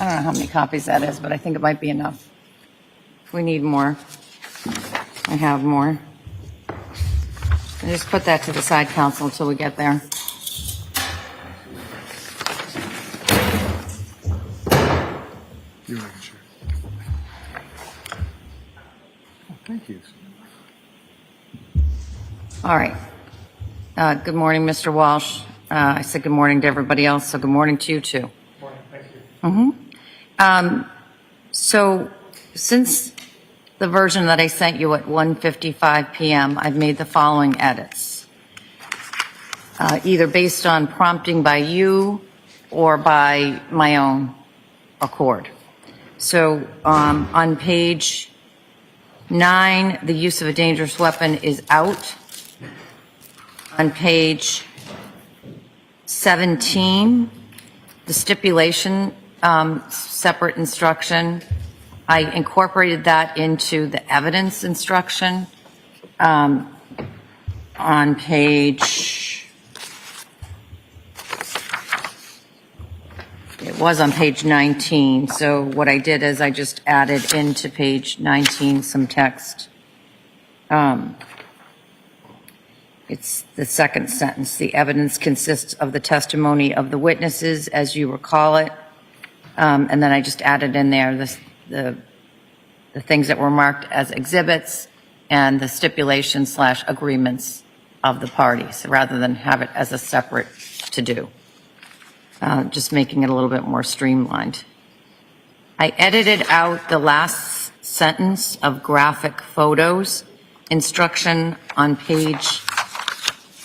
I don't know how many copies that is, but I think it might be enough. If we need more, I have more. And just put that to the side, council, until we get there. You're not sure. Oh, thank you. All right. Good morning, Mr. Walsh. I said good morning to everybody else, so good morning to you, too. Good morning. Thank you. So since the version that I sent you at 1:55 p.m., I've made the following edits, either based on prompting by you or by my own accord. So on page 9, the use of a dangerous weapon is out. On page 17, the stipulation, separate instruction, I incorporated that into the evidence instruction. On page, it was on page 19, so what I did is I just added into page 19 some text. It's the second sentence. The evidence consists of the testimony of the witnesses, as you recall it. And then I just added in there the things that were marked as exhibits and the stipulation/agreements of the parties, rather than have it as a separate to-do. Just making it a little bit more streamlined. I edited out the last sentence of graphic photos instruction on page,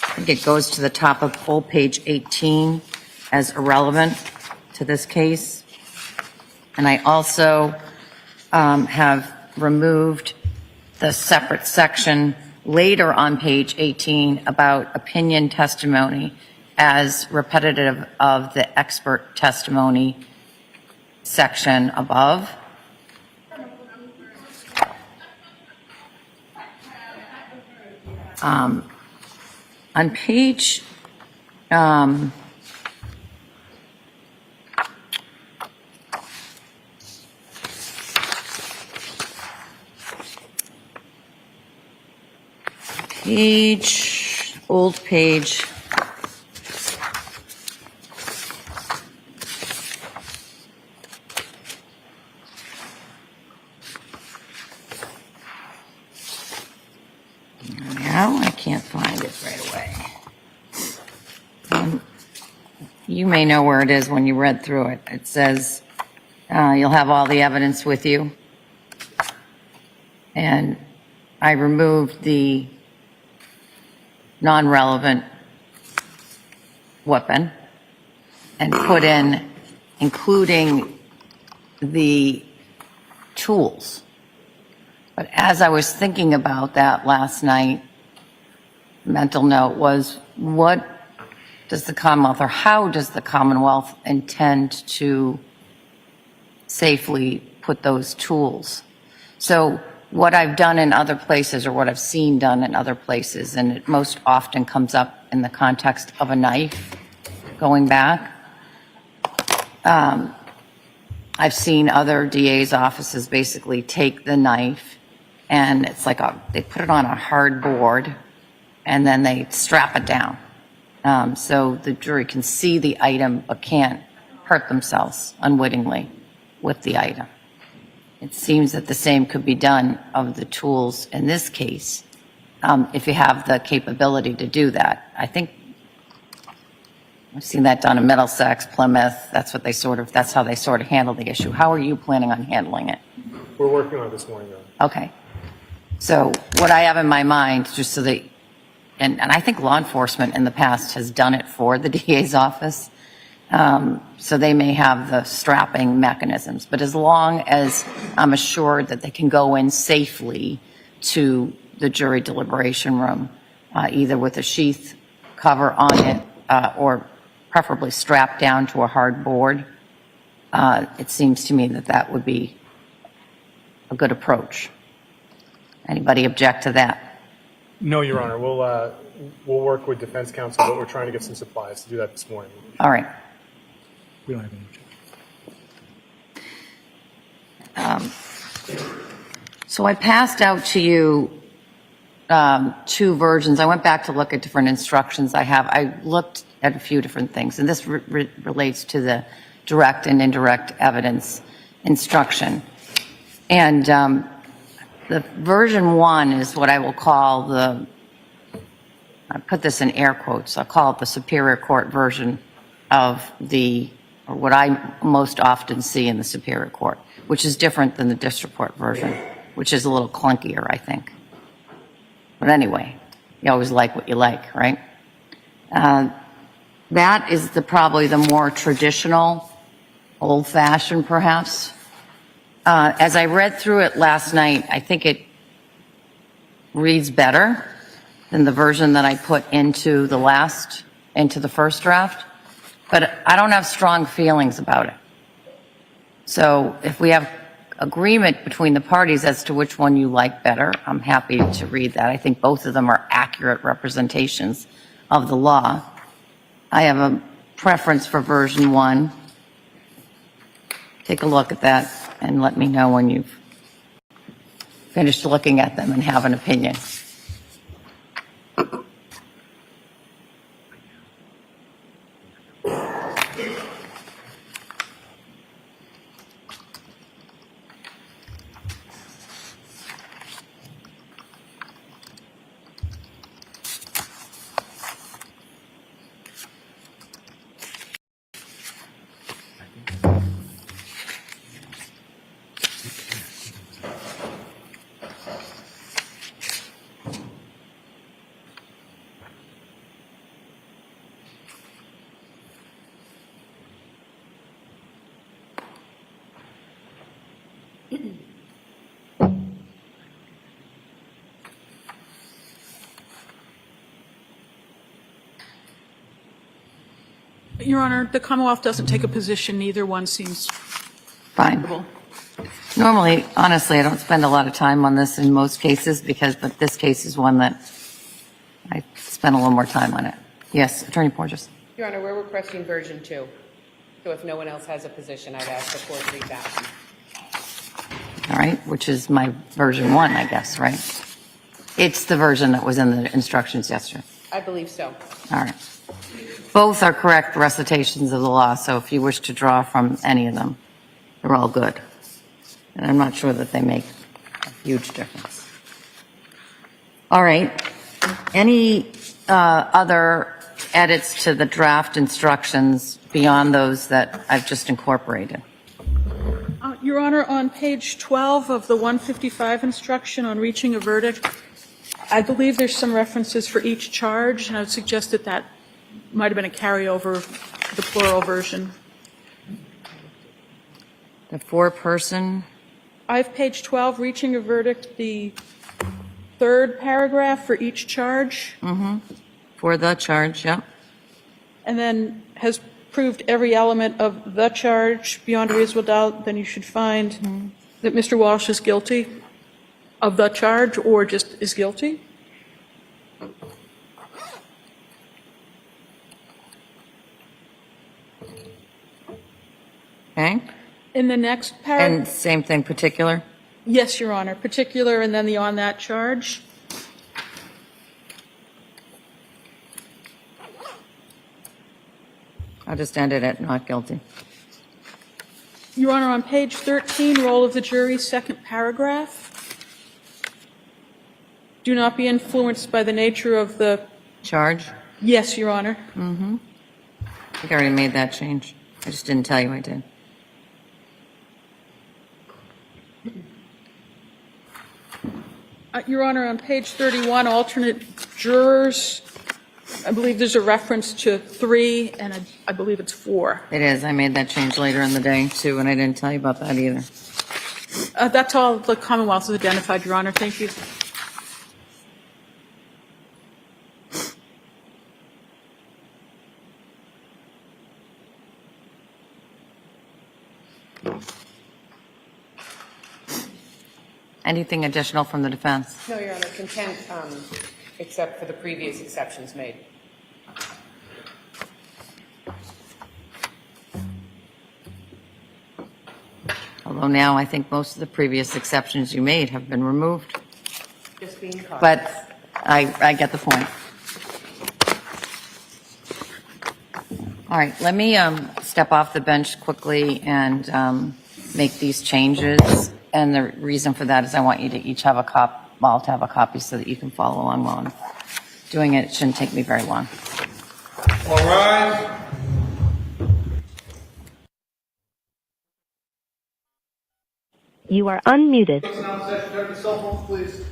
I think it goes to the top of full page 18 as irrelevant to this case. And I also have removed the separate section later on page 18 about opinion testimony as repetitive of the expert testimony section above. On page old page, now I can't find it right away. You may know where it is when you read through it. It says you'll have all the evidence with you, and I removed the non-relevant weapon and put in including the tools. But as I was thinking about that last night, mental note was, what does the Commonwealth, or how does the Commonwealth intend to safely put those tools? So what I've done in other places, or what I've seen done in other places, and it most often comes up in the context of a knife going back. I've seen other DA's offices basically take the knife and it's like they put it on a hard board and then they strap it down. So the jury can see the item but can't hurt themselves unwittingly with the item. It seems that the same could be done of the tools in this case, if you have the capability to do that. I think I've seen that done in Middlesex, Plymouth. That's how they sort of handle the issue. How are you planning on handling it? We're working on it this morning, though. Okay. So what I have in my mind, just so that, and I think law enforcement in the past has done it for the DA's office, so they may have the strapping mechanisms. But as long as I'm assured that they can go in safely to the jury deliberation room, either with a sheath cover on it or preferably strapped down to a hard board, it seems to me that that would be a good approach. Anybody object to that? No, Your Honor. We'll work with defense counsel, but we're trying to get some supplies to do that this morning. All right. We don't have any objection. So I passed out to you two versions. I went back to look at different instructions I have. I looked at a few different things, and this relates to the direct and indirect evidence instruction. And the version 1 is what I will call I put this in air quotes, I'll call it the Superior Court version of or what I most often see in the Superior Court, which is different than the District Court version, which is a little clunkier, I think. But anyway, you always like what you like, right? That is probably the more traditional, old-fashioned perhaps. As I read through it last night, I think it reads better than the version that I put into the first draft, but I don't have strong feelings about it. So if we have agreement between the parties as to which one you like better, I'm happy to read that. I think both of them are accurate representations of the law. I have a preference for version 1. Take a look at that and let me know when you've finished looking at them and have an opinion. Your Honor, the Commonwealth doesn't take a position. Neither one seems Fine. reasonable. Normally, honestly, I don't spend a lot of time on this in most cases but this case is one that I spent a little more time on it. Yes, Attorney Porges. Your Honor, we're requesting version 2. So if no one else has a position, I'd ask the court to read that one. All right, which is my version 1, I guess, right? It's the version that was in the instructions yesterday. I believe so. All right. Both are correct recitations of the law, so if you wish to draw from any of them, they're all good. And I'm not sure that they make a huge difference. All right. Any other edits to the draft instructions beyond those that I've just incorporated? Your Honor, on page 12 of the 155 instruction on reaching a verdict, I believe there's some references for each charge, and I would suggest that that might have been a carryover to the plural version. The 4-person? I have page 12, reaching a verdict, the third paragraph for each charge. For the charge, yep. And then has proved every element of the charge beyond a reasonable doubt, then you should find that Mr. Walsh is guilty of the charge or just is guilty. Okay. In the next paragraph, And same thing, particular? yes, Your Honor, particular and then the on that charge. I'll just end it at not guilty. Your Honor, on page 13, role of the jury, second paragraph. Do not be influenced by the nature of the, Charge? yes, Your Honor. I think I already made that change. I just didn't tell you I did. Your Honor, on page 31, alternate jurors, I believe there's a reference to 3, and I believe it's 4. It is. I made that change later in the day, too, and I didn't tell you about that either. That's all the Commonwealth has identified, Your Honor. Thank you. Anything additional from the defense? No, Your Honor, content, except for the previous exceptions made. although now I think most of the previous exceptions you made have been removed. Just being cautious. But I get the point. All right, let me step off the bench quickly and make these changes. And the reason for that is I want you to each have a all to have a copy so that you can follow along while I'm doing it. It shouldn't take me very long. All rise. You are unmuted. Listen out, session. Turn your cell phones, please.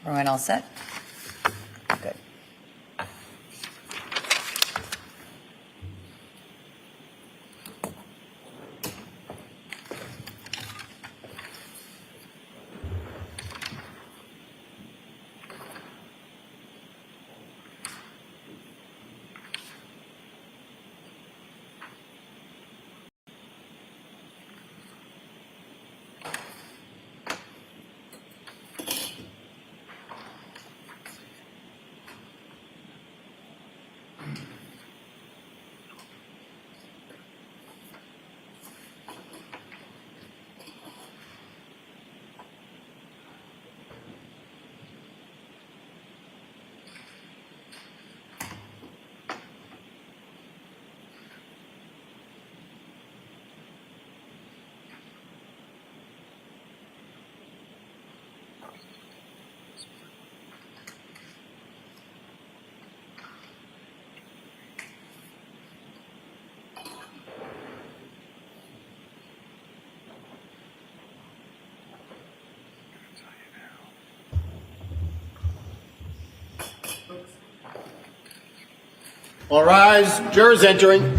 Everyone all set? Good. All rise. Jurors entering.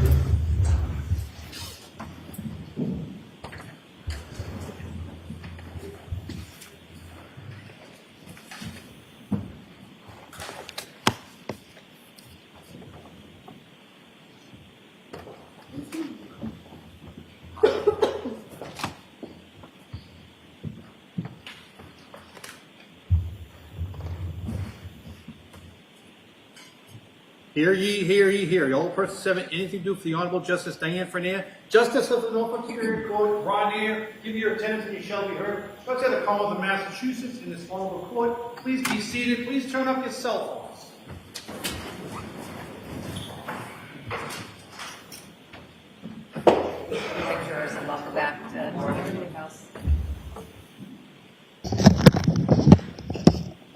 Hear ye, hear ye, hear ye. All persons having anything to do for the Honorable Justice Diane Frenier, Justice of the Norfolk Superior Court, draw near, give your attendance and you shall be heard. Let's have the Commonwealth of Massachusetts in this honorable court. Please be seated. Please turn up your cell phones. Jurors, and welcome back to Northern House.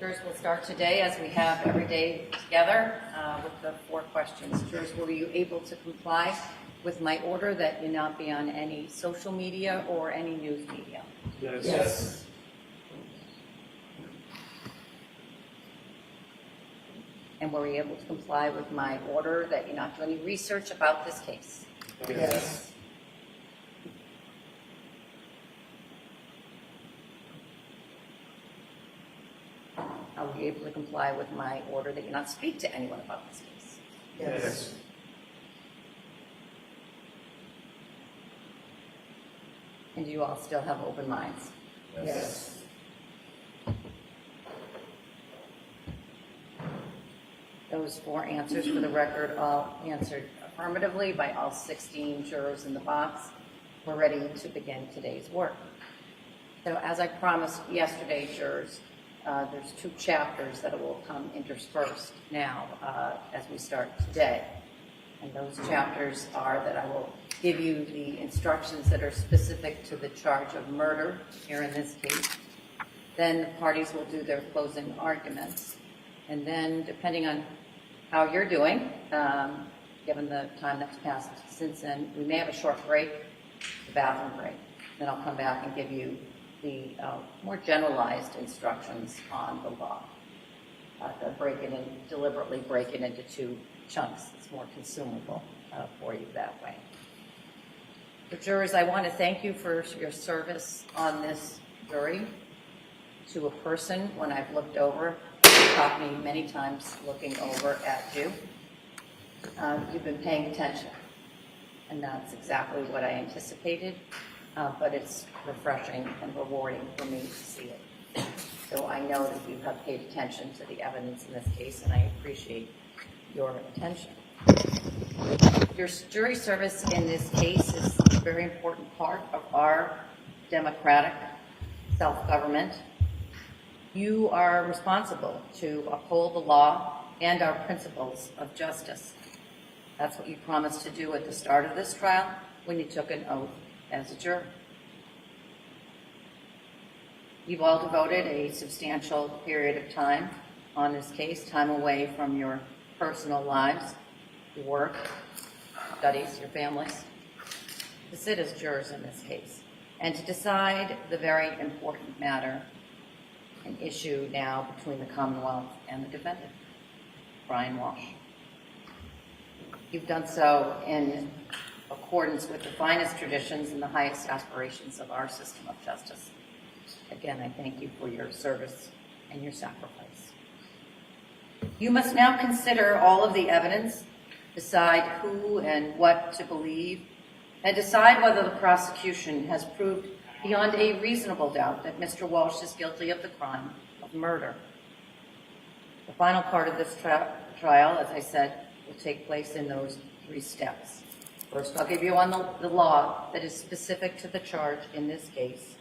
Jurors, will start today as we have every day together with the 4 questions. Jurors, were you able to comply with my order that you not be on any social media or any news media? Yes. And were you able to comply with my order that you not do any research about this case? Yes. Are we able to comply with my order that you not speak to anyone about this case? Yes. And do you all still have open minds? Yes. Those 4 answers for the record all answered affirmatively by all 16 jurors in the box. We're ready to begin today's work. So as I promised yesterday, jurors, there's 2 chapters that will come interspersed now as we start today. And those chapters are that I will give you the instructions that are specific to the charge of murder here in this case. Then the parties will do their closing arguments. And then, depending on how you're doing, given the time that's passed since then. We may have a short break, the bathroom break. Then I'll come back and give you the more generalized instructions on the law. Deliberately break it into two chunks. It's more consumable for you that way. The jurors, I want to thank you for your service on this jury. To a person, when I've looked over, you've caught me many times looking over at you. You've been paying attention, and that's exactly what I anticipated, but it's refreshing and rewarding for me to see it. So I know that you have paid attention to the evidence in this case, and I appreciate your attention. Your jury service in this case is a very important part of our democratic self-government. You are responsible to uphold the law and our principles of justice. That's what you promised to do at the start of this trial when you took an oath as a juror. You've all devoted a substantial period of time on this case, time away from your personal lives, your work, studies, your families, to sit as jurors in this case and to decide the very important matter, an issue now between the Commonwealth and the defendant, Brian Walshe. You've done so in accordance with the finest traditions and the highest aspirations of our system of justice. Again, I thank you for your service and your sacrifice. You must now consider all of the evidence, decide who and what to believe, and decide whether the prosecution has proved beyond a reasonable doubt that Mr. Walshe is guilty of the crime of murder. The final part of this trial, as I said, will take place in those 3 steps. First, I'll give you on the law that is specific to the charge in this case.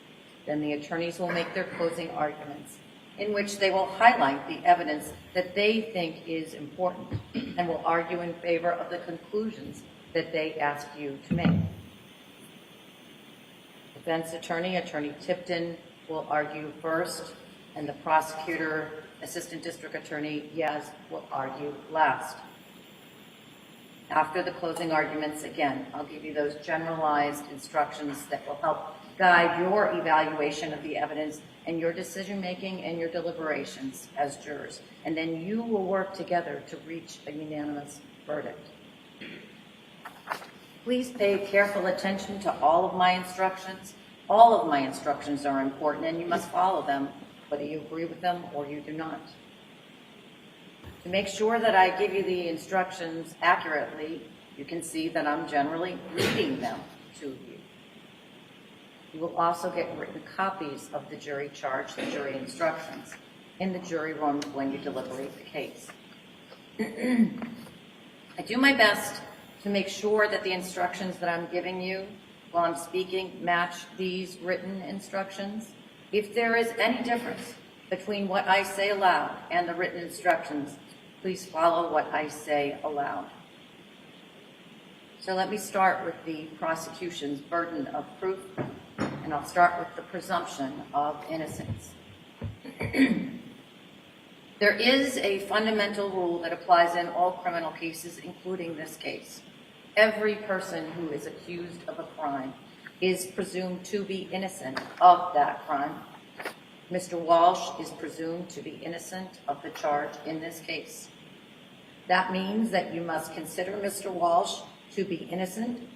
Then the attorneys will make their closing arguments, in which they will highlight the evidence that they think is important and will argue in favor of the conclusions that they ask you to make. Defense attorney, Attorney Tipton, will argue first, and the prosecutor, Assistant District Attorney Yaz, will argue last. After the closing arguments, again, I'll give you those generalized instructions that will help guide your evaluation of the evidence and your decision-making and your deliberations as jurors. And then you will work together to reach a unanimous verdict. Please pay careful attention to all of my instructions. All of my instructions are important, and you must follow them, whether you agree with them or you do not. To make sure that I give you the instructions accurately, you can see that I'm generally reading them to you. You will also get written copies of the jury charge, the jury instructions, in the jury room when you deliberate the case. I do my best to make sure that the instructions that I'm giving you while I'm speaking match these written instructions. If there is any difference between what I say aloud and the written instructions, please follow what I say aloud. So let me start with the prosecution's burden of proof, and I'll start with the presumption of innocence. There is a fundamental rule that applies in all criminal cases, including this case. Every person who is accused of a crime is presumed to be innocent of that crime. Mr. Walshe is presumed to be innocent of the charge in this case. That means that you must consider Mr. Walshe to be innocent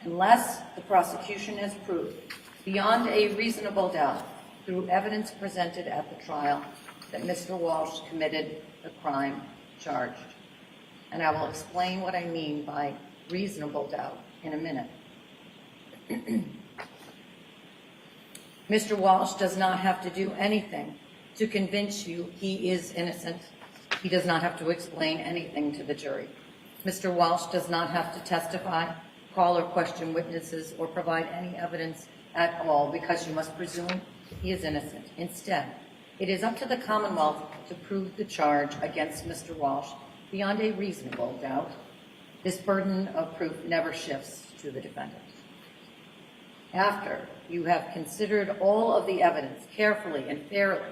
unless the prosecution has proved beyond a reasonable doubt through evidence presented at the trial that Mr. Walshe committed the crime charged. And I will explain what I mean by reasonable doubt in a minute. Mr. Walshe does not have to do anything to convince you he is innocent. He does not have to explain anything to the jury. Mr. Walshe does not have to testify, call or question witnesses, or provide any evidence at all, because you must presume he is innocent. Instead, it is up to the Commonwealth to prove the charge against Mr. Walshe beyond a reasonable doubt. This burden of proof never shifts to the defendant. After you have considered all of the evidence carefully and fairly,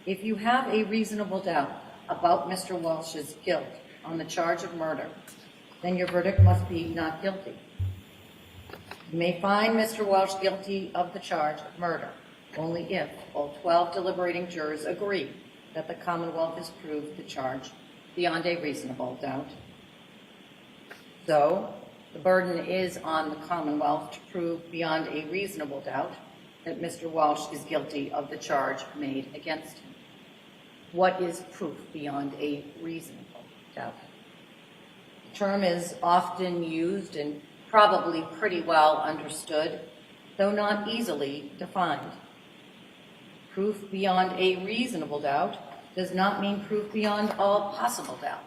if you have a reasonable doubt about Mr. Walshe's guilt on the charge of murder, then your verdict must be not guilty. You may find Mr. Walsh guilty of the charge of murder only if all 12 deliberating jurors agree that the Commonwealth has proved the charge beyond a reasonable doubt. So, the burden is on the Commonwealth to prove beyond a reasonable doubt that Mr. Walsh is guilty of the charge made against him. What is proof beyond a reasonable doubt? The term is often used and probably pretty well understood, though not easily defined. Proof beyond a reasonable doubt does not mean proof beyond all possible doubt,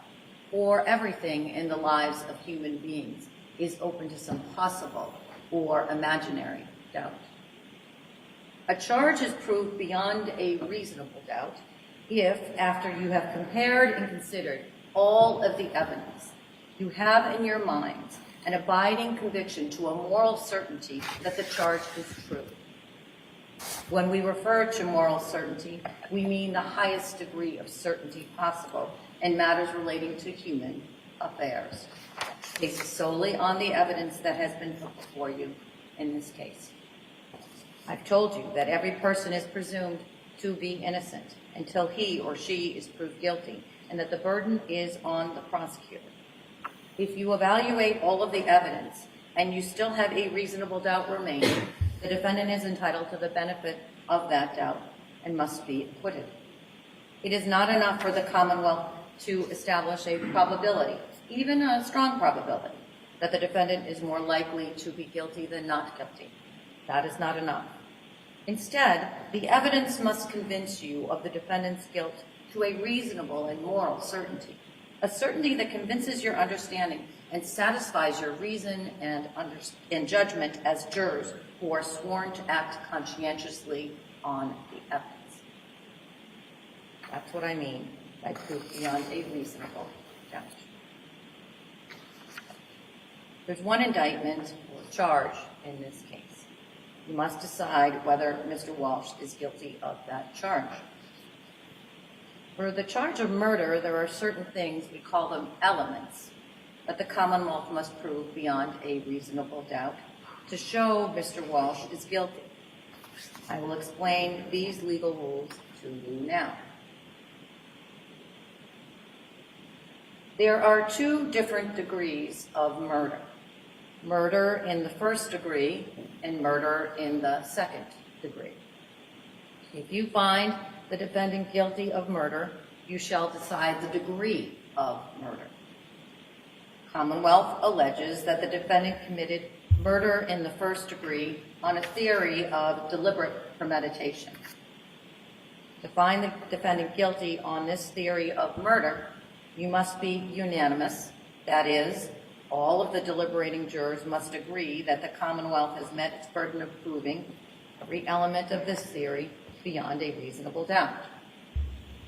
or everything in the lives of human beings is open to some possible or imaginary doubt. A charge is proof beyond a reasonable doubt if, after you have compared and considered all of the evidence, you have in your minds an abiding conviction to a moral certainty that the charge is true. When we refer to moral certainty, we mean the highest degree of certainty possible in matters relating to human affairs, based solely on the evidence that has been put before you in this case. I've told you that every person is presumed to be innocent until he or she is proved guilty, and that the burden is on the prosecutor. If you evaluate all of the evidence and you still have a reasonable doubt remaining, the defendant is entitled to the benefit of that doubt and must be acquitted. It is not enough for the Commonwealth to establish a probability, even a strong probability, that the defendant is more likely to be guilty than not guilty. That is not enough. Instead, the evidence must convince you of the defendant's guilt to a reasonable and moral certainty, a certainty that convinces your understanding and satisfies your reason and judgment as jurors who are sworn to act conscientiously on the evidence. That's what I mean by proof beyond a reasonable doubt. There's one indictment or charge in this case. You must decide whether Mr. Walsh is guilty of that charge. For the charge of murder, there are certain things, we call them elements, that the Commonwealth must prove beyond a reasonable doubt to show Mr. Walsh is guilty. I will explain these legal rules to you now. There are two different degrees of murder. Murder in the first degree and murder in the second degree. If you find the defendant guilty of murder, you shall decide the degree of murder. Commonwealth alleges that the defendant committed murder in the first degree on a theory of deliberate premeditation. To find the defendant guilty on this theory of murder, you must be unanimous. That is, all of the deliberating jurors must agree that the Commonwealth has met its burden of proving every element of this theory beyond a reasonable doubt.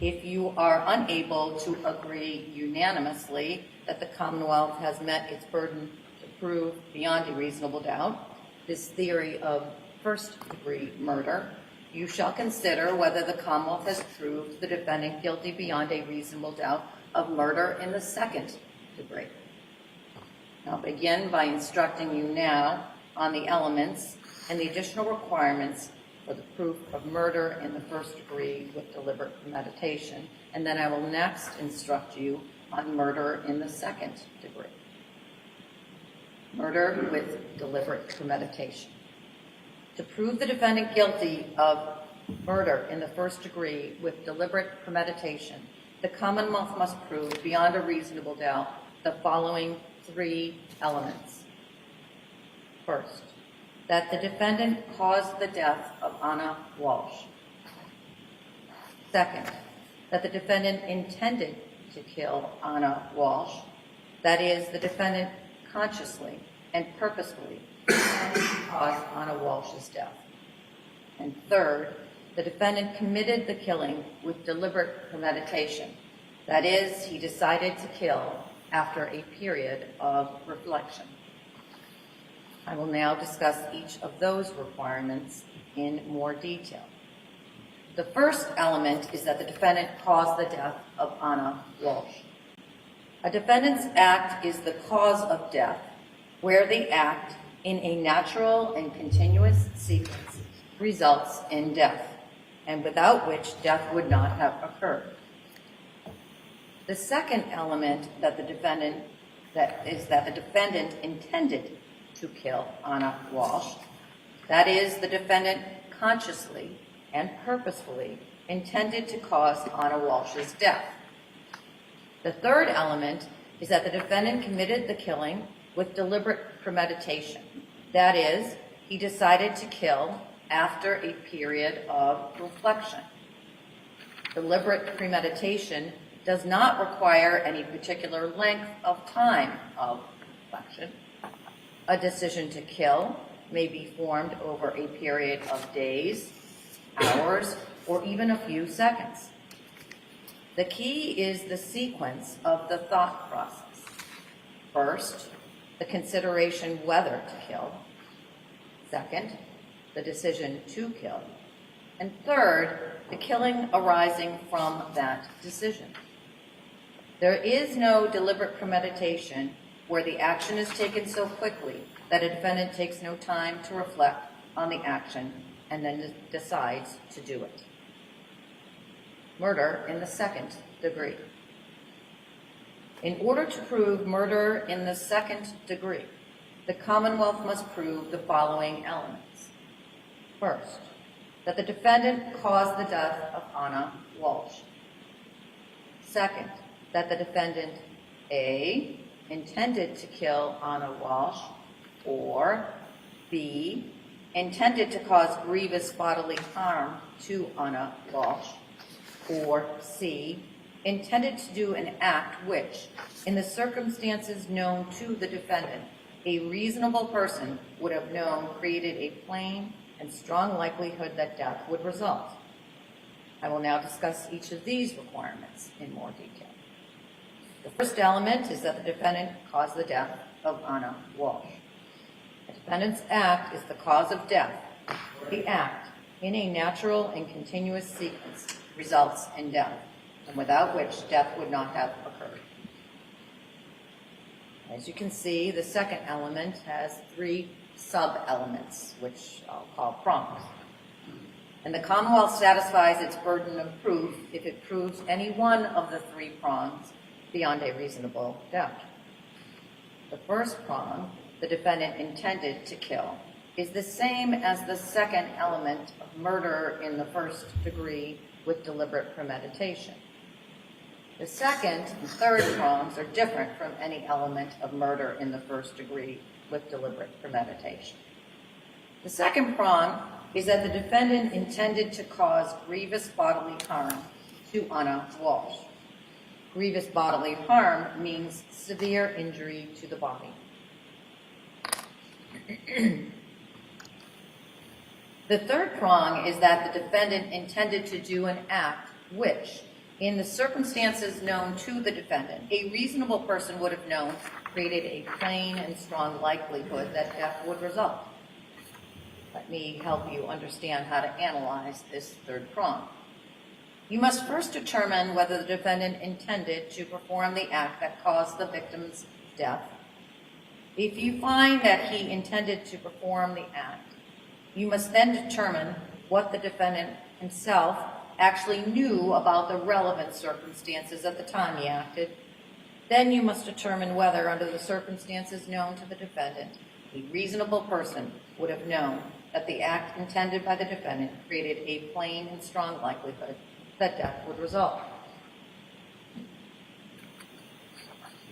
If you are unable to agree unanimously that the Commonwealth has met its burden to prove beyond a reasonable doubt this theory of first-degree murder, you shall consider whether the Commonwealth has proved the defendant guilty beyond a reasonable doubt of murder in the second degree. I'll begin by instructing you now on the elements and the additional requirements for the proof of murder in the first degree with deliberate premeditation, and then I will next instruct you on murder in the second degree. Murder with deliberate premeditation. To prove the defendant guilty of murder in the first degree with deliberate premeditation, the Commonwealth must prove beyond a reasonable doubt the following three elements. First, that the defendant caused the death of Anna Walsh. Second, that the defendant intended to kill Anna Walsh. That is, the defendant consciously and purposefully caused Anna Walsh's death. And third, the defendant committed the killing with deliberate premeditation. That is, he decided to kill after a period of reflection. I will now discuss each of those requirements in more detail. The first element is that the defendant caused the death of Anna Walsh. A defendant's act is the cause of death, where the act in a natural and continuous sequence results in death, and without which death would not have occurred. The second element that the defendant intended to kill Anna Walshe. That is, the defendant consciously and purposefully intended to cause Anna Walshe's death. The third element is that the defendant committed the killing with deliberate premeditation. That is, he decided to kill after a period of reflection. Deliberate premeditation does not require any particular length of time of reflection. A decision to kill may be formed over a period of days, hours, or even a few seconds. The key is the sequence of the thought process. First, the consideration whether to kill. Second, the decision to kill. And third, the killing arising from that decision. There is no deliberate premeditation where the action is taken so quickly that a defendant takes no time to reflect on the action and then decides to do it. Murder in the second degree. In order to prove murder in the second degree, the Commonwealth must prove the following elements. First, that the defendant caused the death of Anna Walshe. Second, that the defendant A, intended to kill Anna Walshe, or B, intended to cause grievous bodily harm to Anna Walshe, or C, intended to do an act which, in the circumstances known to the defendant, a reasonable person would have known created a plain and strong likelihood that death would result. I will now discuss each of these requirements in more detail. The first element is that the defendant caused the death of Anna Walshe. The defendant's act is the cause of death. The act, in a natural and continuous sequence, results in death, and without which death would not have occurred. As you can see, the second element has three sub-elements, which I'll call prongs. And the Commonwealth satisfies its burden of proof if it proves any one of the three prongs beyond a reasonable doubt. The first prong, the defendant intended to kill, is the same as the second element of murder in the first degree with deliberate premeditation. The second and third prongs are different from any element of murder in the first degree with deliberate premeditation. The second prong is that the defendant intended to cause grievous bodily harm to Anna Walshe. Grievous bodily harm means severe injury to the body. The third prong is that the defendant intended to do an act which, in the circumstances known to the defendant, a reasonable person would have known created a plain and strong likelihood that death would result. Let me help you understand how to analyze this third prong. You must first determine whether the defendant intended to perform the act that caused the victim's death. If you find that he intended to perform the act, you must then determine what the defendant himself actually knew about the relevant circumstances at the time he acted. Then you must determine whether, under the circumstances known to the defendant, a reasonable person would have known that the act intended by the defendant created a plain and strong likelihood that death would result.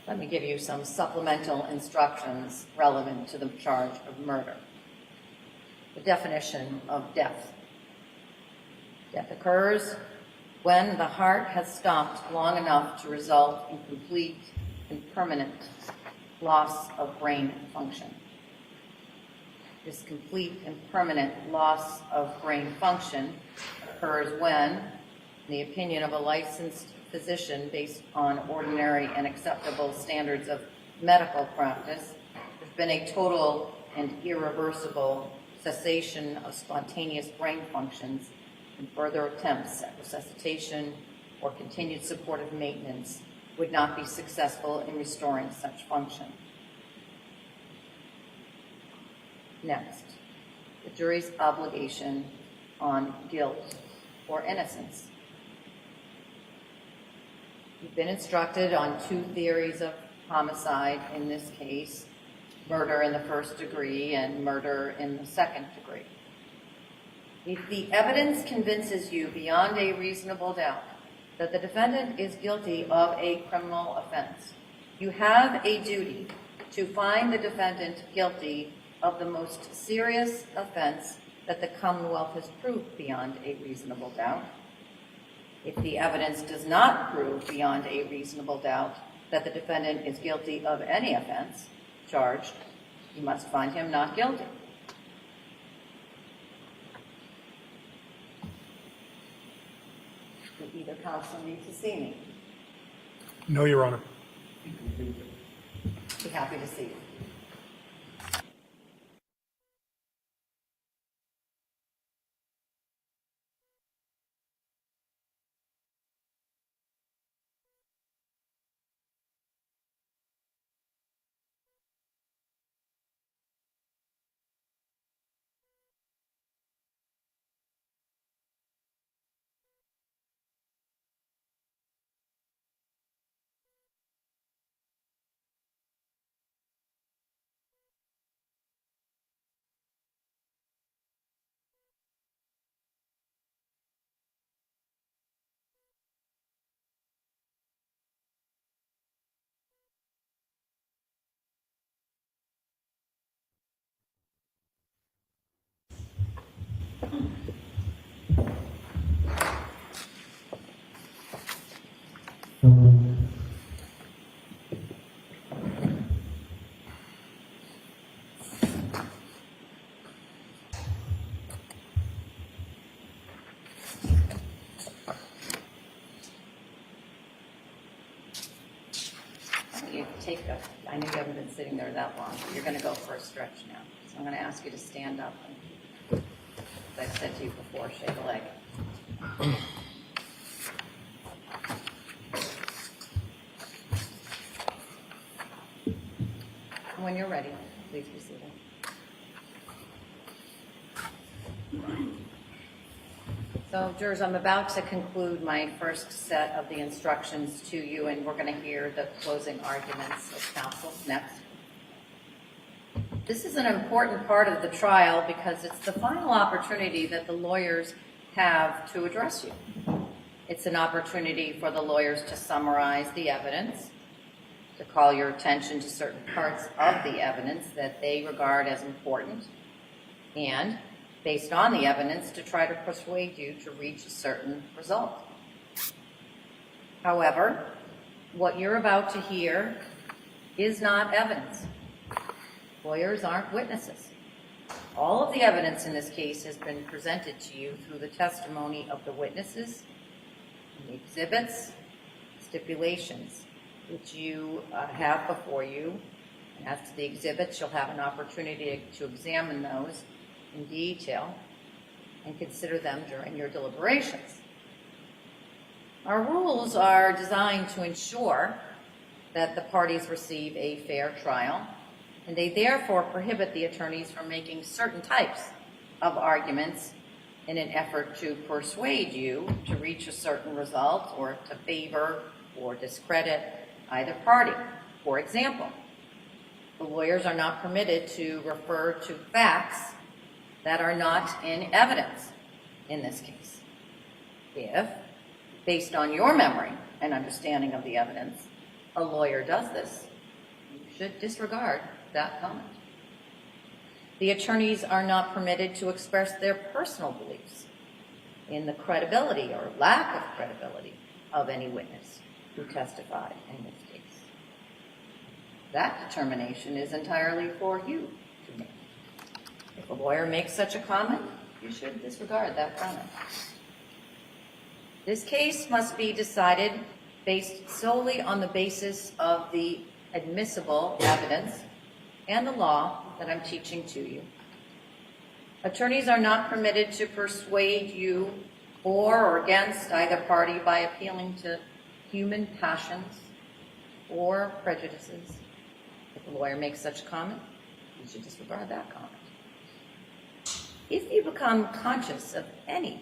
Let me give you some supplemental instructions relevant to the charge of murder. The definition of death. Death occurs when the heart has stopped long enough to result in complete and permanent loss of brain function. This complete and permanent loss of brain function occurs when, in the opinion of a licensed physician based on ordinary and acceptable standards of medical practice, there's been a total and irreversible cessation of spontaneous brain functions and further attempts at resuscitation or continued supportive maintenance would not be successful in restoring such function. Next, the jury's obligation on guilt or innocence. You've been instructed on two theories of homicide in this case, murder in the first degree and murder in the second degree. If the evidence convinces you beyond a reasonable doubt that the defendant is guilty of a criminal offense, you have a duty to find the defendant guilty of the most serious offense that the Commonwealth has proved beyond a reasonable doubt. If the evidence does not prove beyond a reasonable doubt that the defendant is guilty of any offense charged, you must find him not guilty. Do either counsel need to see me? No, Your Honor. Be happy to see you. You take a, I know you haven't been sitting there that long, but you're going to go for a stretch now. So I'm going to ask you to stand up and, as I've said to you before, shake a leg. And when you're ready, please be seated. So, jurors, I'm about to conclude my first set of the instructions to you, and we're going to hear the closing arguments of counsel next. This is an important part of the trial because it's the final opportunity that the lawyers have to address you. It's an opportunity for the lawyers to summarize the evidence, to call your attention to certain parts of the evidence that they regard as important, and based on the evidence, to try to persuade you to reach a certain result. However, what you're about to hear is not evidence. Lawyers aren't witnesses. All of the evidence in this case has been presented to you through the testimony of the witnesses, the exhibits, stipulations, which you have before you. And as to the exhibits, you'll have an opportunity to examine those in detail and consider them during your deliberations. Our rules are designed to ensure that the parties receive a fair trial, and they therefore prohibit the attorneys from making certain types of arguments in an effort to persuade you to reach a certain result or to favor or discredit either party. For example, the lawyers are not permitted to refer to facts that are not in evidence in this case. If, based on your memory and understanding of the evidence, a lawyer does this, you should disregard that comment. The attorneys are not permitted to express their personal beliefs in the credibility or lack of credibility of any witness who testified in this case. That determination is entirely for you to make. If a lawyer makes such a comment, you should disregard that comment. This case must be decided based solely on the basis of the admissible evidence and the law that I'm teaching to you. Attorneys are not permitted to persuade you for or against either party by appealing to human passions or prejudices. If the lawyer makes such a comment, you should disregard that comment. If you become conscious of any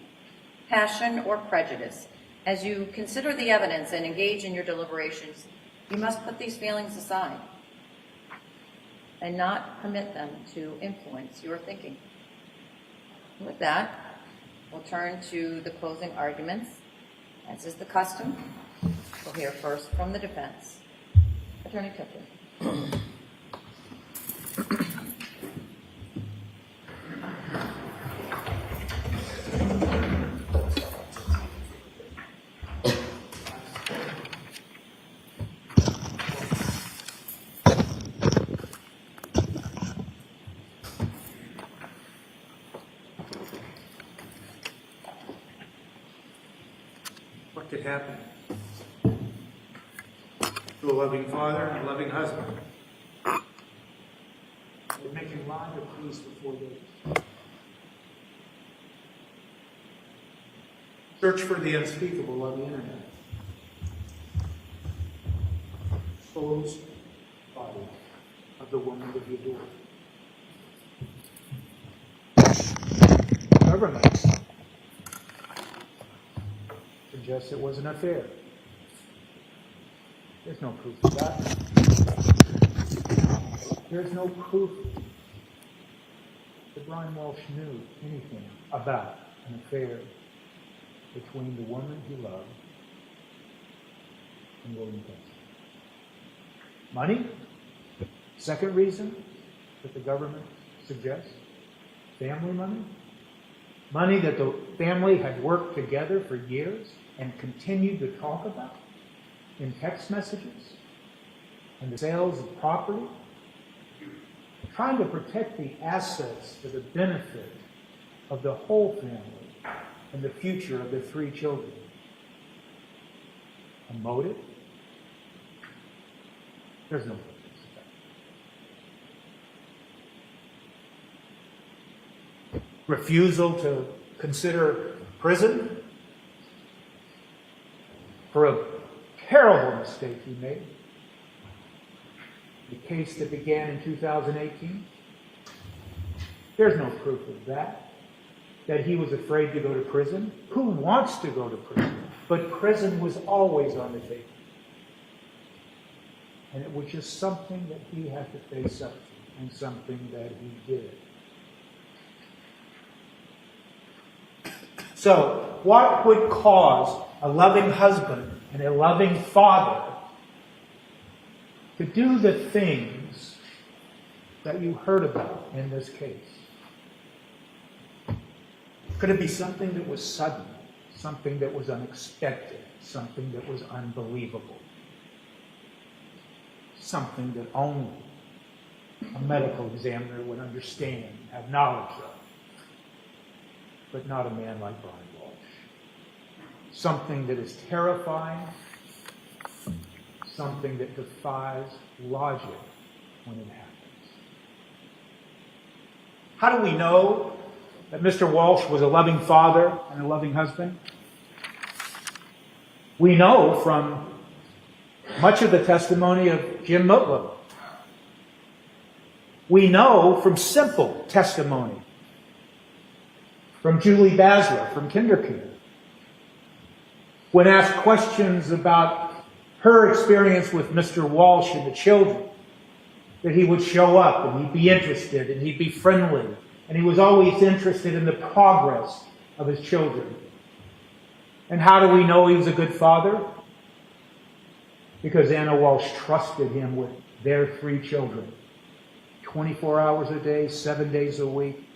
passion or prejudice as you consider the evidence and engage in your deliberations, you must put these feelings aside and not permit them to influence your thinking. With that, we'll turn to the closing arguments. As is the custom, we'll hear first from the defense. Attorney Tipton. What could happen to a loving father and a loving husband? They're making line of police for 4 days. Search for the unspeakable on the internet. Exposed body of the woman that you adore. Government suggests it was an affair. There's no proof of that. There's no proof that Brian Walsh knew anything about an affair between the woman he loved and William Penn. Money? Second reason that the government suggests. Family money? Money that the family had worked together for years and continued to talk about in text messages and the sales of property, trying to protect the assets for the benefit of the whole family and the future of their 3 children. A motive? There's no motive. Refusal to consider prison for a terrible mistake he made. The case that began in 2018. There's no proof of that he was afraid to go to prison. Who wants to go to prison? But prison was always on the table. And it was just something that he had to face up to, and something that he did. So, what would cause a loving husband and a loving father to do the things that you heard about in this case? Could it be something that was sudden, something that was unexpected, something that was unbelievable, something that only a medical examiner would understand, have knowledge of? But not a man like Brian Walsh. Something that is terrifying, something that defies logic when it happens. How do we know that Mr. Walsh was a loving father and a loving husband? We know from much of the testimony of Jim Mutlow. We know from simple testimony from Julie Basler from KinderCare. When asked questions about her experience with Mr. Walsh and the children, that he would show up and he'd be interested and he'd be friendly, and he was always interested in the progress of his children. And how do we know he was a good father? Because Anna Walsh trusted him with their 3 children, 24 hours a day, 7 days a week,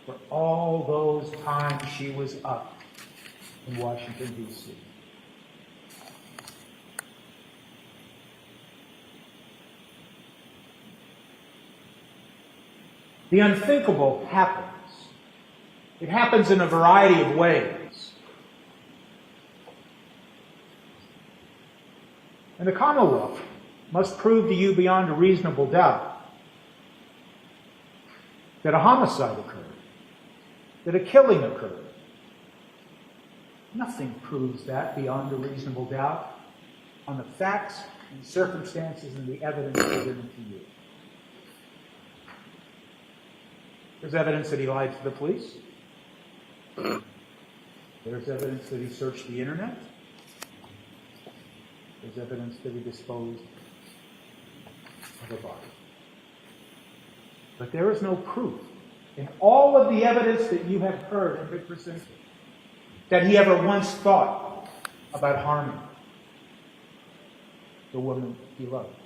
for all those times she was up in Washington, D.C. The unthinkable happens. It happens in a variety of ways. And the Commonwealth must prove to you beyond a reasonable doubt that a homicide occurred, that a killing occurred. Nothing proves that beyond a reasonable doubt on the facts and circumstances and the evidence given to you. There's evidence that he lied to the police. There's evidence that he searched the internet. There's evidence that he disposed of a body. But there is no proof in all of the evidence that you have heard and been presented that he ever once thought about harming the woman he loved.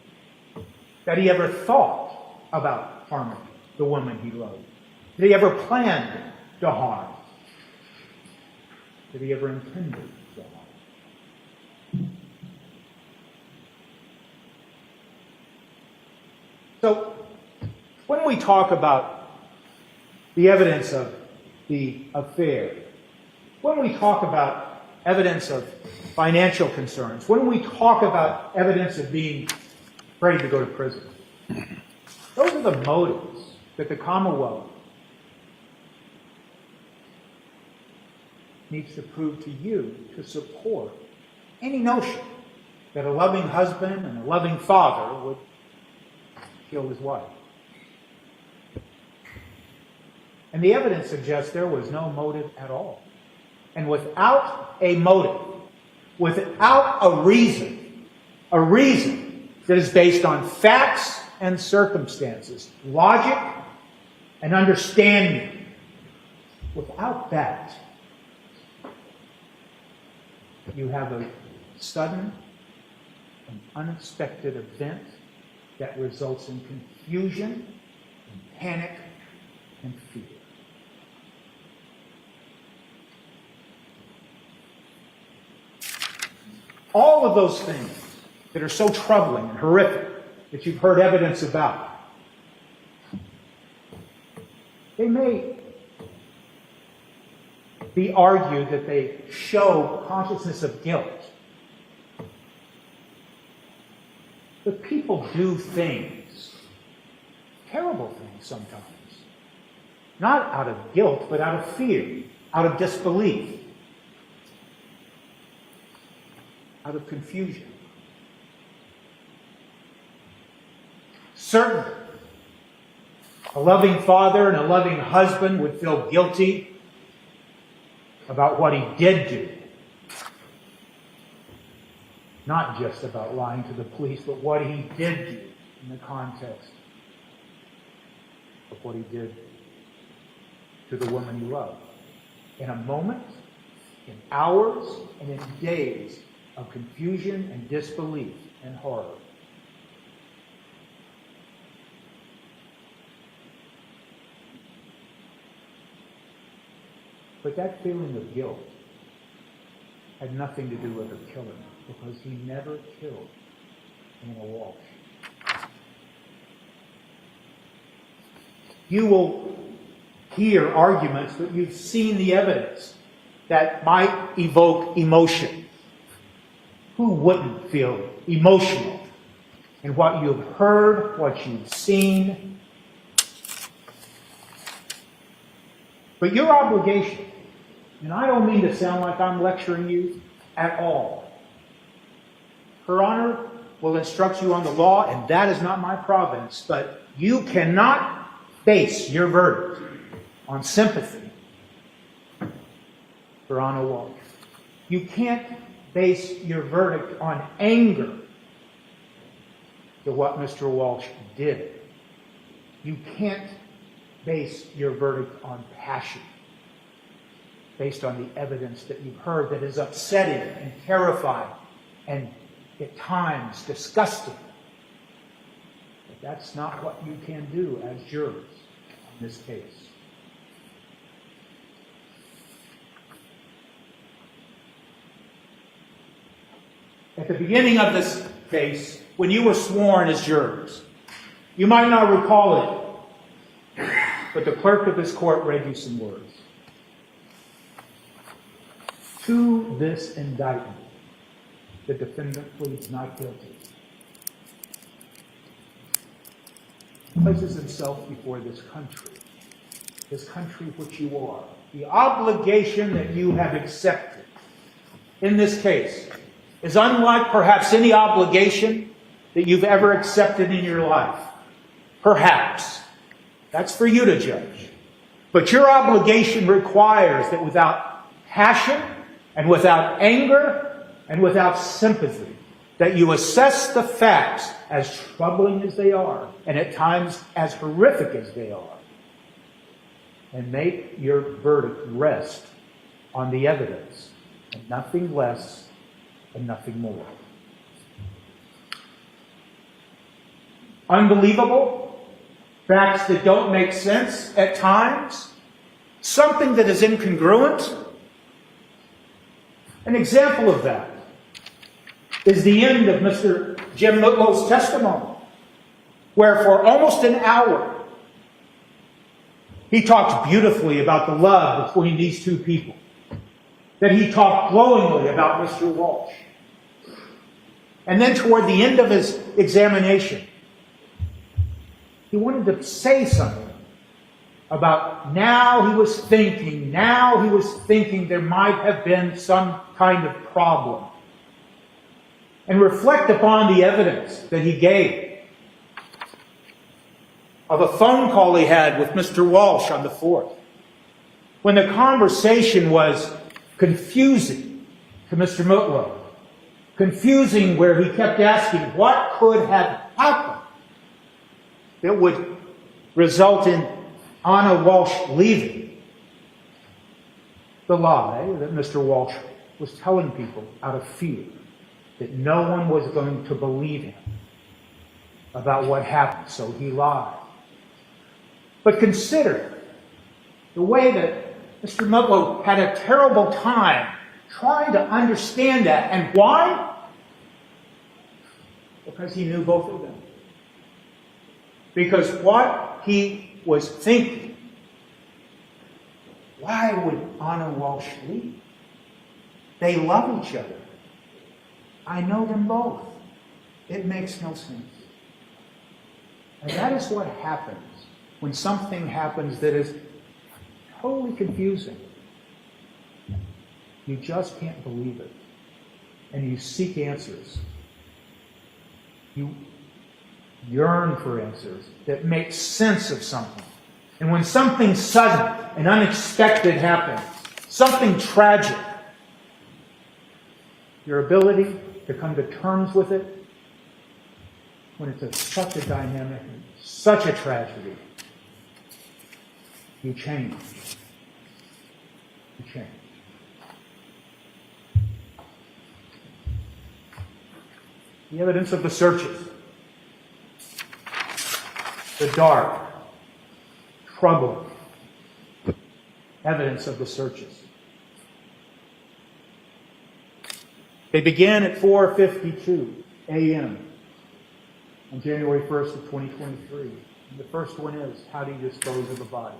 That he ever thought about harming the woman he loved. That he ever planned to harm. That he ever intended to harm. So, when we talk about the evidence of the affair, when we talk about evidence of financial concerns, when we talk about evidence of being ready to go to prison, those are the motives that the Commonwealth needs to prove to you to support any notion that a loving husband and a loving father would kill his wife. And the evidence suggests there was no motive at all. And without a motive, without a reason that is based on facts and circumstances, logic and understanding, without that, you have a sudden and unexpected event that results in confusion, and panic, and fear. All of those things that are so troubling and horrific that you've heard evidence about, they may be argued that they show consciousness of guilt. But people do things, terrible things sometimes, not out of guilt, but out of fear, out of disbelief, out of confusion. Certainly, a loving father and a loving husband would feel guilty about what he did do. Not just about lying to the police, but what he did do in the context of what he did to the woman he loved. In a moment, in hours, and in days of confusion and disbelief and horror. But that feeling of guilt had nothing to do with the killing, because he never killed Anna Walshe. You will hear arguments, but you've seen the evidence that might evoke emotion. Who wouldn't feel emotional in what you've heard, what you've seen? But your obligation, and I don't mean to sound like I'm lecturing you at all. Her Honor will instruct you on the law, and that is not my province, but you cannot base your verdict on sympathy for Anna Walshe. You can't base your verdict on anger to what Mr. Walshe did. You can't base your verdict on passion, based on the evidence that you've heard that is upsetting and terrifying and at times disgusting. But that's not what you can do as jurors in this case. At the beginning of this case, when you were sworn as jurors, you might not recall it, but the clerk of this court read you some words. To this indictment, the defendant pleads not guilty. He places himself before this country which you are, the obligation that you have accepted in this case is unlike perhaps any obligation that you've ever accepted in your life? Perhaps. That's for you to judge. But your obligation requires that without passion and without anger and without sympathy, that you assess the facts as troubling as they are and at times as horrific as they are, and make your verdict rest on the evidence and nothing less and nothing more. Unbelievable? Facts that don't make sense at times? Something that is incongruent? An example of that is the end of Mr. Jim Mutlow's testimony, where for almost an hour he talked beautifully about the love between these two people, that he talked glowingly about Mr. Walshe. And then toward the end of his examination, he wanted to say something about now he was thinking there might have been some kind of problem. And reflect upon the evidence that he gave of a phone call he had with Mr. Walshe on the 4th, when the conversation was confusing to Mr. Mutlow. Confusing where he kept asking what could have happened that would result in Anna Walshe leaving. The lie that Mr. Walshe was telling people out of fear that no one was going to believe him about what happened, so he lied. But consider the way that Mr. Mutlow had a terrible time trying to understand that. And why? Because he knew both of them. Because what he was thinking, why would Anna Walshe leave? They love each other. I know them both. It makes no sense. And that is what happens when something happens that is totally confusing. You just can't believe it. And you seek answers. You yearn for answers that make sense of something. And when something sudden and unexpected happens, something tragic, your ability to come to terms with it, when it's such a dynamic, such a tragedy, you change. You change. The evidence of the searches. The dark, troubling evidence of the searches. They began at 4:52 a.m. on January 1st of 2023. And the first one is, how do you dispose of a body?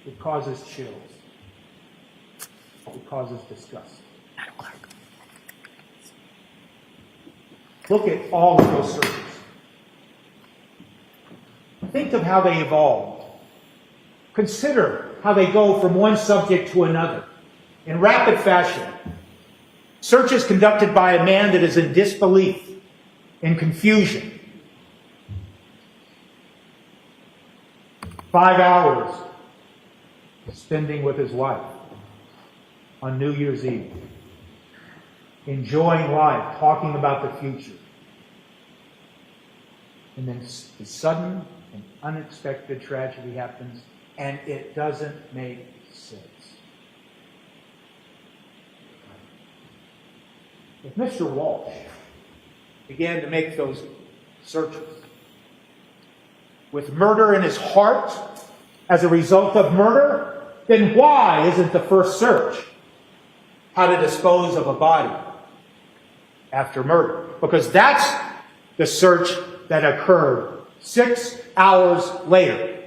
It causes chills. It causes disgust. Look at all of those searches. Think of how they evolved. Consider how they go from one subject to another in rapid fashion. Searches conducted by a man that is in disbelief, in confusion. 5 hours spending with his wife on New Year's Eve, enjoying life, talking about the future. And then the sudden and unexpected tragedy happens, and it doesn't make sense. If Mr. Walshe began to make those searches with murder in his heart as a result of murder, then why isn't the first search how to dispose of a body after murder? Because that's the search that occurred 6 hours later.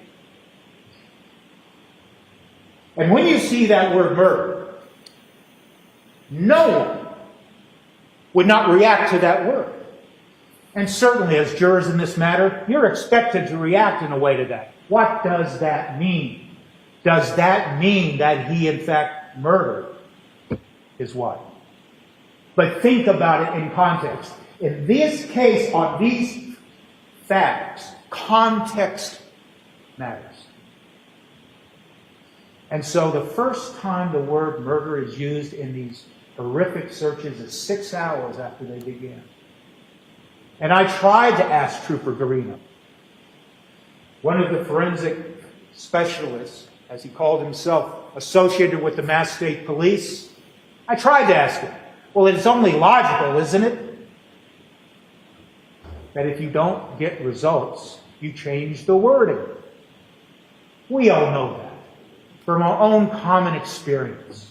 And when you see that word murder, no one would not react to that word. And certainly as jurors in this matter, you're expected to react in a way to that. What does that mean? Does that mean that he in fact murdered his wife? But think about it in context. In this case, on these facts, context matters. And so the first time the word murder is used in these horrific searches is 6 hours after they began. And I tried to ask Trooper Garino, one of the forensic specialists, as he called himself, associated with the Mass State Police. I tried to ask him, well, it's only logical, isn't it, that if you don't get results, you change the wording. We all know that from our own common experience.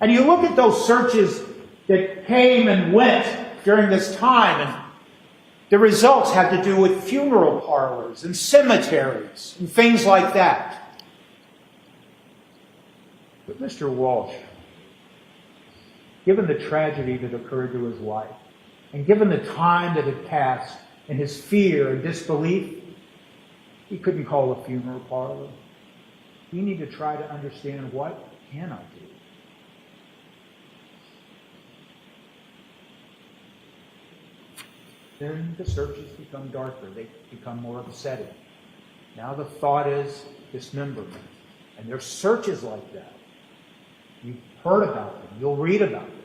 And you look at those searches that came and went during this time, and the results have to do with funeral parlors and cemeteries and things like that. But Mr. Walshe, given the tragedy that occurred to his wife, and given the time that had passed and his fear and disbelief, he couldn't call a funeral parlor. You need to try to understand, what can I do? Then the searches become darker. They become more upsetting. Now the thought is dismemberment. And there's searches like that. You've heard about them. You'll read about them.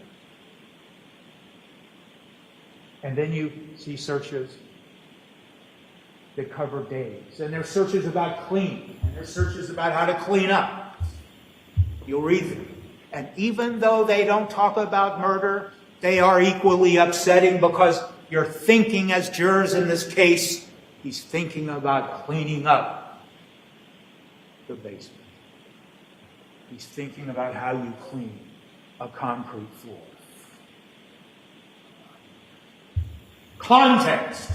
And then you see searches that cover days. And there's searches about cleaning. And there's searches about how to clean up. You'll read them. And even though they don't talk about murder, they are equally upsetting, because you're thinking, as jurors in this case, he's thinking about cleaning up the basement. He's thinking about how you clean a concrete floor. Context.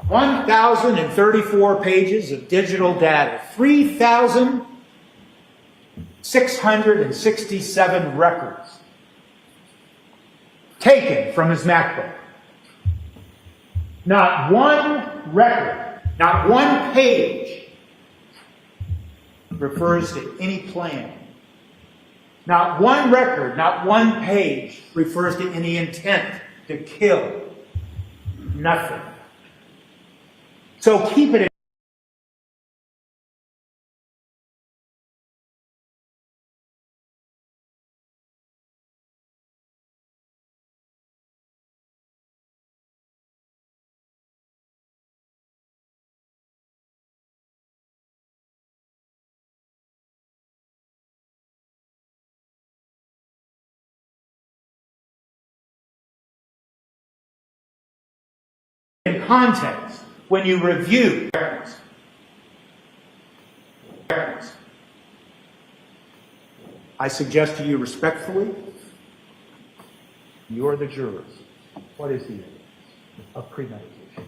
1,034 pages of digital data, 3,667 records taken from his MacBook. Not one record, not one page refers to any plan. Not one record, not one page refers to any intent to kill. Nothing. So keep it in context when you review. I suggest to you respectfully, you are the jurors. What is the evidence of premeditation?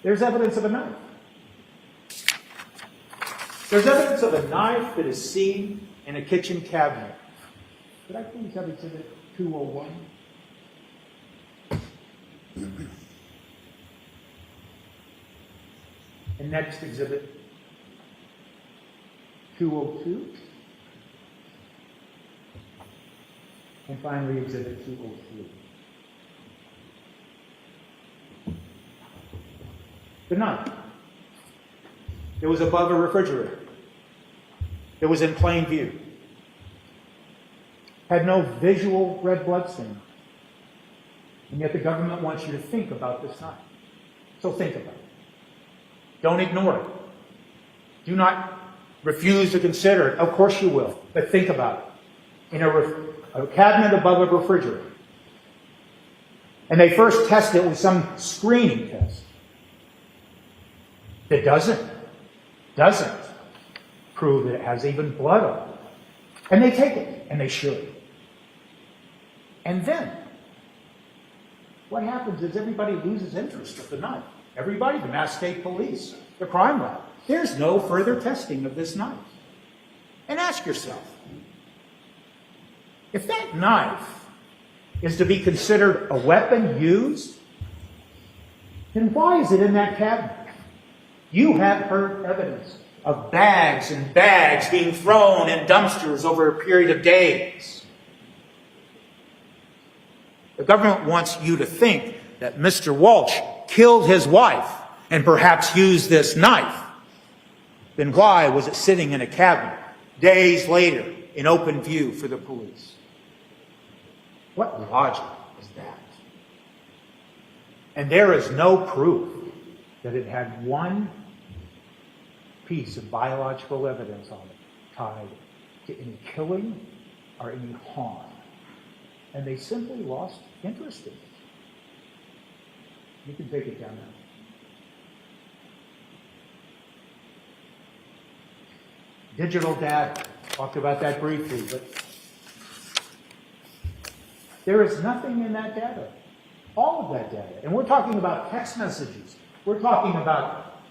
There's evidence of a knife. There's evidence of a knife that is seen in a kitchen cabinet. Could I please have exhibit 201? And next, exhibit 202. And finally, exhibit 203. The knife. It was above a refrigerator. It was in plain view. Had no visual red blood stain. And yet the government wants you to think about this knife. So think about it. Don't ignore it. Do not refuse to consider it. Of course you will, but think about it. In a cabinet above a refrigerator. And they first test it with some screening test. That doesn't prove that it has even blood on it. And they take it, and they should. And then, what happens is everybody loses interest with the knife. Everybody, the Mass State Police, the crime lab. There's no further testing of this knife. And ask yourself, if that knife is to be considered a weapon used, then why is it in that cabinet? You have heard evidence of bags and bags being thrown in dumpsters over a period of days. The government wants you to think that Mr. Walshe killed his wife and perhaps used this knife. Then why was it sitting in a cabinet days later in open view for the police? What logic is that? And there is no proof that it had one piece of biological evidence on it tied to any killing or any harm. And they simply lost interest in it. You can take it down now. Digital data. Talked about that briefly, but there is nothing in that data. All of that data. And we're talking about text messages. We're talking about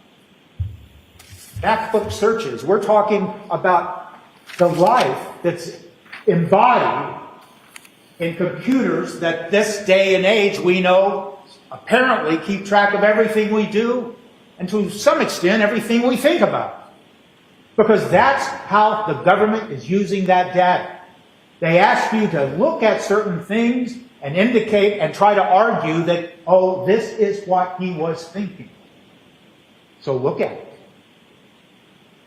backbook searches. We're talking about the life that's embodied in computers that this day and age we know apparently keep track of everything we do and to some extent everything we think about. Because that's how the government is using that data. They ask you to look at certain things and indicate and try to argue that, oh, this is what he was thinking. So look at it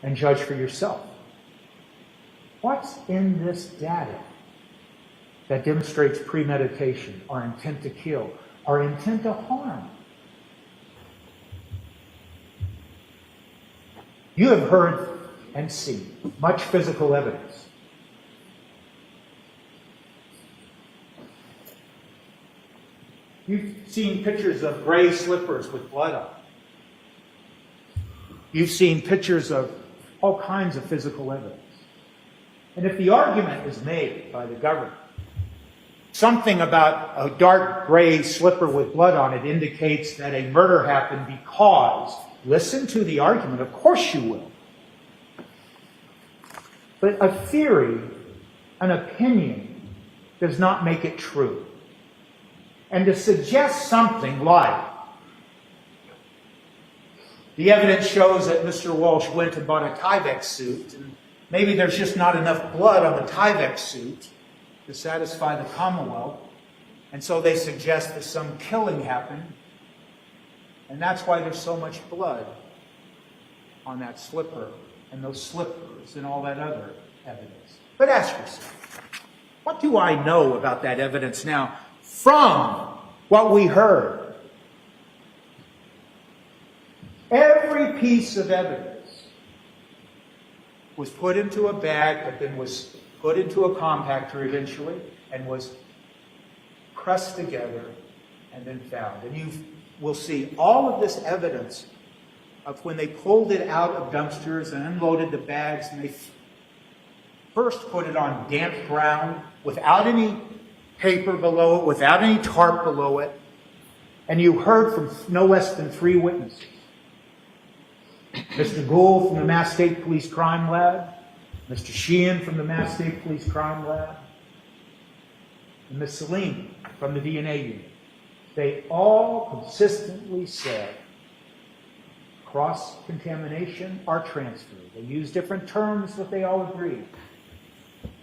and judge for yourself. What's in this data that demonstrates premeditation or intent to kill or intent to harm? You have heard and seen much physical evidence. You've seen pictures of gray slippers with blood on them. You've seen pictures of all kinds of physical evidence. And if the argument is made by the government, something about a dark gray slipper with blood on it indicates that a murder happened because, listen to the argument, of course you will. But a theory, an opinion, does not make it true. And to suggest something like, the evidence shows that Mr. Walshe went and bought a Tyvek suit, and maybe there's just not enough blood on the Tyvek suit to satisfy the Commonwealth, and so they suggest that some killing happened, and that's why there's so much blood on that slipper and those slippers and all that other evidence. But ask yourself, what do I know about that evidence now from what we heard? Every piece of evidence was put into a bag, but then was put into a compactor eventually, and was pressed together and then found. And you will see all of this evidence of when they pulled it out of dumpsters and unloaded the bags, and they first put it on damp ground without any paper below it, without any tarp below it. And you heard from no less than 3 witnesses. Mr. Gould from the Mass State Police Crime Lab, Mr. Sheehan from the Mass State Police Crime Lab, and Ms. Salim from the DNA unit. They all consistently said cross-contamination or transfer. They used different terms, but they all agreed.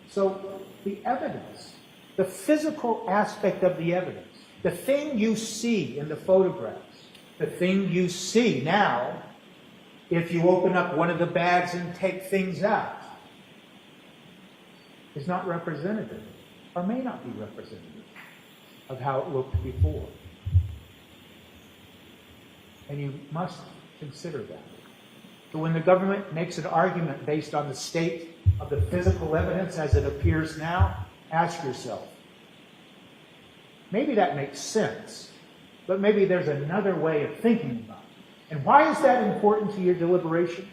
So the evidence, the physical aspect of the evidence, the thing you see in the photographs, the thing you see now, if you open up one of the bags and take things out, is not representative, or may not be representative, of how it looked before. And you must consider that. So when the government makes an argument based on the state of the physical evidence as it appears now, ask yourself, maybe that makes sense, but maybe there's another way of thinking about it. And why is that important to your deliberations?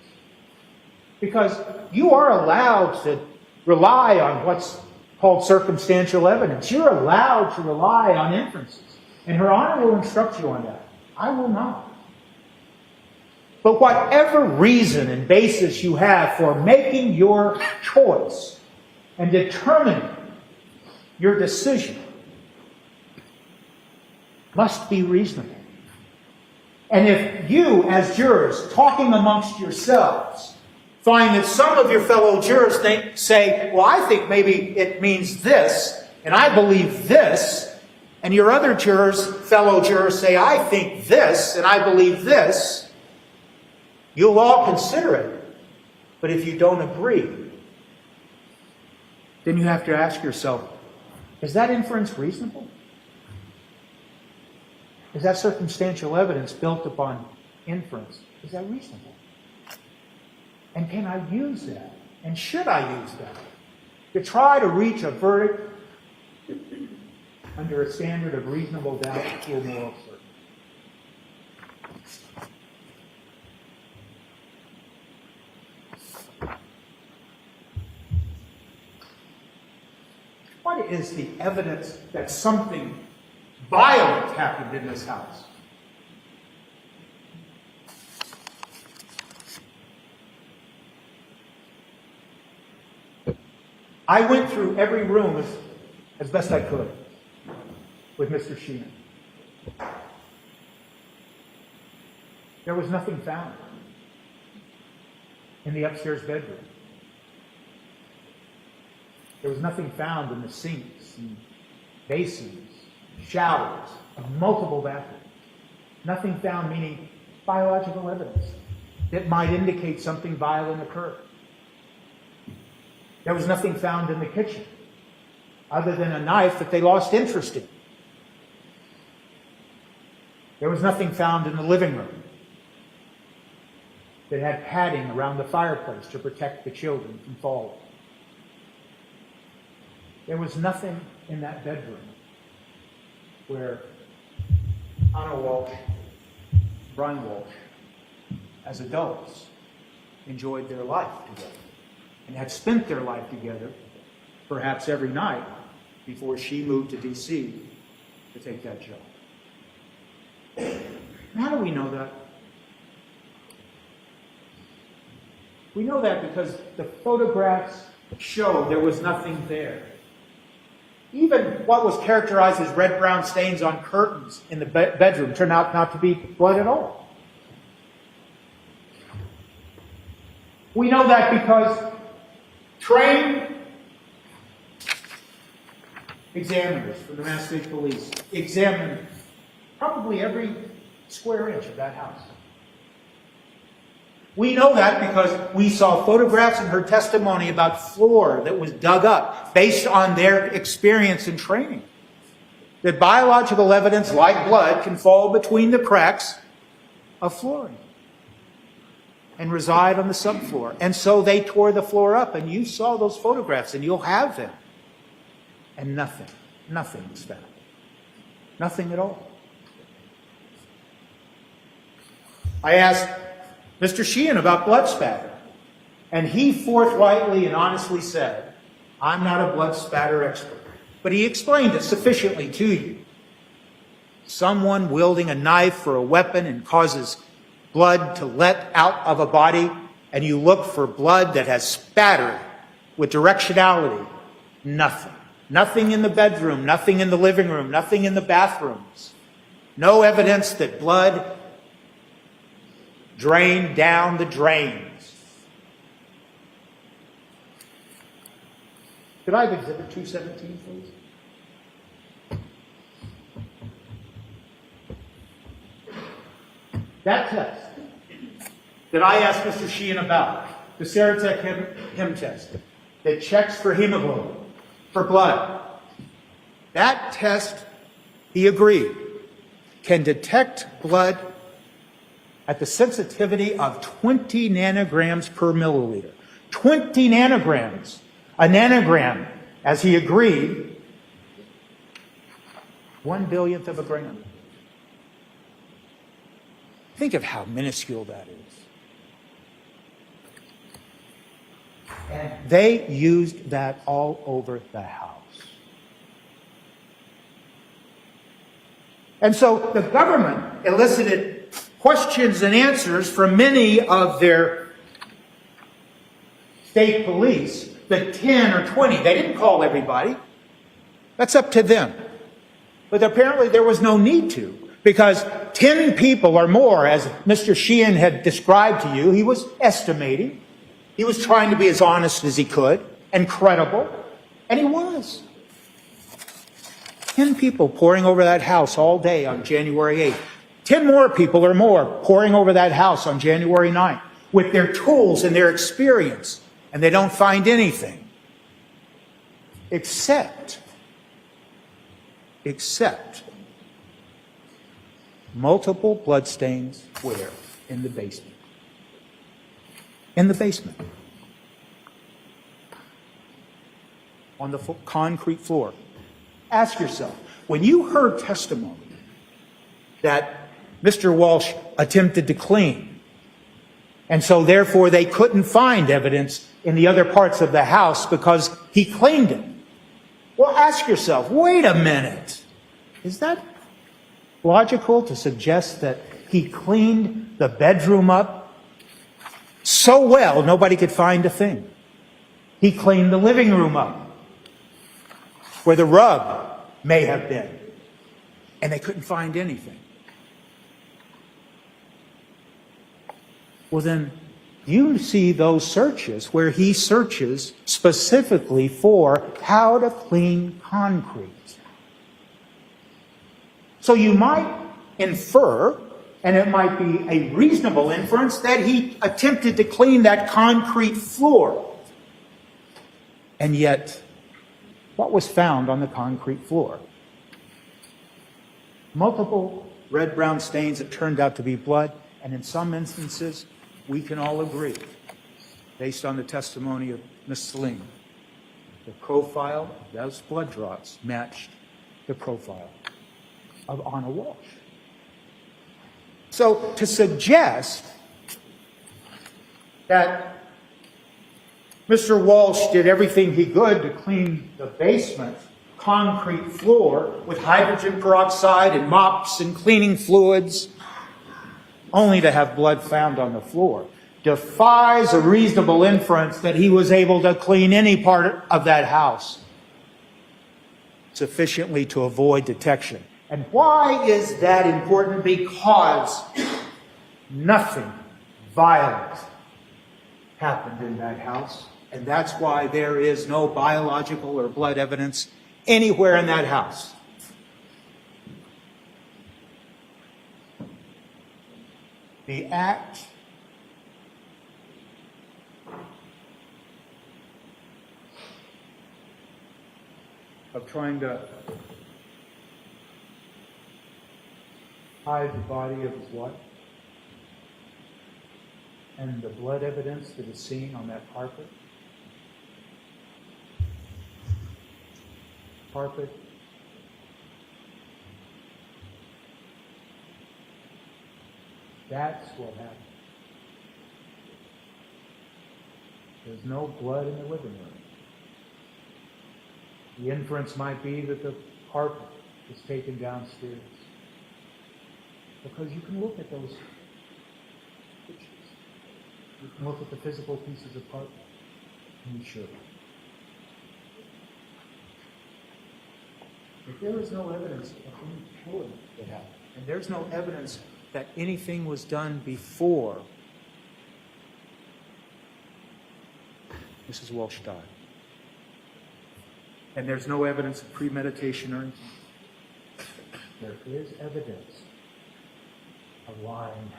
Because you are allowed to rely on what's called circumstantial evidence. You're allowed to rely on inferences. And Her Honor will instruct you on that. I will not. But whatever reason and basis you have for making your choice and determining your decision must be reasonable. And if you, as jurors, talking amongst yourselves, find that some of your fellow jurors say, well, I think maybe it means this, and I believe this, and your other jurors, fellow jurors, say, I think this, and I believe this, you'll all consider it. But if you don't agree, then you have to ask yourself, is that inference reasonable? Is that circumstantial evidence built upon inference? Is that reasonable? And can I use that? And should I use that to try to reach a verdict under a standard of reasonable doubt or moral certainty? What is the evidence that something violent happened in this house? I went through every room as best I could with Mr. Sheehan. There was nothing found in the upstairs bedroom. There was nothing found in the sinks and basins, showers, of multiple bathrooms. Nothing found, meaning biological evidence that might indicate something violent occurred. There was nothing found in the kitchen other than a knife that they lost interest in. There was nothing found in the living room that had padding around the fireplace to protect the children from falling. There was nothing in that bedroom where Anna Walshe, Brian Walshe, as adults, enjoyed their life together and had spent their life together, perhaps every night, before she moved to D.C. to take that job. How do we know that? We know that because the photographs show there was nothing there. Even what was characterized as red-brown stains on curtains in the bedroom turned out not to be blood at all. We know that because trained examiners from the Mass State Police examined probably every square inch of that house. We know that because we saw photographs in her testimony about floor that was dug up based on their experience and training. That biological evidence, like blood, can fall between the cracks of flooring and reside on the subfloor. And so they tore the floor up, and you saw those photographs, and you'll have them. And nothing was found. Nothing at all. I asked Mr. Sheehan about blood spatter, and he forthrightly and honestly said, I'm not a blood spatter expert. But he explained it sufficiently to you. Someone wielding a knife for a weapon and causes blood to let out of a body, and you look for blood that has spattered with directionality. Nothing. Nothing in the bedroom, nothing in the living room, nothing in the bathrooms. No evidence that blood drained down the drains. Could I have Exhibit 217, please? That test that I asked Mr. Sheehan about, the Serotek Hem test, that checks for hemoglobin, for blood, that test, he agreed, can detect blood at the sensitivity of 20 nanograms per milliliter. 20 nanograms. A nanogram, as he agreed, 1/1,000,000th of a gram. Think of how minuscule that is. And they used that all over the house. And so the government elicited questions and answers from many of their state police, the 10 or 20. They didn't call everybody. That's up to them. But apparently there was no need to, because 10 people or more, as Mr. Sheehan had described to you, he was estimating, He was trying to be as honest as he could and credible, and he was. 10 people pouring over that house all day on January 8th. 10 more people or more pouring over that house on January 9th with their tools and their experience, and they don't find anything except multiple bloodstains where? In the basement. In the basement. On the concrete floor. Ask yourself, when you heard testimony that Mr. Walshe attempted to clean, and so therefore they couldn't find evidence in the other parts of the house because he cleaned it, well, ask yourself, wait a minute. Is that logical to suggest that he cleaned the bedroom up so well nobody could find a thing? He cleaned the living room up where the rug may have been, and they couldn't find anything. Well, then you see those searches where he searches specifically for how to clean concrete. So you might infer, and it might be a reasonable inference, that he attempted to clean that concrete floor. And yet, what was found on the concrete floor? Multiple red-brown stains that turned out to be blood, and in some instances, we can all agree, based on the testimony of Ms. Salim, the profile of those blood drops matched the profile of Anna Walshe. So to suggest that Mr. Walshe did everything he could to clean the basement concrete floor with hydrogen peroxide and mops and cleaning fluids, only to have blood found on the floor, defies a reasonable inference that he was able to clean any part of that house sufficiently to avoid detection. And why is that important? Because nothing violent happened in that house, and that's why there is no biological or blood evidence anywhere in that house. The act of trying to hide the body of his wife and the blood evidence that is seen on that carpet. That's what happened. There's no blood in the living room. The inference might be that the carpet was taken downstairs. Because you can look at those pictures. You can look at the physical pieces of carpet, and you should. If there is no evidence of any killing that happened, and there's no evidence that anything was done before Mrs. Walshe died, and there's no evidence of premeditation or anything, there is evidence of lying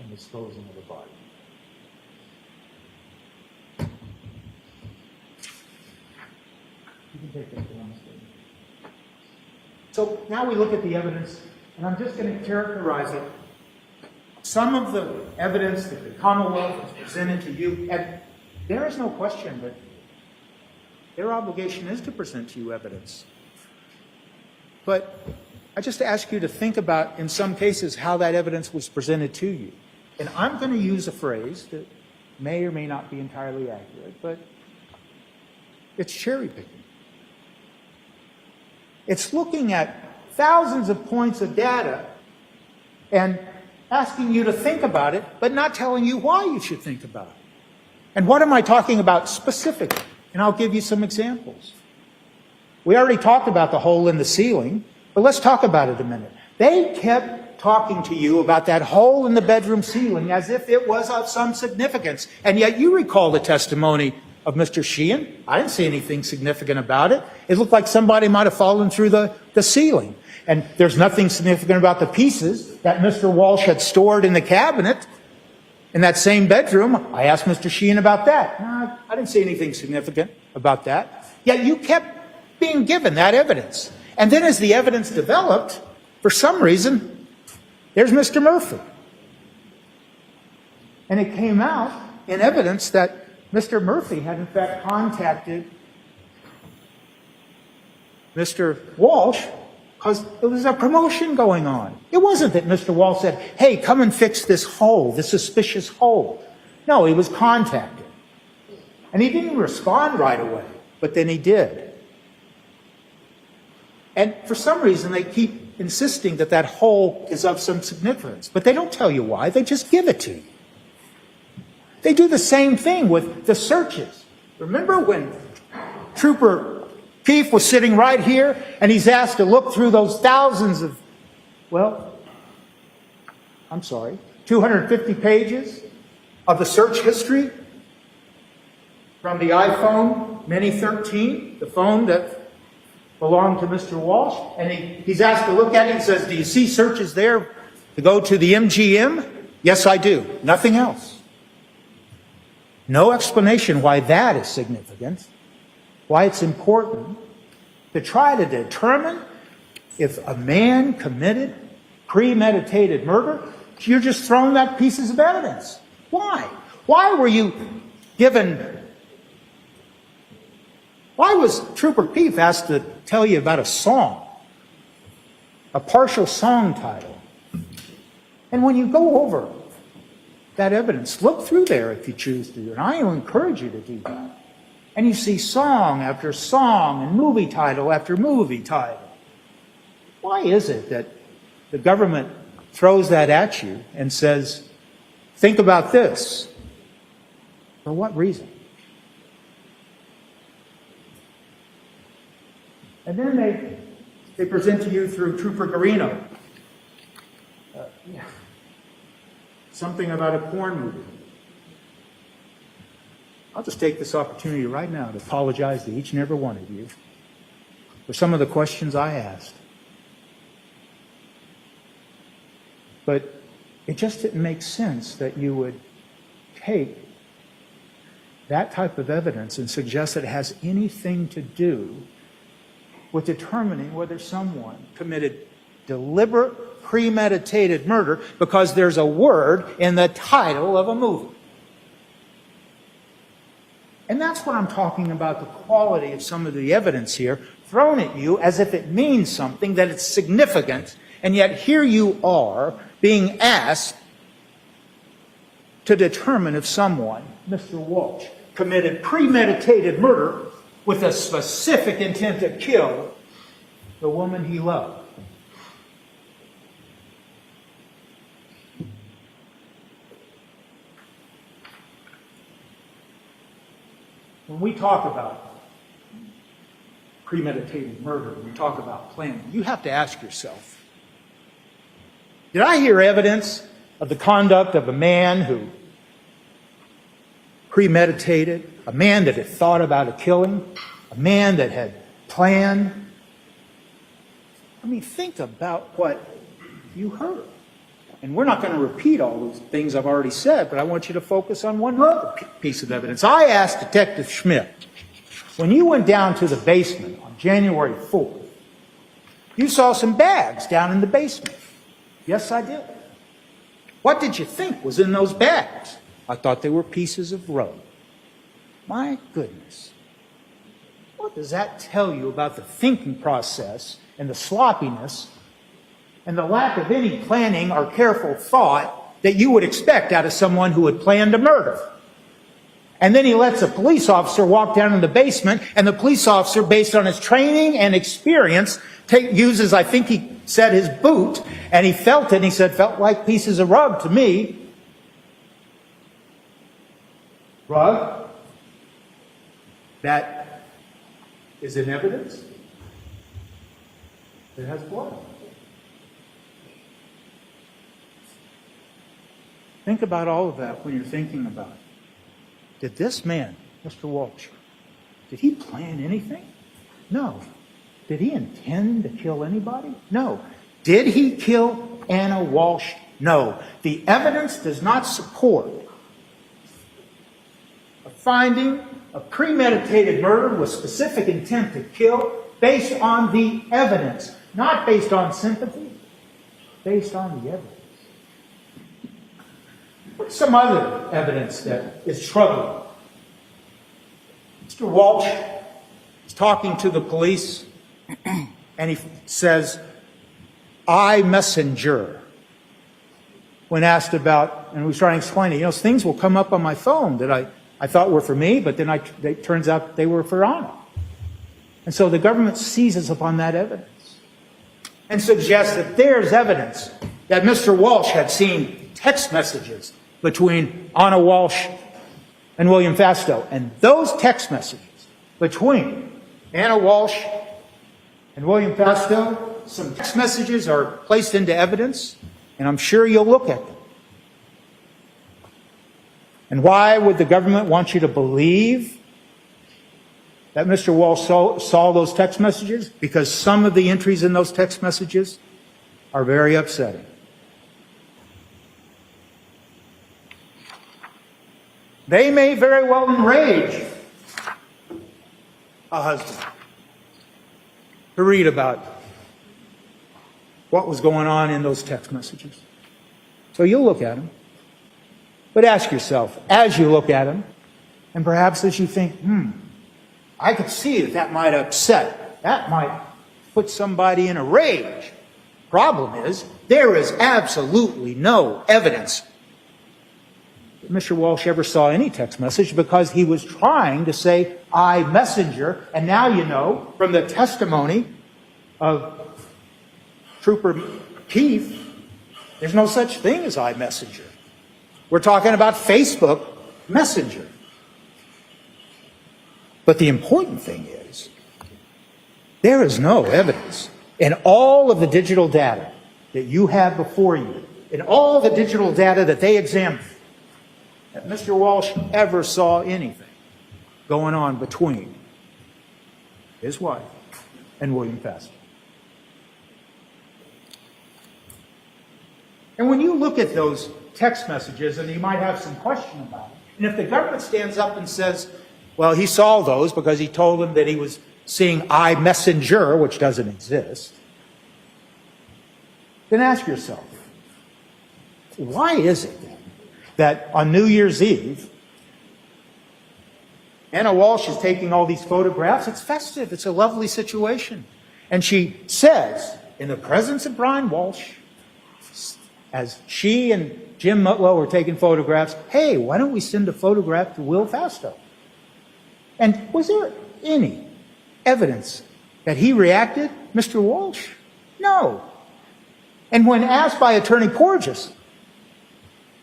and disposing of the body. You can take that down. So now we look at the evidence, and I'm just going to characterize it. Some of the evidence that the Commonwealth has presented to you, and there is no question that their obligation is to present to you evidence. But I just ask you to think about, in some cases, how that evidence was presented to you. And I'm going to use a phrase that may or may not be entirely accurate, but it's cherry picking. It's looking at thousands of points of data and asking you to think about it, but not telling you why you should think about it. And what am I talking about specifically? And I'll give you some examples. We already talked about the hole in the ceiling, but let's talk about it a minute. They kept talking to you about that hole in the bedroom ceiling as if it was of some significance. And yet you recall the testimony of Mr. Sheehan. I didn't see anything significant about it. It looked like somebody might have fallen through the ceiling. And there's nothing significant about the pieces that Mr. Walsh had stored in the cabinet in that same bedroom. I asked Mr. Sheehan about that. No, I didn't see anything significant about that. Yet you kept being given that evidence. And then as the evidence developed, for some reason, there's Mr. Murphy. And it came out in evidence that Mr. Murphy had in fact contacted Mr. Walsh because there was a promotion going on. It wasn't that Mr. Walsh said, hey, come and fix this hole, this suspicious hole. No, he was contacted. And he didn't respond right away, but then he did. And for some reason, they keep insisting that that hole is of some significance, but they don't tell you why. They just give it to you. They do the same thing with the searches. Remember when Trooper Keefe was sitting right here and he's asked to look through those thousands of, 250 pages of the search history from the iPhone Mini 13, the phone that belonged to Mr. Walsh, and he's asked to look at it and says, do you see searches there to go to the MGM? Yes, I do. Nothing else. No explanation why that is significant, why it's important to try to determine if a man committed premeditated murder. You're just throwing out pieces of evidence. Why? Why were you given... Why was Trooper Keefe asked to tell you about a song, a partial song title? And when you go over that evidence, look through there if you choose to, and I will encourage you to do that. And you see song after song and movie title after movie title. Why is it that the government throws that at you and says, think about this? For what reason? And then they present to you through Trooper Garino something about a porn movie. I'll just take this opportunity right now to apologize to each and every one of you for some of the questions I asked. But it just didn't make sense that you would take that type of evidence and suggest that it has anything to do with determining whether someone committed deliberate, premeditated murder because there's a word in the title of a movie. And that's what I'm talking about, the quality of some of the evidence here, thrown at you as if it means something, that it's significant, and yet here you are being asked to determine if someone, Mr. Walsh, committed premeditated murder with a specific intent to kill the woman he loved. When we talk about premeditated murder, we talk about planning, you have to ask yourself, did I hear evidence of the conduct of a man who premeditated, a man that had thought about a killing, a man that had planned? I mean, think about what you heard. And we're not going to repeat all those things I've already said, but I want you to focus on one other piece of evidence. I asked Detective Schmidt, when you went down to the basement on January 4th, you saw some bags down in the basement. Yes, I did. What did you think was in those bags? I thought they were pieces of rug. My goodness. What does that tell you about the thinking process and the sloppiness and the lack of any planning or careful thought that you would expect out of someone who had planned a murder? And then he lets a police officer walk down in the basement, and the police officer, based on his training and experience, uses, I think he said, his boot, and he felt it, and he said, felt like pieces of rug to me. Rug? That is in evidence. It has blood. Think about all of that when you're thinking about it. Did this man, Mr. Walshe, did he plan anything? No. Did he intend to kill anybody? No. Did he kill Anna Walshe? No. The evidence does not support a finding of premeditated murder with specific intent to kill based on the evidence, not based on sympathy, based on the evidence. What's some other evidence that is troubling? Mr. Walshe is talking to the police and he says, I messenger. When asked about, and he was trying to explain it, things will come up on my phone that I thought were for me, but then it turns out they were for Anna. And so the government seizes upon that evidence and suggests that there's evidence that Mr. Walshe had seen text messages between Anna Walshe and William Fastow. And those text messages between Anna Walshe and William Fastow, some text messages are placed into evidence, and I'm sure you'll look at them. And why would the government want you to believe that Mr. Walshe saw those text messages? Because some of the entries in those text messages are very upsetting. They may very well enrage a husband to read about what was going on in those text messages. So you'll look at them. But ask yourself, as you look at them, and perhaps as you think, I could see that might upset, that might put somebody in a rage. Problem is, there is absolutely no evidence that Mr. Walshe ever saw any text message because he was trying to say, I messenger, and now you know from the testimony of Trooper Keith, there's no such thing as I messenger. We're talking about Facebook Messenger. But the important thing is, there is no evidence in all of the digital data that you have before you, in all the digital data that they examined, that Mr. Walshe ever saw anything going on between his wife and William Fastow. And when you look at those text messages, and you might have some question about it, and if the government stands up and says, well, he saw those because he told them that he was seeing iMessenger, which doesn't exist, then ask yourself, why is it then that on New Year's Eve, Anna Walshe is taking all these photographs? It's festive. It's a lovely situation. And she says, in the presence of Brian Walshe, as she and Jim Mutlow were taking photographs, hey, why don't we send a photograph to Will Fastow? And was there any evidence that he reacted, Mr. Walshe? No. And when asked by Attorney Porges,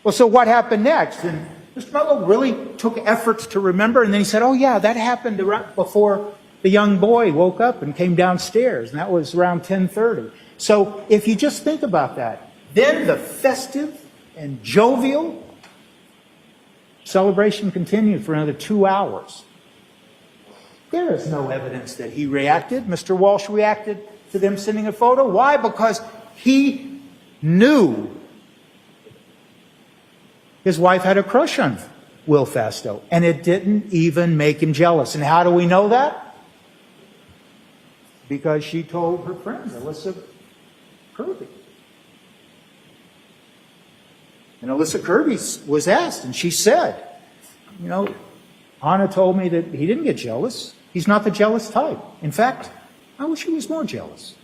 well, so what happened next? And Mr. Mutlow really took efforts to remember, and then he said, oh yeah, that happened right before the young boy woke up and came downstairs, and that was around 10:30. So if you just think about that, then the festive and jovial celebration continued for another 2 hours. There is no evidence that he reacted. Mr. Walshe reacted to them sending a photo. Why? Because he knew his wife had a crush on Will Fastow, and it didn't even make him jealous. And how do we know that? Because she told her friend, Alyssa Kirby. And Alyssa Kirby was asked, and she said, Anna told me that he didn't get jealous. He's not the jealous type. In fact, I wish he was more jealous.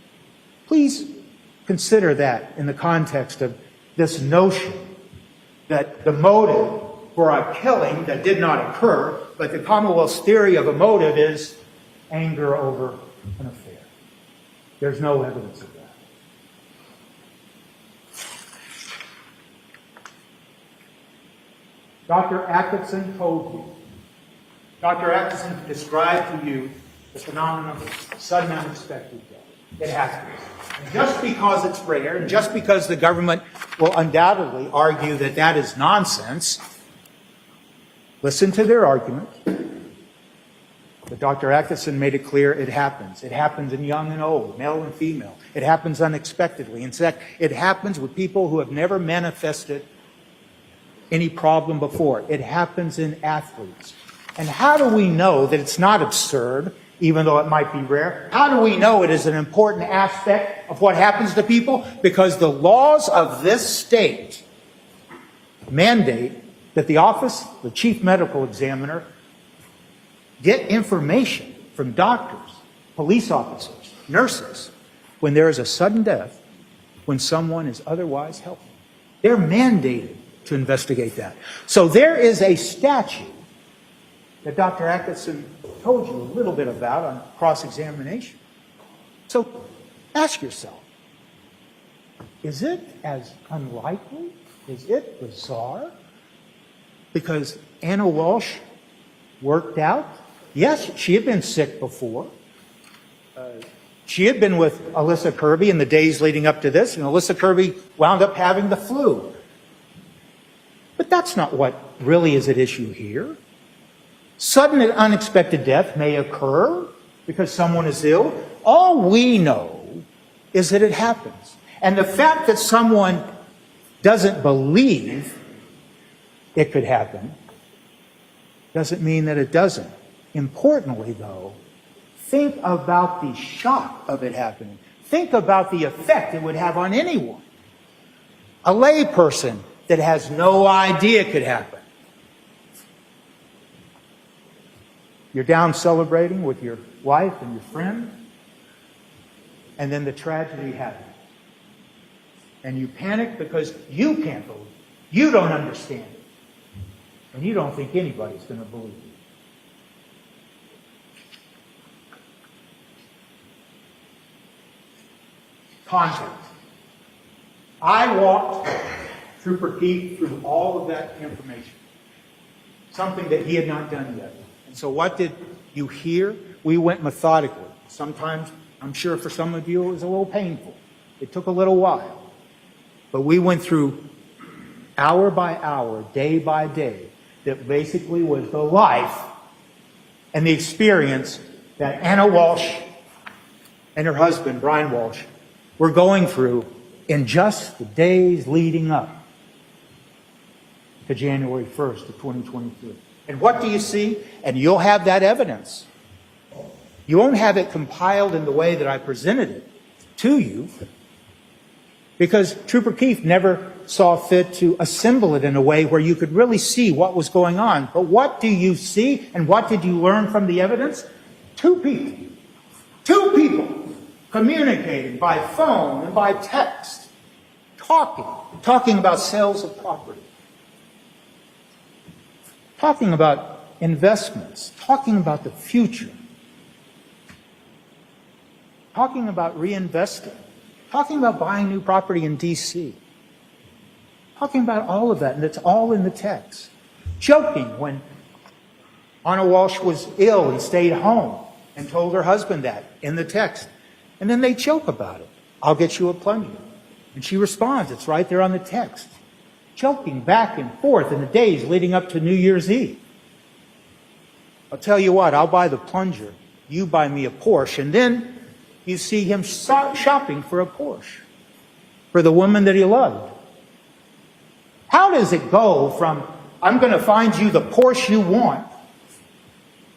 Please consider that in the context of this notion that the motive for a killing that did not occur, but the Commonwealth's theory of a motive is anger over an affair. There's no evidence of that. Dr. Atkinson told you. Dr. Atkinson described to you the phenomenon of sudden unexpected death. It happens. And just because it's rare, and just because the government will undoubtedly argue that that is nonsense, listen to their argument. But Dr. Atkinson made it clear it happens. It happens in young and old, male and female. It happens unexpectedly. In fact, it happens with people who have never manifested any problem before. It happens in athletes. And how do we know that it's not absurd, even though it might be rare? How do we know it is an important aspect of what happens to people? Because the laws of this state mandate that the office, the chief medical examiner, get information from doctors, police officers, nurses, when there is a sudden death, when someone is otherwise healthy. They're mandated to investigate that. So there is a statute that Dr. Atkinson told you a little bit about on cross-examination. So ask yourself, is it as unlikely? Is it bizarre? Because Anna Walshe worked out. Yes, she had been sick before. She had been with Alyssa Kirby in the days leading up to this, and Alyssa Kirby wound up having the flu. But that's not what really is at issue here. Sudden and unexpected death may occur because someone is ill. All we know is that it happens. And the fact that someone doesn't believe it could happen doesn't mean that it doesn't. Importantly, though, think about the shock of it happening. Think about the effect it would have on anyone. A lay person that has no idea it could happen. You're down celebrating with your wife and your friend, and then the tragedy happens. And you panic because you can't believe it. You don't understand it. And you don't think anybody's going to believe it. Context. I walked Trooper Keith through all of that information, something that he had not done yet. And so what did you hear? We went methodically. Sometimes, I'm sure for some of you, it was a little painful. It took a little while. But we went through hour by hour, day by day, that basically was the life and the experience that Anna Walshe and her husband, Brian Walshe, were going through in just the days leading up to January 1st of 2023. And what do you see? And you'll have that evidence. You won't have it compiled in the way that I presented it to you, because Trooper Keith never saw fit to assemble it in a way where you could really see what was going on. But what do you see, and what did you learn from the evidence? Two people communicating by phone and by text, talking about sales of property, talking about investments, talking about the future, talking about reinvesting, talking about buying new property in D.C., talking about all of that, and it's all in the text. Joking when Anna Walshe was ill and stayed home and told her husband that in the text. And then they joke about it. I'll get you a plunger. And she responds, it's right there on the text. Joking back and forth in the days leading up to New Year's Eve. I'll tell you what, I'll buy the plunger. You buy me a Porsche. And then you see him shopping for a Porsche for the woman that he loved. How does it go from, I'm going to find you the Porsche you want,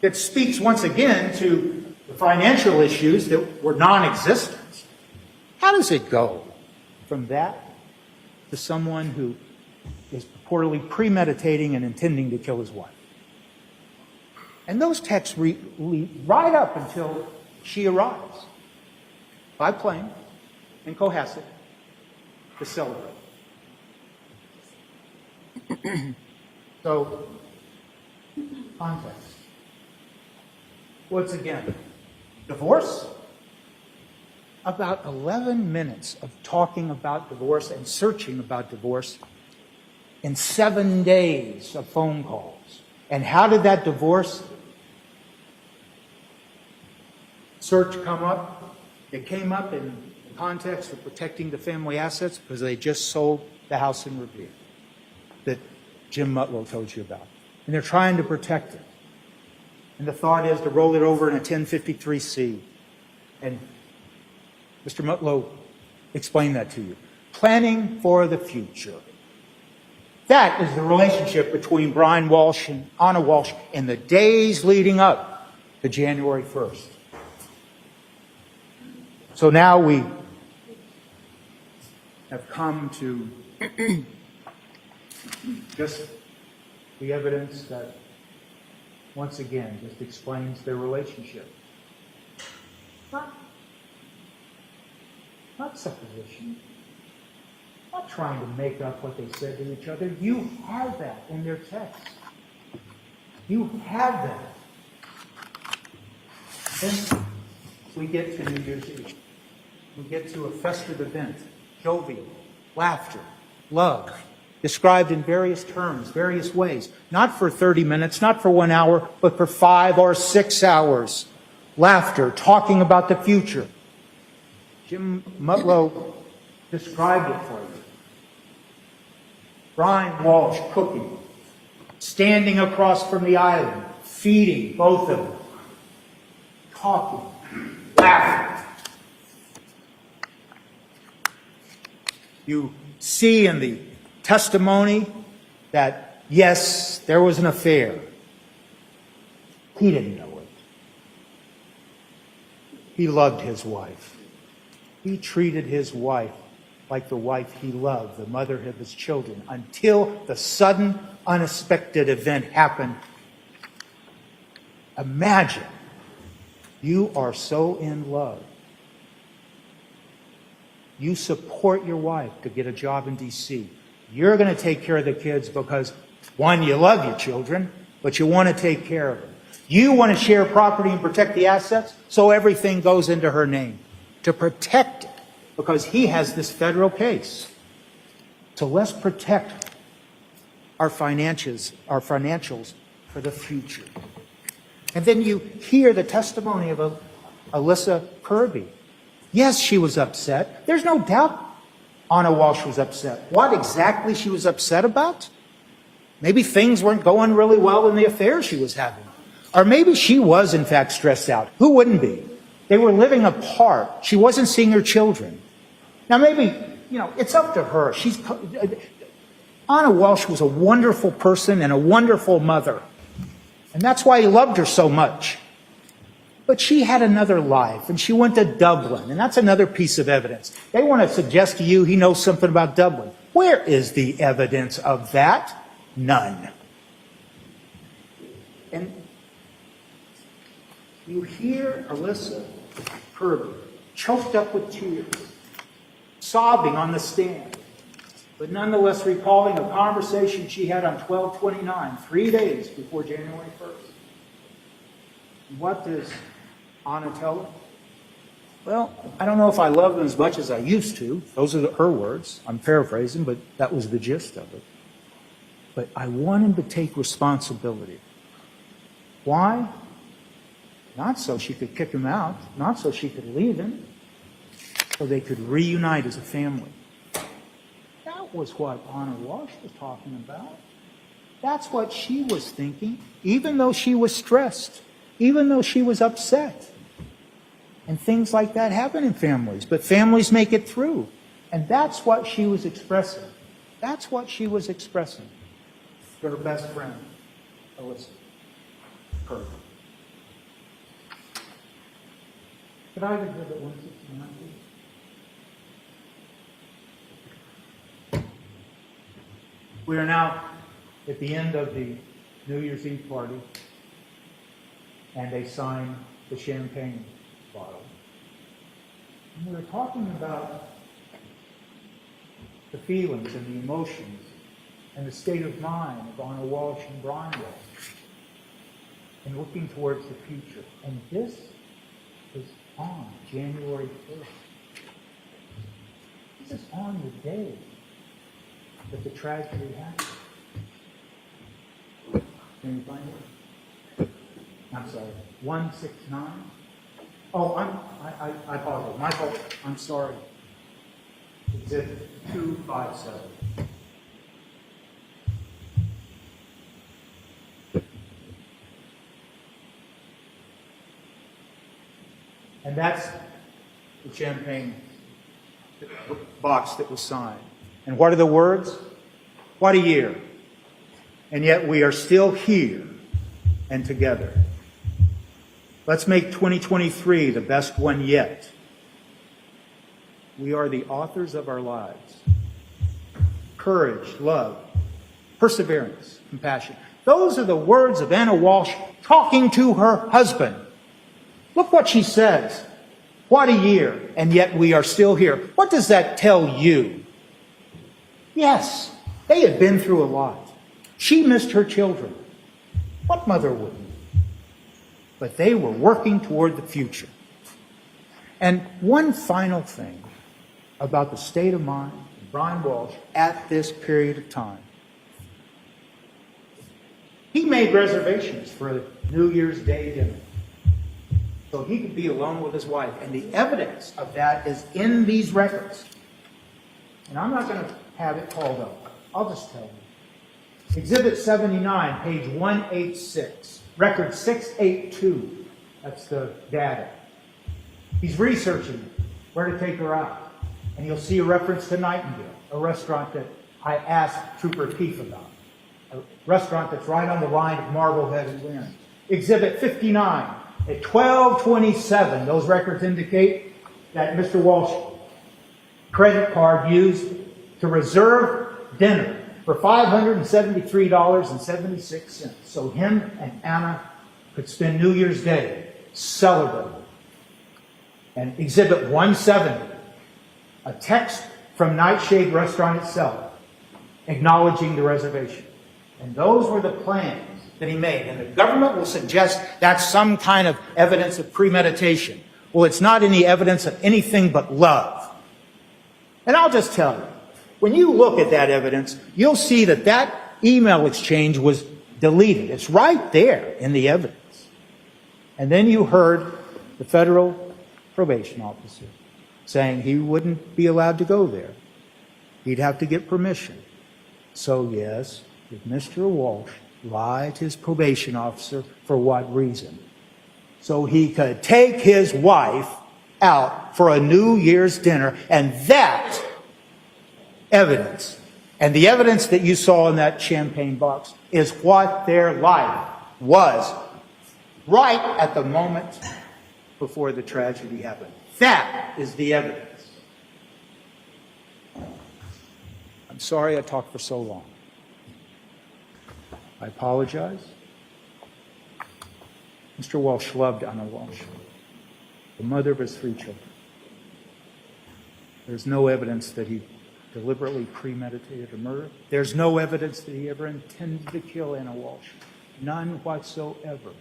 that speaks once again to the financial issues that were non-existent? How does it go from that to someone who is purportedly premeditating and intending to kill his wife? And those texts lead right up until she arrives by plane in Cohasset to celebrate. So, context. Once again, divorce? About 11 minutes of talking about divorce and searching about divorce in 7 days of phone calls. And how did that divorce search come up? It came up in the context of protecting the family assets because they just sold the house in Revere that Jim Mutlow told you about. And they're trying to protect it. And the thought is to roll it over in a 1053C. And Mr. Mutlow explained that to you. Planning for the future. That is the relationship between Brian Walshe and Anna Walshe in the days leading up to January 1st. So now we have come to just the evidence that, once again, just explains their relationship. Not supposition. Not trying to make up what they said to each other. You have that in their text. You have that. Then we get to New Year's Eve. We get to a festive event, jovial, laughter, love, described in various terms, various ways. Not for 30 minutes, not for 1 hour, but for 5 or 6 hours. Laughter, talking about the future. Jim Mutlow described it for you. Brian Walshe cooking, standing across from the island, feeding both of them, talking, laughing. You see in the testimony that, yes, there was an affair. He didn't know it. He loved his wife. He treated his wife like the wife he loved, the mother of his children, until the sudden, unexpected event happened. Imagine you are so in love. You support your wife to get a job in D.C. You're going to take care of the kids because, one, you love your children, but you want to take care of them. You want to share property and protect the assets, so everything goes into her name. To protect it, because he has this federal case. So let's protect our financials for the future. And then you hear the testimony of Alyssa Kirby. Yes, she was upset. There's no doubt Anna Walshe was upset. What exactly she was upset about? Maybe things weren't going really well in the affair she was having. Or maybe she was, in fact, stressed out. Who wouldn't be? They were living apart. She wasn't seeing her children. Now, maybe, it's up to her. Anna Walshe was a wonderful person and a wonderful mother. And that's why he loved her so much. But she had another life, and she went to Dublin, and that's another piece of evidence. They want to suggest to you he knows something about Dublin. Where is the evidence of that? None. And you hear Alyssa Kirby choked up with tears, sobbing on the stand, but nonetheless recalling a conversation she had on 12/29, 3 days before January 1st. What does Anna tell her? Well, I don't know if I love him as much as I used to. Those are her words. I'm paraphrasing, but that was the gist of it. But I want him to take responsibility. Why? Not so she could kick him out, not so she could leave him, so they could reunite as a family. That was what Anna Walshe was talking about. That's what she was thinking, even though she was stressed, even though she was upset. And things like that happen in families, but families make it through. And that's what she was expressing. That's what she was expressing to her best friend, Alyssa Kirby. Could I have exhibit 169, please? We are now at the end of the New Year's Eve party, and they sign the champagne bottle. And we were talking about the feelings and the emotions and the state of mind of Anna Walshe and Brian Walshe, and looking towards the future. And this is on January 1st. This is on the day that the tragedy happened. Can you find it? I'm sorry, 169. Oh, I apologize. Michael, I'm sorry. Exhibit 257. And that's the champagne box that was signed. And what are the words? What a year. And yet we are still here and together. Let's make 2023 the best one yet. We are the authors of our lives. Courage, love, perseverance, compassion. Those are the words of Anna Walshe talking to her husband. Look what she says. What a year, and yet we are still here. What does that tell you? Yes, they had been through a lot. She missed her children. What mother wouldn't? But they were working toward the future. And one final thing about the state of mind of Brian Walshe at this period of time. He made reservations for a New Year's Day dinner so he could be alone with his wife. And the evidence of that is in these records. And I'm not going to have it called up. I'll just tell you. Exhibit 79, page 186, record 682. That's the data. He's researching where to take her out. And you'll see a reference to Nightingale, a restaurant that I asked Trooper Keefe about. A restaurant that's right on the line of Marblehead and Lynn. Exhibit 59, at 12:27, those records indicate that Mr. Walshe credit card used to reserve dinner for $573.76. So him and Anna could spend New Year's Day celebrating. And Exhibit 170, a text from Nightshade Restaurant itself acknowledging the reservation. And those were the plans that he made. And the government will suggest that's some kind of evidence of premeditation. Well, it's not any evidence of anything but love. And I'll just tell you, when you look at that evidence, you'll see that that email exchange was deleted. It's right there in the evidence. And then you heard the federal probation officer saying he wouldn't be allowed to go there. He'd have to get permission. So yes, did Mr. Walshe lie to his probation officer for what reason? So he could take his wife out for a New Year's dinner, and that evidence, and the evidence that you saw in that champagne box, is what their life was right at the moment before the tragedy happened. That is the evidence. I'm sorry I talked for so long. I apologize. Mr. Walshe loved Anna Walshe, the mother of his 3 children. There's no evidence that he deliberately premeditated a murder. There's no evidence that he ever intended to kill Anna Walshe. None whatsoever.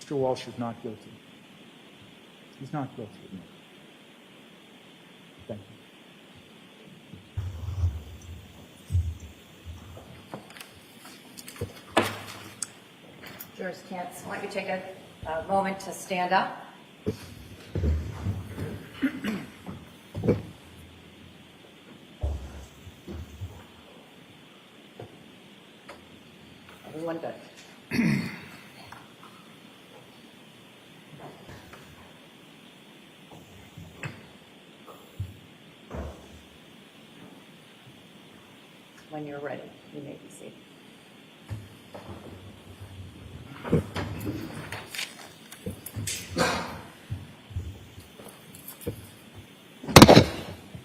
Mr. Walshe is not guilty. He's not guilty of murder. Thank you. Jurors can't. Why don't you take a moment to stand up? Everyone good? When you're ready, you may be seated.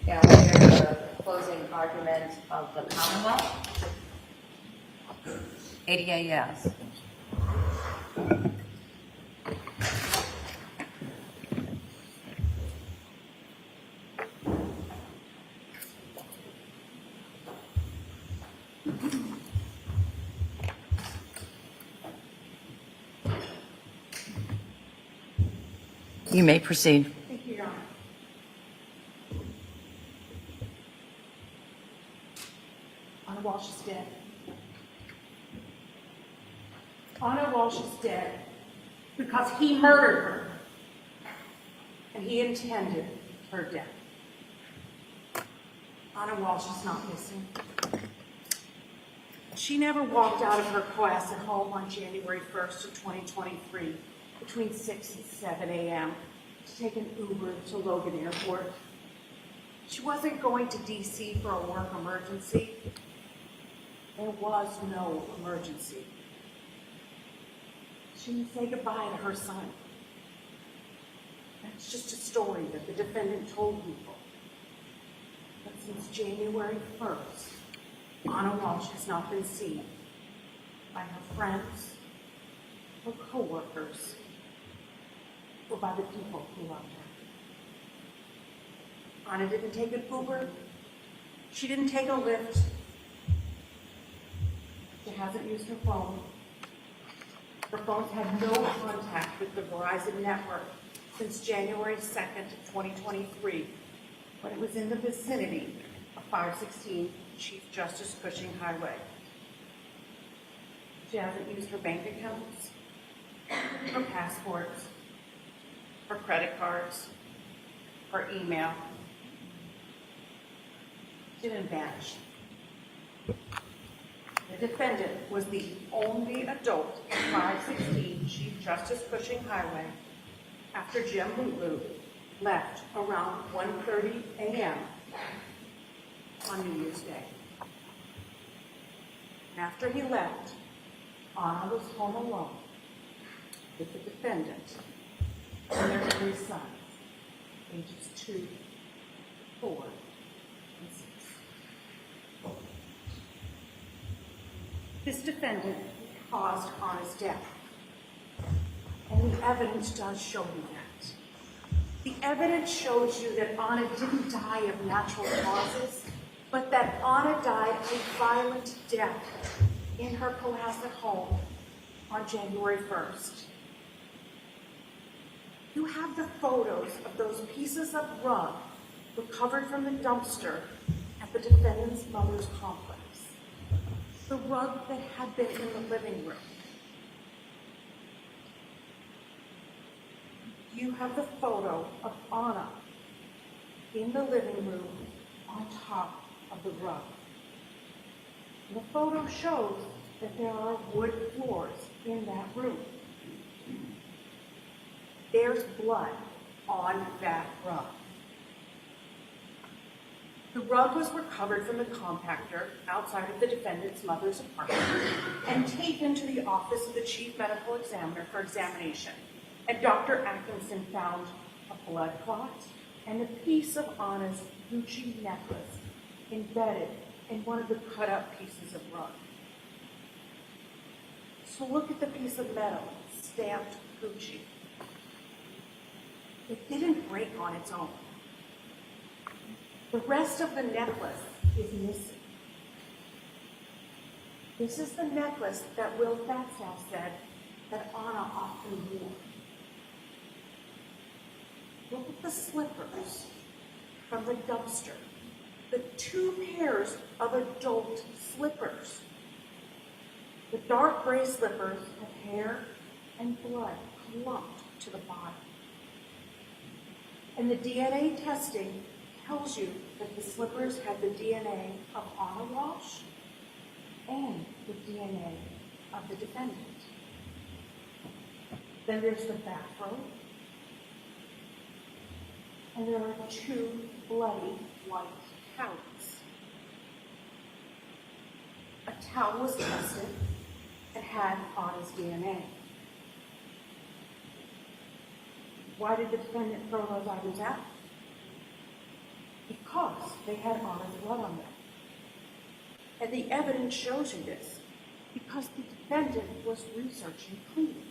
Now we'll hear the closing argument of the Commonwealth. ADA, yes. You may proceed. Thank you, Your Honor. Anna Walshe is dead. Anna Walshe is dead. because he murdered her. And he intended her death. Anna Walshe is not missing. She never walked out of her Cohasset home on January 1st of 2023 between 6 and 7 a.m. to take an Uber to Logan Airport. She wasn't going to D.C. for a work emergency. There was no emergency. She didn't say goodbye to her son. That's just a story that the defendant told people. But since January 1st, Anna Walshe has not been seen by her friends or co-workers or by the people who loved her. Anna didn't take an Uber. She didn't take a Lyft. She hasn't used her phone. Her phone's had no contact with the Verizon network since January 2nd, 2023, when it was in the vicinity of 516 Chief Justice Cushing Highway. She hasn't used her bank accounts, her passports, her credit cards, her email. She didn't vanish. The defendant was the only adult at 516 Chief Justice Cushing Highway after Jim Lulu left around 1:30 a.m. on New Year's Day. And after he left, Anna was home alone with the defendant and their 3 sons, ages 2, 4, and 6. This defendant caused Anna's death, and the evidence does show you that. The evidence shows you that Anna didn't die of natural causes, but that Anna died a violent death in her Cohasset home on January 1st. You have the photos of those pieces of rug recovered from the dumpster at the defendant's mother's complex. The rug that had been in the living room. You have the photo of Anna in the living room on top of the rug. And the photo shows that there are wood floors in that room. There's blood on that rug. The rug was recovered from the compactor outside of the defendant's mother's apartment and taken to the office of the chief medical examiner for examination. And Dr. Atkinson found a blood clot and a piece of Anna's Gucci necklace embedded in one of the cut-up pieces of rug. So look at the piece of metal stamped Gucci. It didn't break on its own. The rest of the necklace is missing. This is the necklace that Will Fatsow said that Anna often wore. Look at the slippers from the dumpster. The 2 pairs of adult slippers. The dark gray slippers have hair and blood clumped to the bottom. And the DNA testing tells you that the slippers had the DNA of Anna Walshe and the DNA of the defendant. Then there's the bathrobe. And there are 2 bloody white towels. A towel was tested and had Anna's DNA. Why did the defendant throw those items out? Because they had Anna's blood on them. And the evidence shows you this because the defendant was researching cleaning.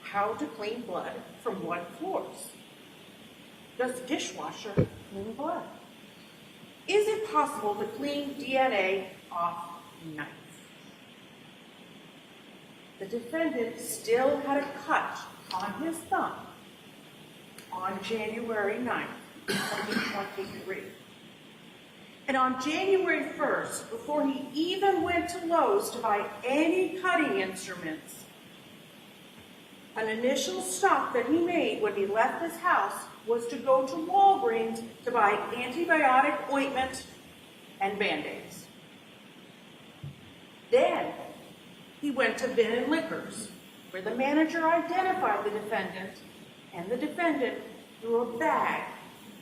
How to clean blood from wood floors. Does dishwasher clean blood? Is it possible to clean DNA off knife? The defendant still had a cut on his thumb on January 9th, 2023. And on January 1st, before he even went to Lowe's to buy any cutting instruments, An initial stop that he made when he left his house was to go to Walgreens to buy antibiotic ointment and Band-Aids. Then he went to Bin and Liquors, where the manager identified the defendant, and the defendant threw a bag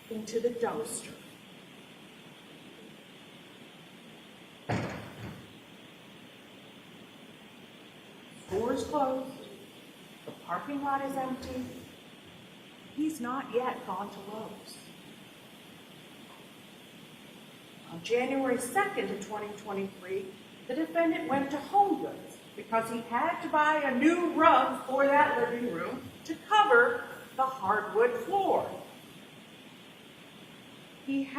into the dumpster. Store is closed. The parking lot is empty. He's not yet gone to Lowe's. On January 2nd of 2023, the defendant went to Home Goods because he had to buy a new rug for that living room to cover the hardwood floor. He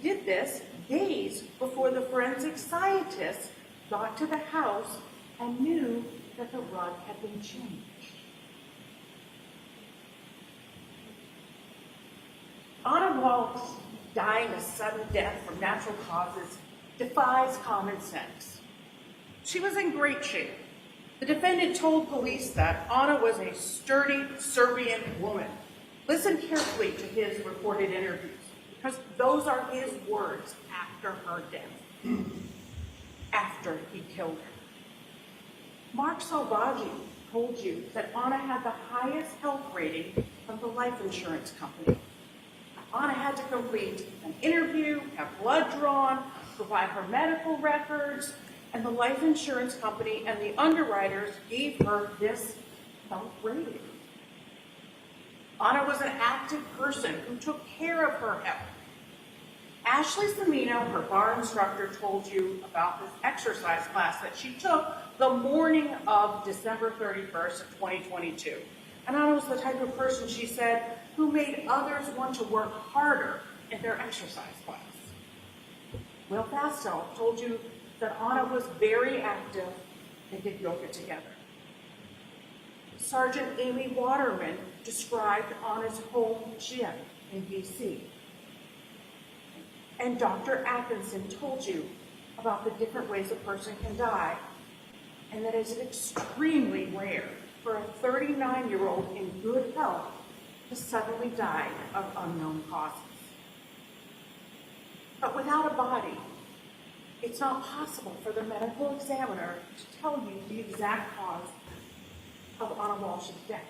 did this days before the forensic scientists got to the house and knew that the rug had been changed. Anna Walsh dying a sudden death from natural causes defies common sense. She was in great shape. The defendant told police that Anna was a sturdy Serbian woman. Listen carefully to his recorded interviews, because those are his words after her death, after he killed her. Mark Salvaggi told you that Anna had the highest health rating from the life insurance company. Anna had to complete an interview, have blood drawn, provide her medical records, and the life insurance company and the underwriters gave her this health rating. Anna was an active person who took care of her health. Ashley Semino, her bar instructor, told you about this exercise class that she took the morning of December 31st of 2022. And Anna was the type of person, she said, who made others want to work harder in their exercise class. Will Fastel told you that Anna was very active and did yoga together. Sergeant Amy Waterman described Anna's home gym in BC. And Dr. Atkinson told you about the different ways a person can die, and that it's extremely rare for a 39-year-old in good health to suddenly die of unknown causes. But without a body, it's not possible for the medical examiner to tell you the exact cause of Anna Walsh's death.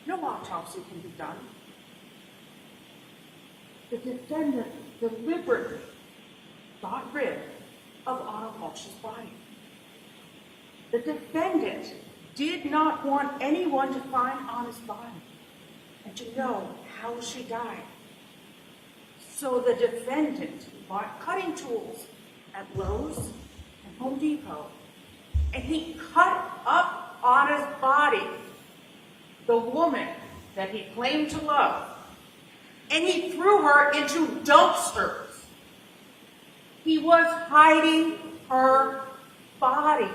No autopsy can be done. The defendant deliberately got rid of Anna Walsh's body. The defendant did not want anyone to find Anna's body and to know how she died. So the defendant bought cutting tools at Lowe's and Home Depot, and he cut up Anna's body, the woman that he claimed to love, and he threw her into dumpsters. He was hiding her body.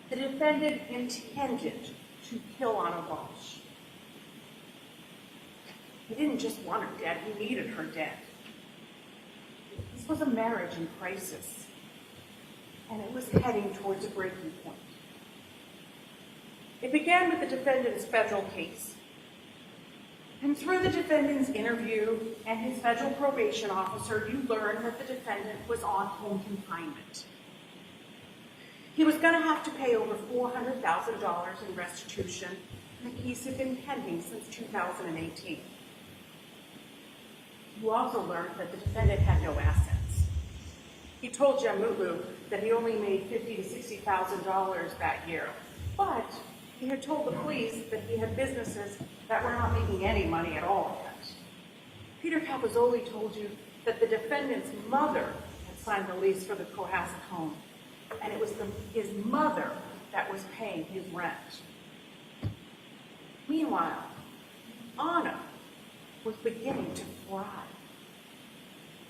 The defendant intended to kill Anna Walsh. He didn't just want her dead, he needed her dead. This was a marriage in crisis, and it was heading towards a breaking point. It began with the defendant's federal case. And through the defendant's interview and his federal probation officer, you learned that the defendant was on home confinement. He was going to have to pay over $400,000 in restitution, and the case had been pending since 2018. You also learned that the defendant had no assets. He told Jamulu that he only made $50,000 to $60,000 that year, but he had told the police that he had businesses that were not making any money at all yet. Peter Capozzoli told you that the defendant's mother had signed the lease for the Cohasset home, and it was his mother that was paying his rent. Meanwhile, Anna was beginning to thrive.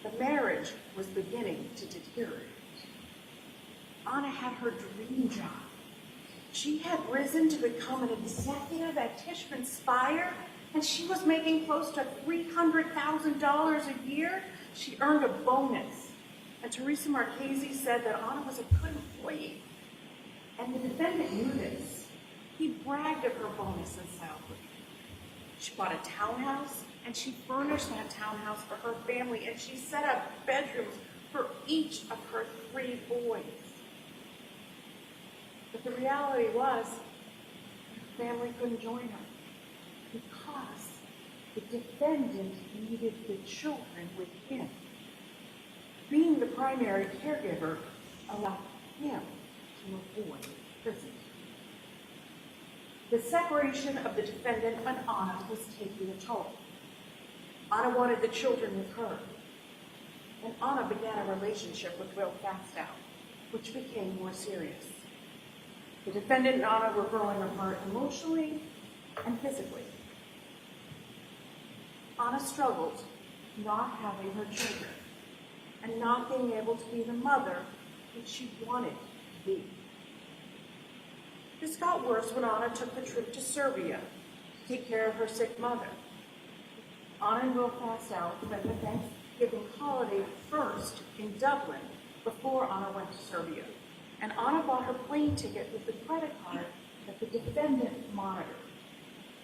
The marriage was beginning to deteriorate. Anna had her dream job. She had risen to become an executive at Tishman Speyer and she was making close to $300,000 a year. She earned a bonus. And Teresa Marchese said that Anna was a good employee. And the defendant knew this. He bragged of her bonus and salary. She bought a townhouse, and she furnished that townhouse for her family, and she set up bedrooms for each of her 3 boys. But the reality was, her family couldn't join her because the defendant needed the children with him. Being the primary caregiver allowed him to avoid prison. The separation of the defendant and Anna was taking a toll. Anna wanted the children with her, and Anna began a relationship with Will Fastow, which became more serious. The defendant and Anna were growing apart emotionally and physically. Anna struggled not having her children and not being able to be the mother that she wanted to be. This got worse when Anna took the trip to Serbia to take care of her sick mother. Anna and Will Fastow spent the Thanksgiving holiday first in Dublin before Anna went to Serbia. And Anna bought her plane ticket with the credit card that the defendant monitored.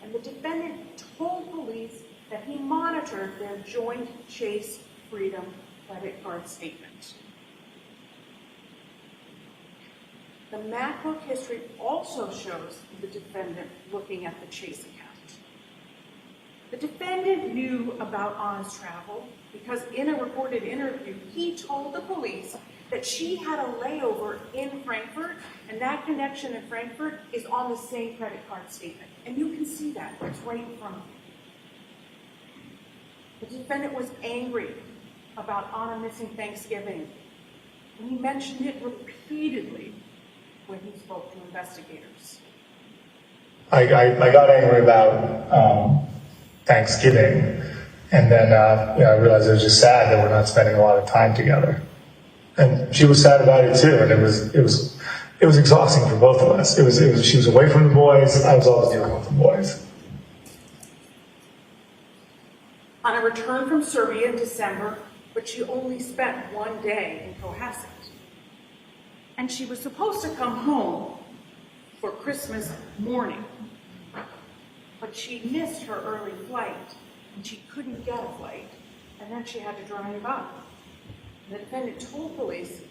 And the defendant told police that he monitored their joint Chase Freedom credit card statement. The MacBook history also shows the defendant looking at the Chase account. The defendant knew about Anna's travel because in a recorded interview, he told the police that she had a layover in Frankfurt, and that connection in Frankfurt is on the same credit card statement. And you can see that, it's right in front of you. The defendant was angry about Anna missing Thanksgiving, and he mentioned it repeatedly when he spoke to investigators. I got angry about Thanksgiving, and then I realized it was just sad that we're not spending a lot of time together. And she was sad about it too, and it was exhausting for both of us. She was away from the boys. I was always dealing with the boys. Anna returned from Serbia in December, but she only spent 1 day in Cohasset. And she was supposed to come home for Christmas morning, but she missed her early flight, and she couldn't get a flight, and then she had to drive up. The defendant told police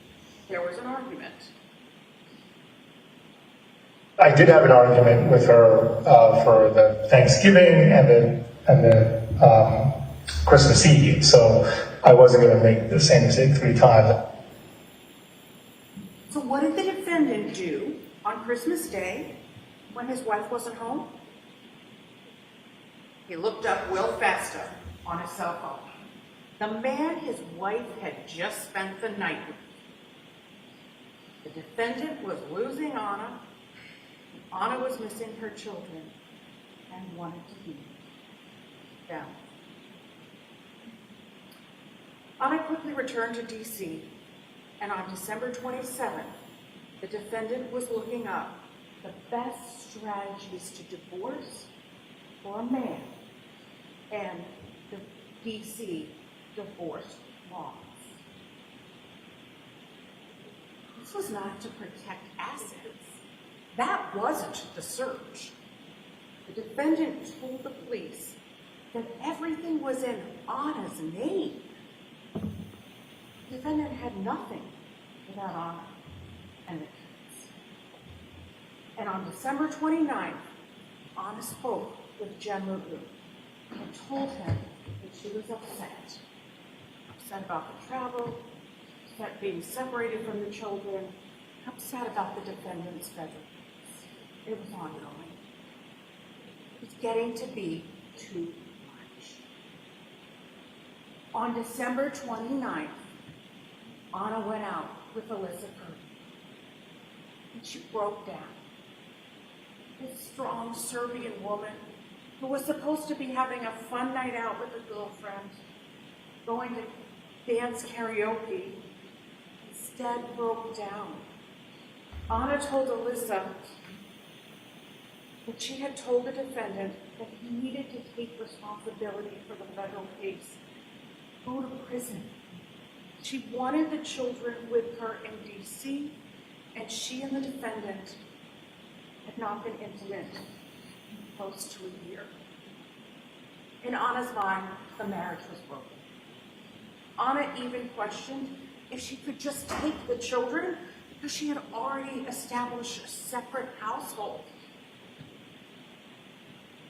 there was an argument. I did have an argument with her for the Thanksgiving and the Christmas Eve, so I wasn't going to make the same mistake 3 times. So what did the defendant do on Christmas Day when his wife wasn't home? He looked up Will Fastow on his cell phone, the man his wife had just spent the night with. The defendant was losing Anna, and Anna was missing her children and wanted to be them. Anna quickly returned to D.C., and on December 27th, the defendant was looking up the best strategies to divorce for a man and the D.C. divorce laws. This was not to protect assets. That wasn't the search. The defendant told the police that everything was in Anna's name. The defendant had nothing without Anna and the kids. And on December 29th, Anna spoke with Jen Mugu and told him that she was upset. Upset about the travel, upset being separated from the children, upset about the defendant's federal case. It was ongoing. It was getting to be too much. On December 29th, Anna went out with Alyssa Curry, and she broke down. This strong Serbian woman who was supposed to be having a fun night out with a girlfriend, going to dance karaoke, instead broke down. Anna told Alyssa that she had told the defendant that he needed to take responsibility for the federal case, go to prison. She wanted the children with her in D.C., and she and the defendant had not been intimate in close to a year. In Anna's mind, the marriage was broken. Anna even questioned if she could just take the children because she had already established a separate household.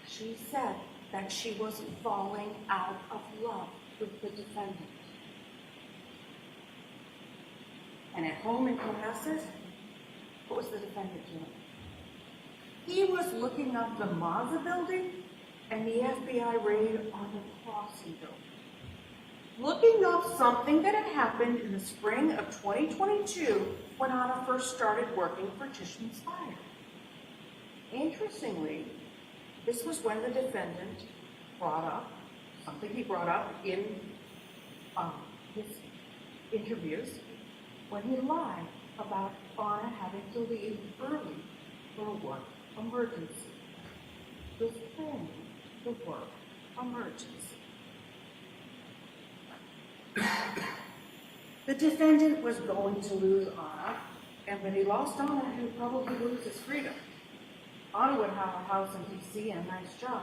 She said that she was falling out of love with the defendant. And at home in Cohasset, what was the defendant doing? He was looking up the Mazda building and the FBI raid on the Crossing building. Looking up something that had happened in the spring of 2022 when Anna first started working for Tishman Speyer. Interestingly, this was when the defendant brought up something he brought up in his interviews when he lied about Anna having to leave early for a work emergency. This thing, the work emergency. The defendant was going to lose Anna, and when he lost Anna, he would probably lose his freedom. Anna would have a house in D.C. and a nice job,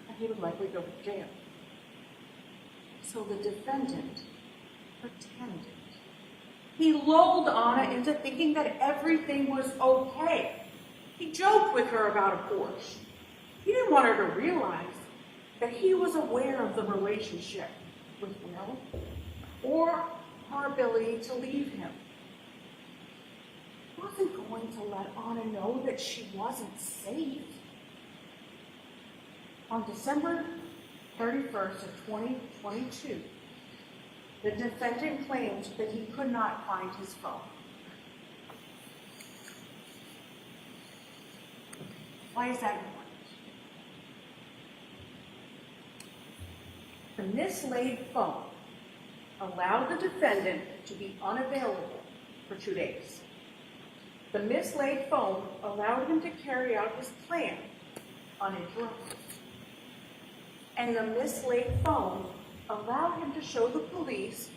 and he would likely go to jail. So the defendant pretended. He lulled Anna into thinking that everything was okay. He joked with her about a Porsche. He didn't want her to realize that he was aware of the relationship with Will or her ability to leave him. He wasn't going to let Anna know that she wasn't safe. On December 31st of 2022, the defendant claimed that he could not find his phone. Why is that important? The mislaid phone allowed the defendant to be unavailable for 2 days. The mislaid phone allowed him to carry out his plan uninterrupted. And the mislaid phone allowed him to show the police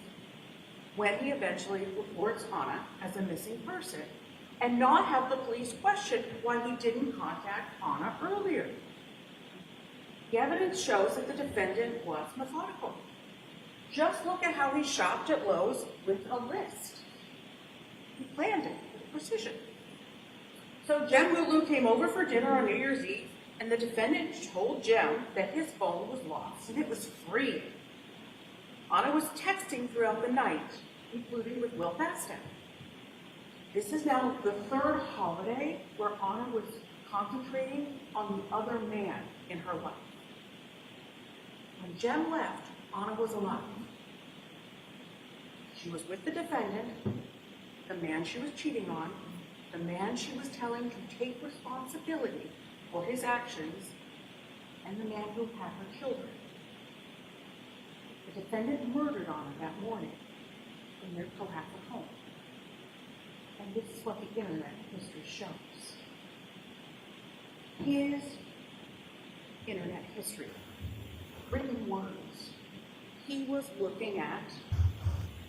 when he eventually reports Anna as a missing person and not have the police question why he didn't contact Anna earlier. The evidence shows that the defendant was methodical. Just look at how he shopped at Lowe's with a list. He planned it with precision. So Jem Lulu came over for dinner on New Year's Eve, and the defendant told Jem that his phone was lost and it was free. Anna was texting throughout the night, including with Will Fastow. This is now the third holiday where Anna was concentrating on the other man in her life. When Jem left, Anna was alone. She was with the defendant, the man she was cheating on, the man she was telling to take responsibility for his actions, and the man who had her children. The defendant murdered Anna that morning in their Cohasset home. And this is what the internet history shows. His internet history, written words. He was looking at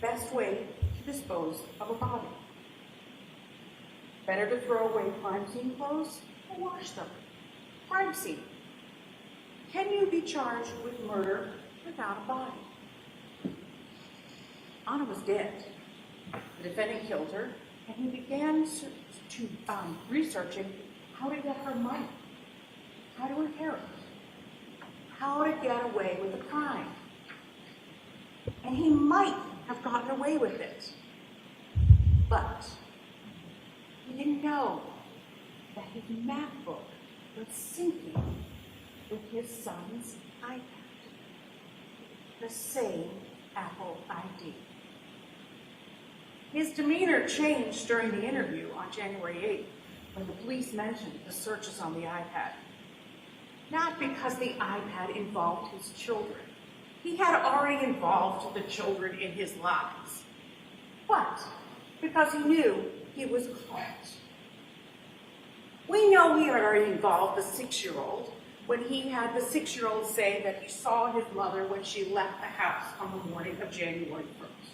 best way to dispose of a body. Better to throw away crime scene clothes or wash them. Crime scene. Can you be charged with murder without a body? Anna was dead. The defendant killed her, and he began researching how to get her money, how to inherit, how to get away with the crime. And he might have gotten away with it, but he didn't know that his MacBook was syncing with his son's iPad, the same Apple ID. His demeanor changed during the interview on January 8th when the police mentioned the searches on the iPad. Not because the iPad involved his children. He had already involved the children in his lives. But because he knew he was caught. We know he had already involved the 6-year-old when he had the 6-year-old say that he saw his mother when she left the house on the morning of January 1st.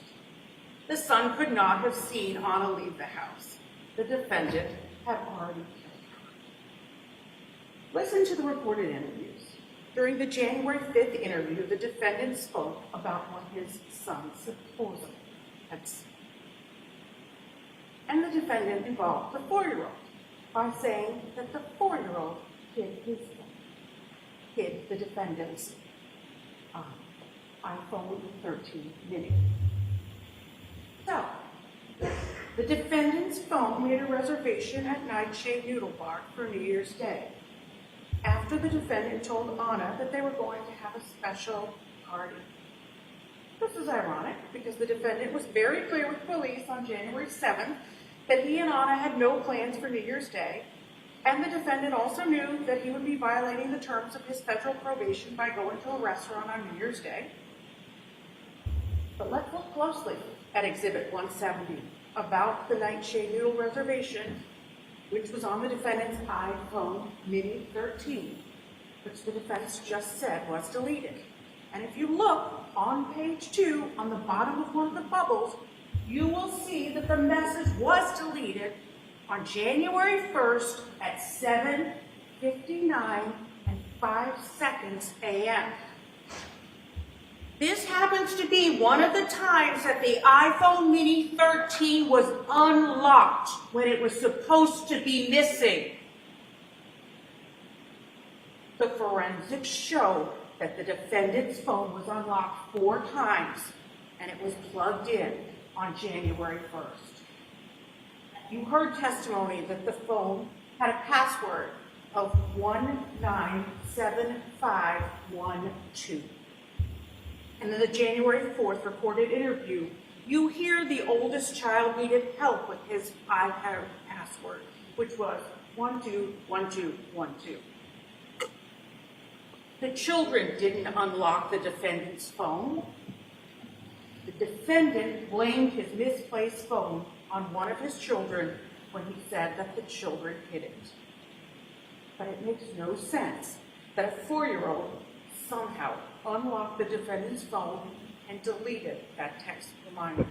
The son could not have seen Anna leave the house. The defendant had already killed her. Listen to the recorded interviews. During the January 5th interview, the defendant spoke about what his son supposedly had seen. And the defendant involved the 4-year-old by saying that the 4-year-old hid the defendant's iPhone 13 mini. So, the defendant's phone made a reservation at Nightshade Noodle Bar for New Year's Day, after the defendant told Anna that they were going to have a special party. This is ironic because the defendant was very clear with police on January 7th that he and Anna had no plans for New Year's Day, and the defendant also knew that he would be violating the terms of his federal probation by going to a restaurant on New Year's Day. But let's look closely at Exhibit 170 about the Nightshade Noodle reservation, which was on the defendant's iPhone Mini 13, which the defense just said was deleted. And if you look on page 2, on the bottom of one of the bubbles, you will see that the message was deleted on January 1st at 7:59 and 5 seconds a.m. This happens to be one of the times that the iPhone Mini 13 was unlocked when it was supposed to be missing. The forensics show that the defendant's phone was unlocked 4 times and it was plugged in on January 1st. You heard testimony that the phone had a password of 197512. And in the January 4th recorded interview, you hear the oldest child needed help with his iPad password, which was 121212. The children didn't unlock the defendant's phone. The defendant blamed his misplaced phone on one of his children when he said that the children hid it. But it makes no sense that a 4-year-old somehow unlocked the defendant's phone and deleted that text reminder.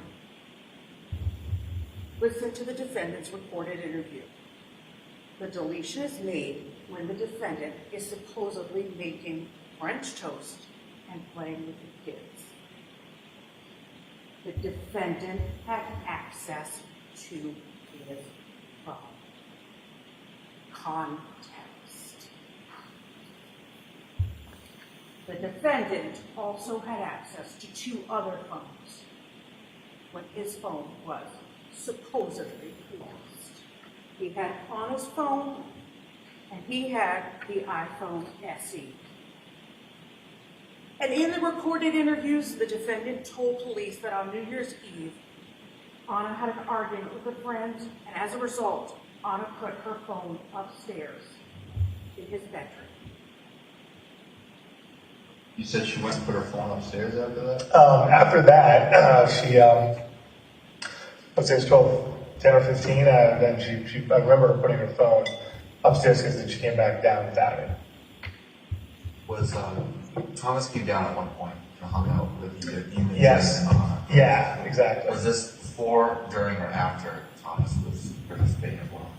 Listen to the defendant's recorded interview. The deletion is made when the defendant is supposedly making French toast and playing with the kids. The defendant had access to his phone. Context. The defendant also had access to 2 other phones when his phone was supposedly lost. He had Anna's phone and he had the iPhone SE. And in the recorded interviews, the defendant told police that on New Year's Eve, Anna had an argument with a friend, and as a result, Anna put her phone upstairs in his bedroom. You said she went and put her phone upstairs after that? After that, she, let's say it's 10 or 15, and then she I remember her putting her phone upstairs because then she came back down without it. Was Thomas came down at one point and hung out with you? Yes. Yeah, exactly. Was this before, during, or after Thomas was participating as well?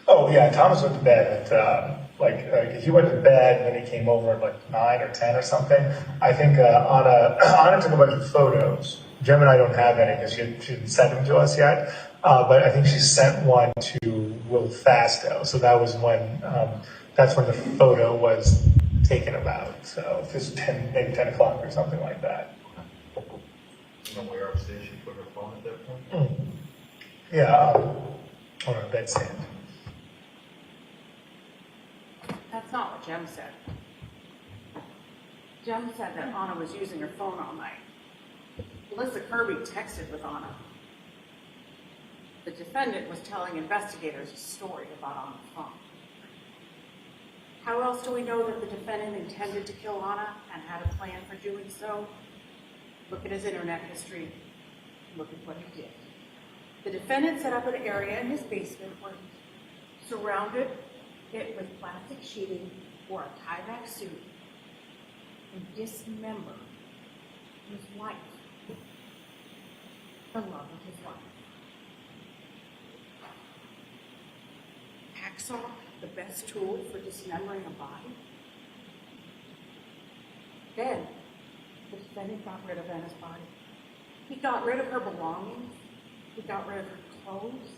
Oh yeah, Thomas went to bed at he went to bed and then he came over at 9 or 10 or something. I think Anna took a bunch of photos. Jem and I don't have any because she didn't send them to us yet. But I think she sent one to Will Fasto. So that was when that's when the photo was taken about. So it was maybe 10 o'clock or something like that. You know where upstairs she put her phone at that point? Yeah, on her bedstand. That's not what Jem said. Jem said that Anna was using her phone all night. Melissa Kirby texted with Anna. The defendant was telling investigators a story about Anna's phone. How else do we know that the defendant intended to kill Anna and had a plan for doing so? Look at his internet history. Look at what he did. The defendant set up an area in his basement where he surrounded it with plastic sheeting, wore a tie-back suit, and dismembered his wife, the love of his life. Hacksaw, the best tool for dismembering a body? Then, the defendant got rid of Anna's body. He got rid of her belongings. He got rid of her clothes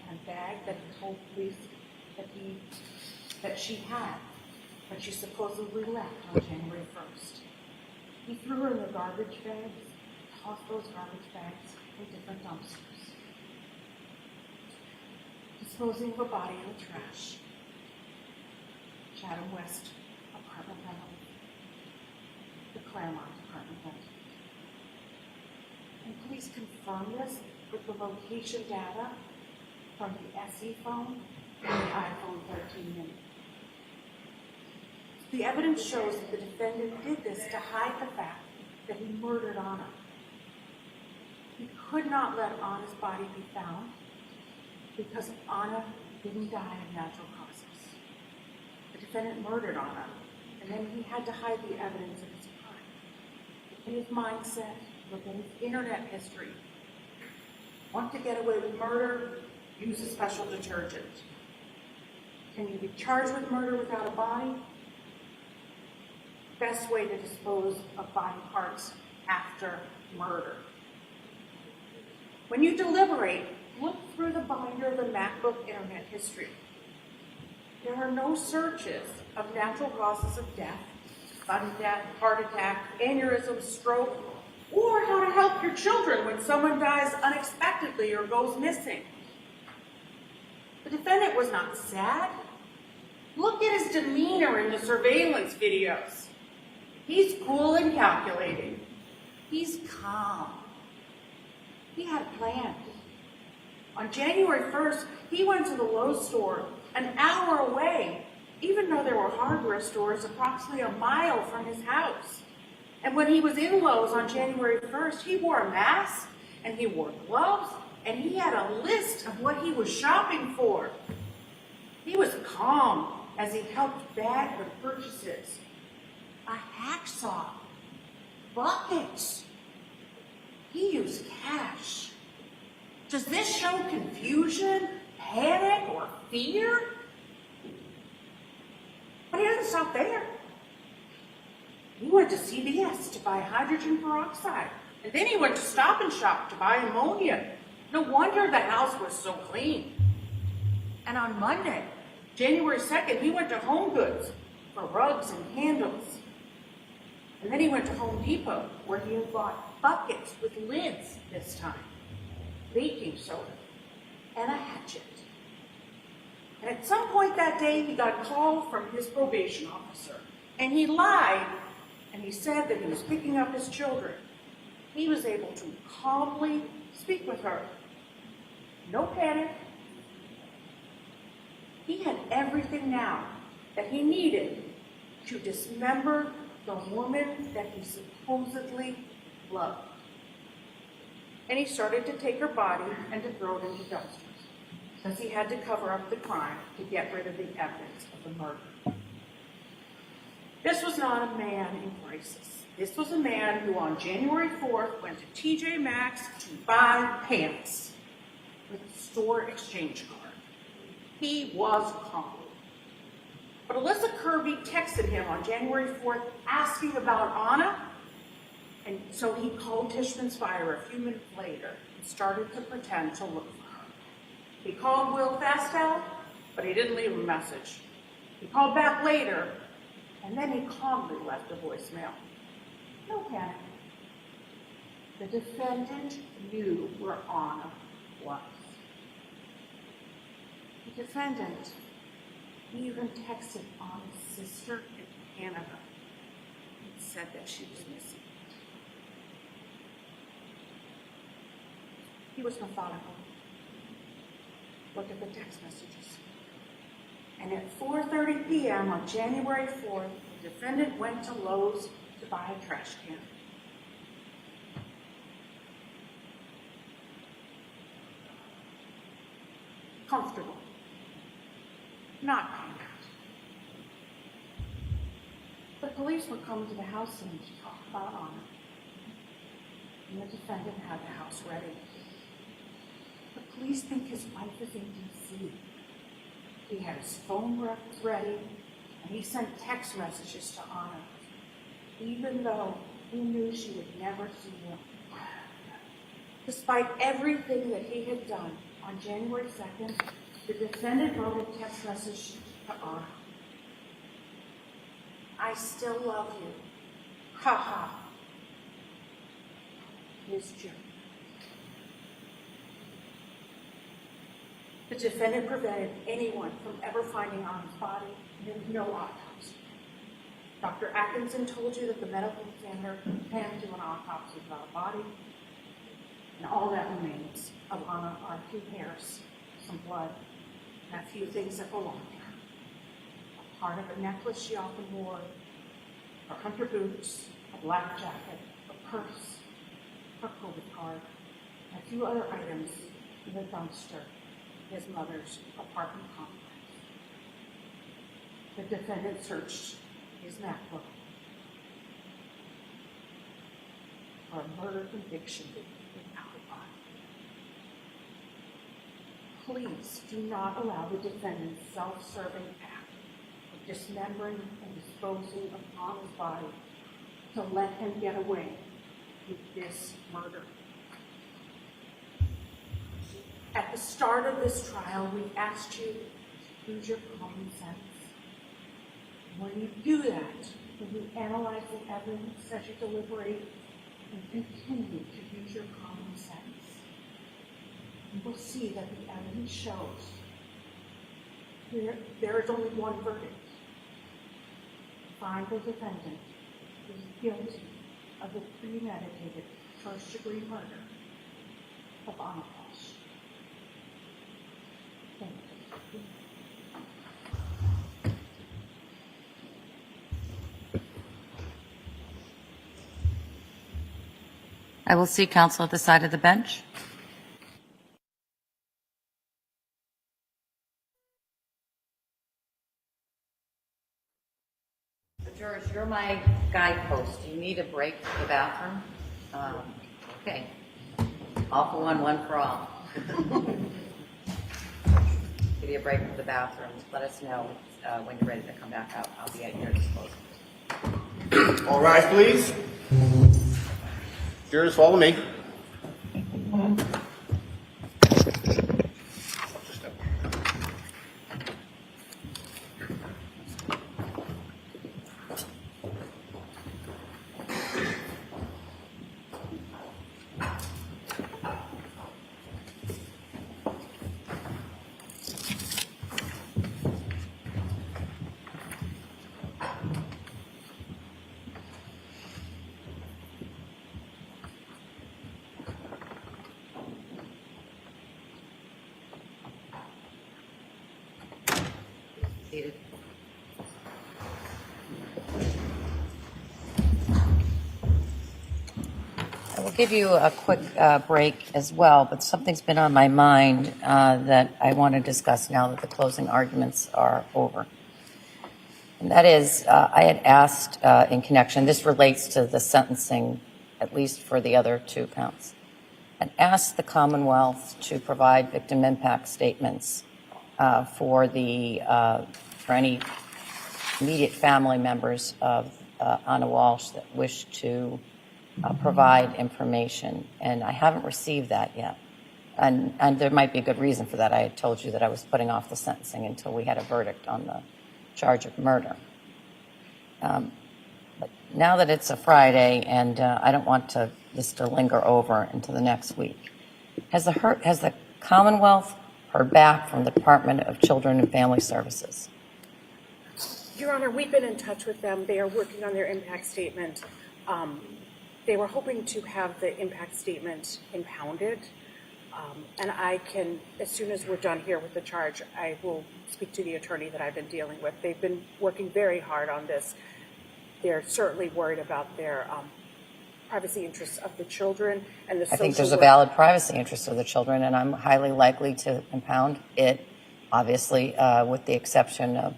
and bag that he told police that she had, but she supposedly left on January 1st. He threw her in the garbage bags, tossed those garbage bags in different dumpsters, disposing of a body in the trash. Chatham West apartment rental, the Claremont apartment rental. And police confirmed this with the location data from the SE phone and the iPhone 13 mini. The evidence shows that the defendant did this to hide the fact that he murdered Anna. He could not let Anna's body be found because Anna didn't die of natural causes. The defendant murdered Anna, and then he had to hide the evidence of his crime. In his mindset, look at his internet history. Want to get away with murder? Use a special detergent. Can you be charged with murder without a body? Best way to dispose of body parts after murder. When you deliberate, look through the binder of the MacBook internet history. There are no searches of natural causes of death, sudden death, heart attack, aneurysm, stroke, or how to help your children when someone dies unexpectedly or goes missing. The defendant was not sad. Look at his demeanor in the surveillance videos. He's cool and calculating. He's calm. He had a plan. On January 1st, he went to the Lowe's store an hour away, even though there were hardware stores approximately a mile from his house. And when he was in Lowe's on January 1st, he wore a mask, and he wore gloves, and he had a list of what he was shopping for. He was calm as he helped bag the purchases. A hacksaw, buckets. He used cash. Does this show confusion, panic, or fear? But he doesn't stop there. He went to CVS to buy hydrogen peroxide, and then he went to Stop and Shop to buy ammonia. No wonder the house was so clean. And on Monday, January 2nd, he went to Home Goods for rugs and candles. And then he went to Home Depot, where he had bought buckets with lids this time, baking soda, and a hatchet. And at some point that day, he got a call from his probation officer, and he lied, and he said that he was picking up his children. He was able to calmly speak with her. No panic. He had everything now that he needed to dismember the woman that he supposedly loved. And he started to take her body and to throw it into dumpsters, because he had to cover up the crime to get rid of the evidence of the murder. This was not a man in crisis. This was a man who on January 4th went to TJ Maxx to buy pants with a store exchange card. He was calm. But Alyssa Kirby texted him on January 4th asking about Anna, and so he called Tishman's Fire a few minutes later and started to pretend to look for her. He called Will Fastel, but he didn't leave a message. He called back later, and then he calmly left a voicemail. No panic. The defendant knew where Anna was. The defendant even texted Anna's sister in Canada and said that she was missing. He was methodical. Look at the text messages. And at 4:30 p.m. on January 4th, the defendant went to Lowe's to buy a trash can. Comfortable. not conduct. The police were coming to the house and to talk about honor. And the defendant had the house ready. The police think his wife is in D.C. He had his phone ready, and he sent text messages to Anna, even though he knew she would never see him. Despite everything that he had done, on January 2nd, the defendant wrote a text message to Anna. I still love you. Ha ha. His joke. The defendant prevented anyone from ever finding Anna's body. There was no autopsy. Dr. Atkinson told you that the medical examiner can't do an autopsy without a body. And all that remains of Anna are a few hairs, some blood, and a few things that belong to her. A part of a necklace she often wore, her hunter boots, a black jacket, a purse, her COVID card, and a few other items in the dumpster in his mother's apartment complex. The defendant searched his MacBook for a murder conviction without a body. Please do not allow the defendant's self-serving act of dismembering and disposing of Anna's body to let him get away with this murder. At the start of this trial, we asked you to use your common sense. When you do that, when you analyze the evidence as you deliberate and continue to use your common sense, you will see that the evidence shows there is only one verdict. Find the defendant is guilty of the premeditated first-degree murder of Anna Walshe. Thank you. I will see counsel at the side of the bench. Jurors, you're my guidepost. Do you need a break for the bathroom? Okay. All for one, one for all. Give you a break for the bathroom. Let us know when you're ready to come back out. I'll be at your disposal. All rise, please. Jurors, follow me. Seated. I will give you a quick break as well, but something's been on my mind that I want to discuss now that the closing arguments are over. And that is, I had asked in connection, this relates to the sentencing, at least for the other two counts, and asked the Commonwealth to provide victim impact statements for any immediate family members of Anna Walshe that wish to provide information, and I haven't received that yet. And there might be a good reason for that. I had told you that I was putting off the sentencing until we had a verdict on the charge of murder. But now that it's a Friday, and I don't want this to linger over into the next week, has the Commonwealth heard back from the Department of Children and Family Services? Your Honor, we've been in touch with them. They are working on their impact statement. They were hoping to have the impact statement impounded. And I can, as soon as we're done here with the charge, I will speak to the attorney that I've been dealing with. They've been working very hard on this. They're certainly worried about their privacy interests of the children and the social I think there's a work. valid privacy interest of the children, and I'm highly likely to impound it obviously, with the exception of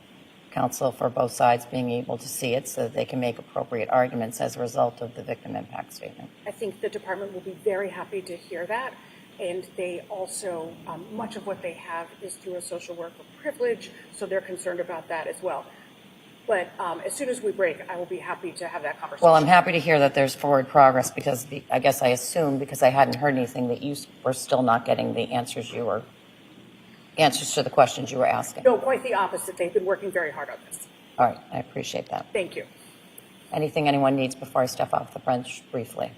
counsel for both sides being able to see it so that they can make appropriate arguments as a result of the victim impact statement. I think the department will be very happy to hear that. And they also, much of what they have is through a social worker privilege, so they're concerned about that as well. But as soon as we break, I will be happy to have that conversation. Well, I'm happy to hear that there's forward progress because I guess I assumed, because I hadn't heard anything, that you were still not getting the answers to the questions you were asking. No, quite the opposite. They've been working very hard on this. All right, I appreciate that. Thank you. Anything anyone needs before I step off the bench briefly?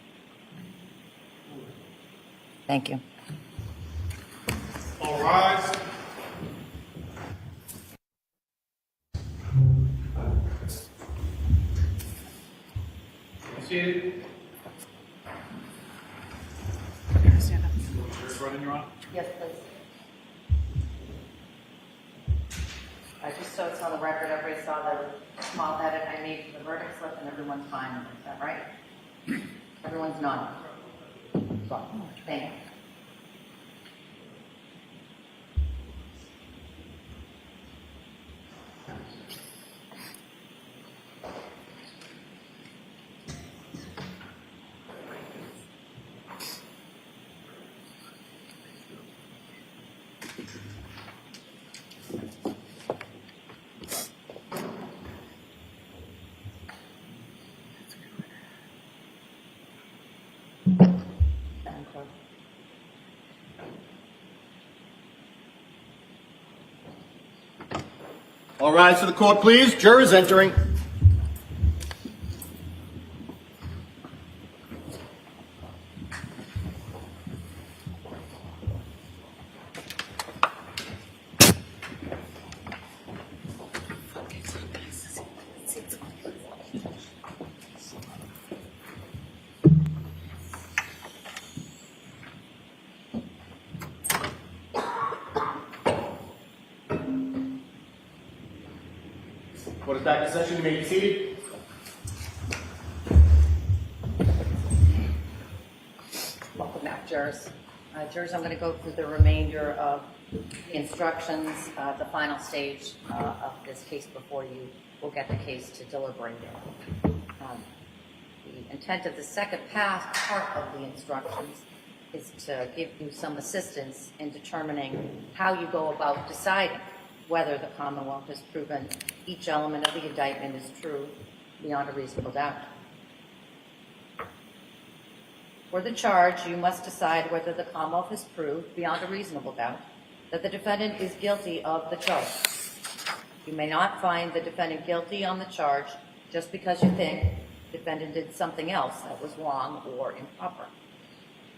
Thank you. All rise. Seated. Stand up. Right in your honor. Yes, please. Just so it's on the record, everybody saw the small edit I made to the verdict slip, and everyone's fine with it. Is that right? Everyone's nodding. Thank you. All rise to the court, please. Jurors entering. Court is back in session. You may be seated. Welcome back, jurors. Jurors, I'm going to go through the remainder of the instructions, the final stage of this case before you will get the case to deliberate. The intent of the second part of the instructions is to give you some assistance in determining how you go about deciding whether the Commonwealth has proven each element of the indictment is true beyond a reasonable doubt. For the charge, you must decide whether the Commonwealth has proved beyond a reasonable doubt that the defendant is guilty of the charge. You may not find the defendant guilty on the charge just because you think the defendant did something else that was wrong or improper.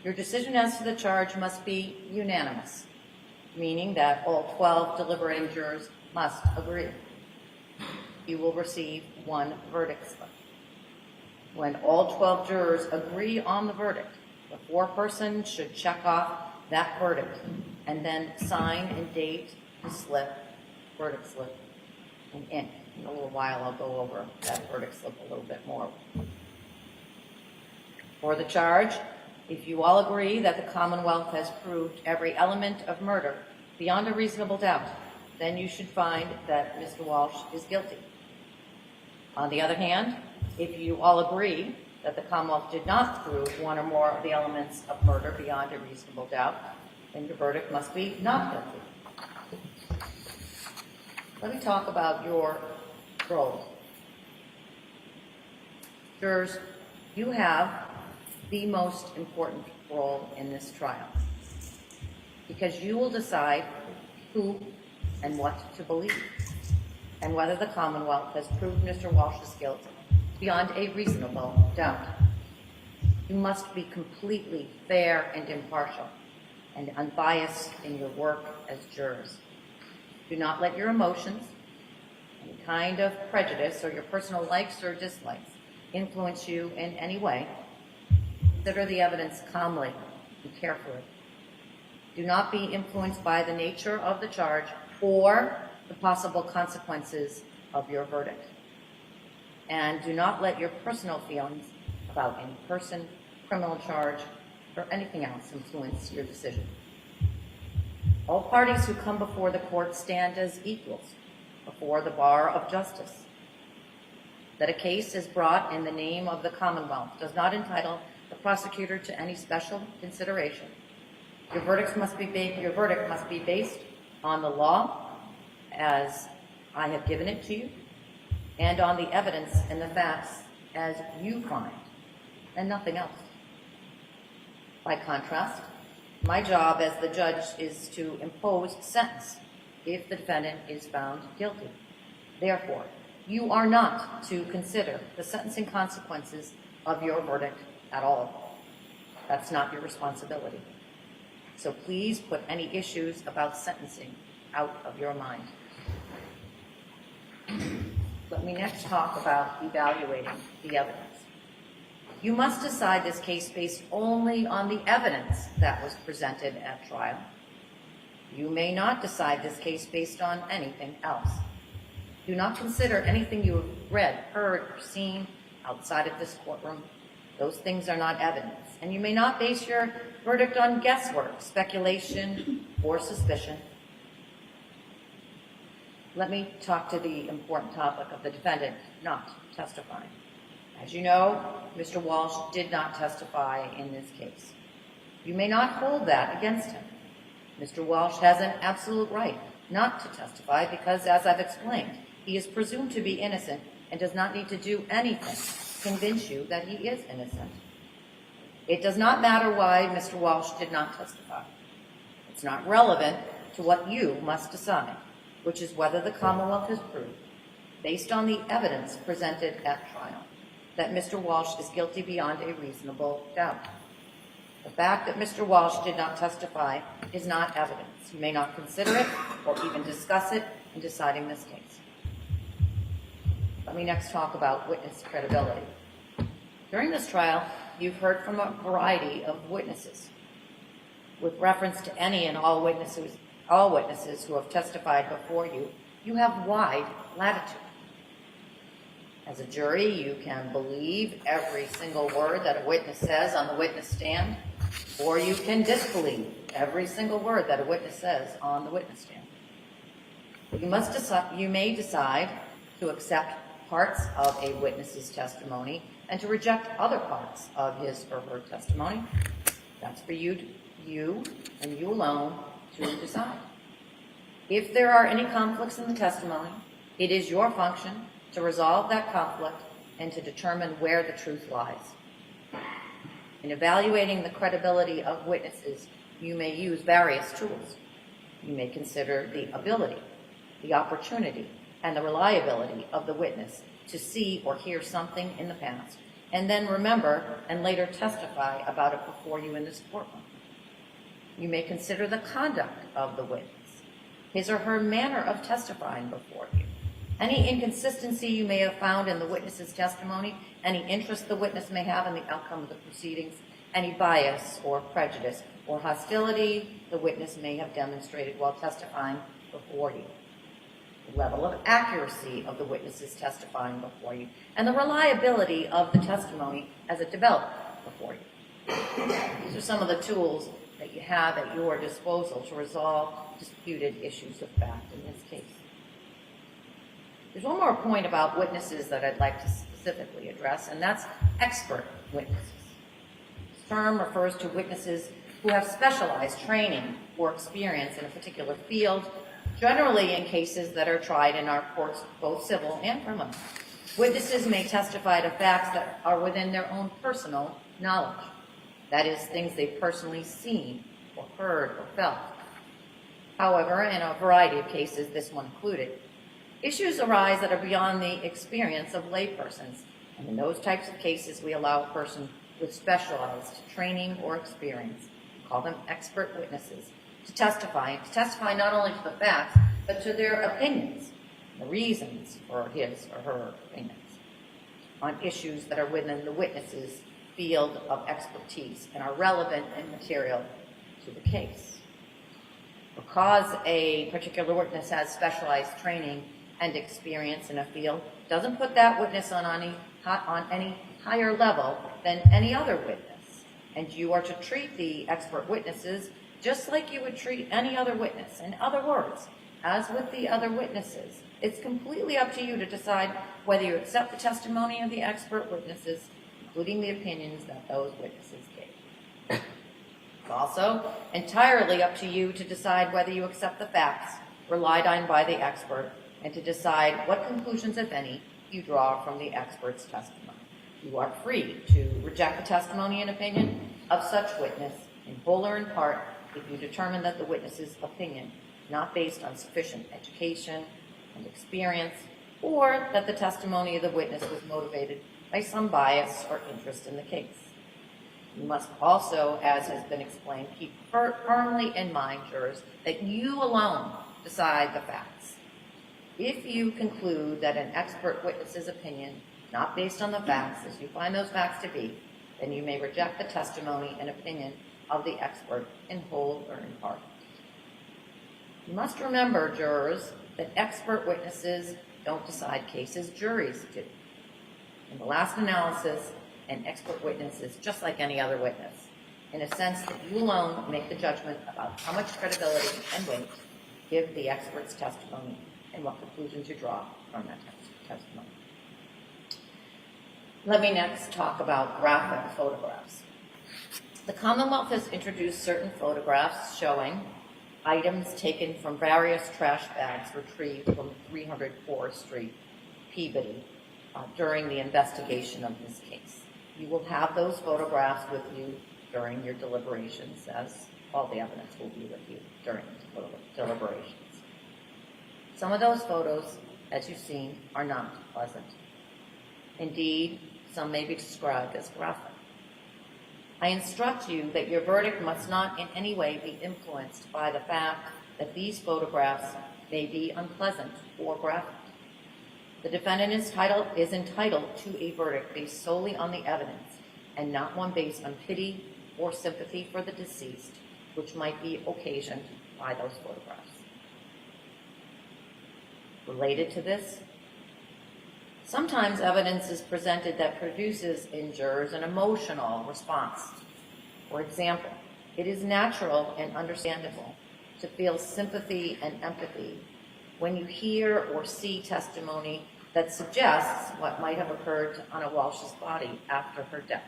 Your decision as to the charge must be unanimous, meaning that all 12 deliberating jurors must agree. You will receive one verdict slip. When all 12 jurors agree on the verdict, the foreperson should check off that verdict and then sign and date the verdict slip in ink. In a little while, I'll go over that verdict slip a little bit more. For the charge, if you all agree that the Commonwealth has proved every element of murder beyond a reasonable doubt, then you should find that Mr. Walsh is guilty. On the other hand, if you all agree that the Commonwealth did not prove one or more of the elements of murder beyond a reasonable doubt, then your verdict must be not guilty. Let me talk about your role. Jurors, you have the most important role in this trial because you will decide who and what to believe and whether the Commonwealth has proved Mr. Walsh's guilt beyond a reasonable doubt. You must be completely fair and impartial and unbiased in your work as jurors. Do not let your emotions, any kind of prejudice, or your personal likes or dislikes influence you in any way. Consider the evidence calmly and carefully. Do not be influenced by the nature of the charge or the possible consequences of your verdict. And do not let your personal feelings about any person, criminal charge, or anything else influence your decision. All parties who come before the court stand as equals before the bar of justice. That a case is brought in the name of the Commonwealth does not entitle the prosecutor to any special consideration. Your verdict must be based on the law as I have given it to you, and on the evidence and the facts as you find, and nothing else. By contrast, my job as the judge is to impose sentence if the defendant is found guilty. Therefore, you are not to consider the sentencing consequences of your verdict at all. That's not your responsibility. So please put any issues about sentencing out of your mind. Let me next talk about evaluating the evidence. You must decide this case based only on the evidence that was presented at trial. You may not decide this case based on anything else. Do not consider anything you have read, heard, or seen outside of this courtroom. Those things are not evidence, and you may not base your verdict on guesswork, speculation, or suspicion. Let me talk to the important topic of the defendant not testifying. As you know, Mr. Walsh did not testify in this case. You may not hold that against him. Mr. Walsh has an absolute right not to testify because, as I've explained, he is presumed to be innocent and does not need to do anything to convince you that he is innocent. It does not matter why Mr. Walsh did not testify. It's not relevant to what you must decide, which is whether the Commonwealth has proved, based on the evidence presented at trial, that Mr. Walsh is guilty beyond a reasonable doubt. The fact that Mr. Walsh did not testify is not evidence. You may not consider it or even discuss it in deciding this case. Let me next talk about witness credibility. During this trial, you've heard from a variety of witnesses. With reference to any and all witnesses who have testified before you, you have wide latitude. As a jury, you can believe every single word that a witness says on the witness stand, or you can disbelieve every single word that a witness says on the witness stand. You may decide to accept parts of a witness's testimony and to reject other parts of his or her testimony. That's for you and you alone to decide. If there are any conflicts in the testimony, it is your function to resolve that conflict and to determine where the truth lies. In evaluating the credibility of witnesses, you may use various tools. You may consider the ability, the opportunity, and the reliability of the witness to see or hear something in the past, and then remember and later testify about it before you in this courtroom. You may consider the conduct of the witness, his or her manner of testifying before you, any inconsistency you may have found in the witness's testimony, any interest the witness may have in the outcome of the proceedings, any bias or prejudice or hostility the witness may have demonstrated while testifying before you, the level of accuracy of the witnesses testifying before you, and the reliability of the testimony as it developed before you. These are some of the tools that you have at your disposal to resolve disputed issues of fact in this case. There's one more point about witnesses that I'd like to specifically address, and that's expert witnesses. This term refers to witnesses who have specialized training or experience in a particular field, generally in cases that are tried in our courts, both civil and criminal. Witnesses may testify to facts that are within their own personal knowledge. That is, things they've personally seen or heard or felt. However, in a variety of cases, this one included, issues arise that are beyond the experience of laypersons, and in those types of cases, we allow a person with specialized training or experience, we call them expert witnesses, to testify not only to the facts, but to their opinions, the reasons for his or her opinions, on issues that are within the witness's field of expertise and are relevant and material to the case. Because a particular witness has specialized training and experience in a field, doesn't put that witness on any higher level than any other witness. And you are to treat the expert witnesses just like you would treat any other witness. In other words, as with the other witnesses, it's completely up to you to decide whether you accept the testimony of the expert witnesses, including the opinions that those witnesses gave. It's also entirely up to you to decide whether you accept the facts relied on by the expert and to decide what conclusions, if any, you draw from the expert's testimony. You are free to reject the testimony and opinion of such witness in whole or in part if you determine that the witness's opinion is not based on sufficient education and experience, or that the testimony of the witness was motivated by some bias or interest in the case. You must also, as has been explained, keep firmly in mind, jurors, that you alone decide the facts. If you conclude that an expert witness's opinion is not based on the facts as you find those facts to be, then you may reject the testimony and opinion of the expert in whole or in part. You must remember, jurors, that expert witnesses don't decide cases, juries do. In the last analysis, an expert witness is just like any other witness, in a sense that you alone make the judgment about how much credibility and weight give the expert's testimony and what conclusions you draw from that testimony. Let me next talk about graphic photographs. The Commonwealth has introduced certain photographs showing items taken from various trash bags retrieved from 300 Forest Street, Peabody, during the investigation of this case. You will have those photographs with you during your deliberations, as all the evidence will be with you during the deliberations. Some of those photos, as you've seen, are not pleasant. Indeed, some may be described as graphic. I instruct you that your verdict must not in any way be influenced by the fact that these photographs may be unpleasant or graphic. The defendant is entitled to a verdict based solely on the evidence and not one based on pity or sympathy for the deceased, which might be occasioned by those photographs. Related to this, sometimes evidence is presented that produces in jurors an emotional response. For example, it is natural and understandable to feel sympathy and empathy when you hear or see testimony that suggests what might have occurred to Anna Walsh's body after her death.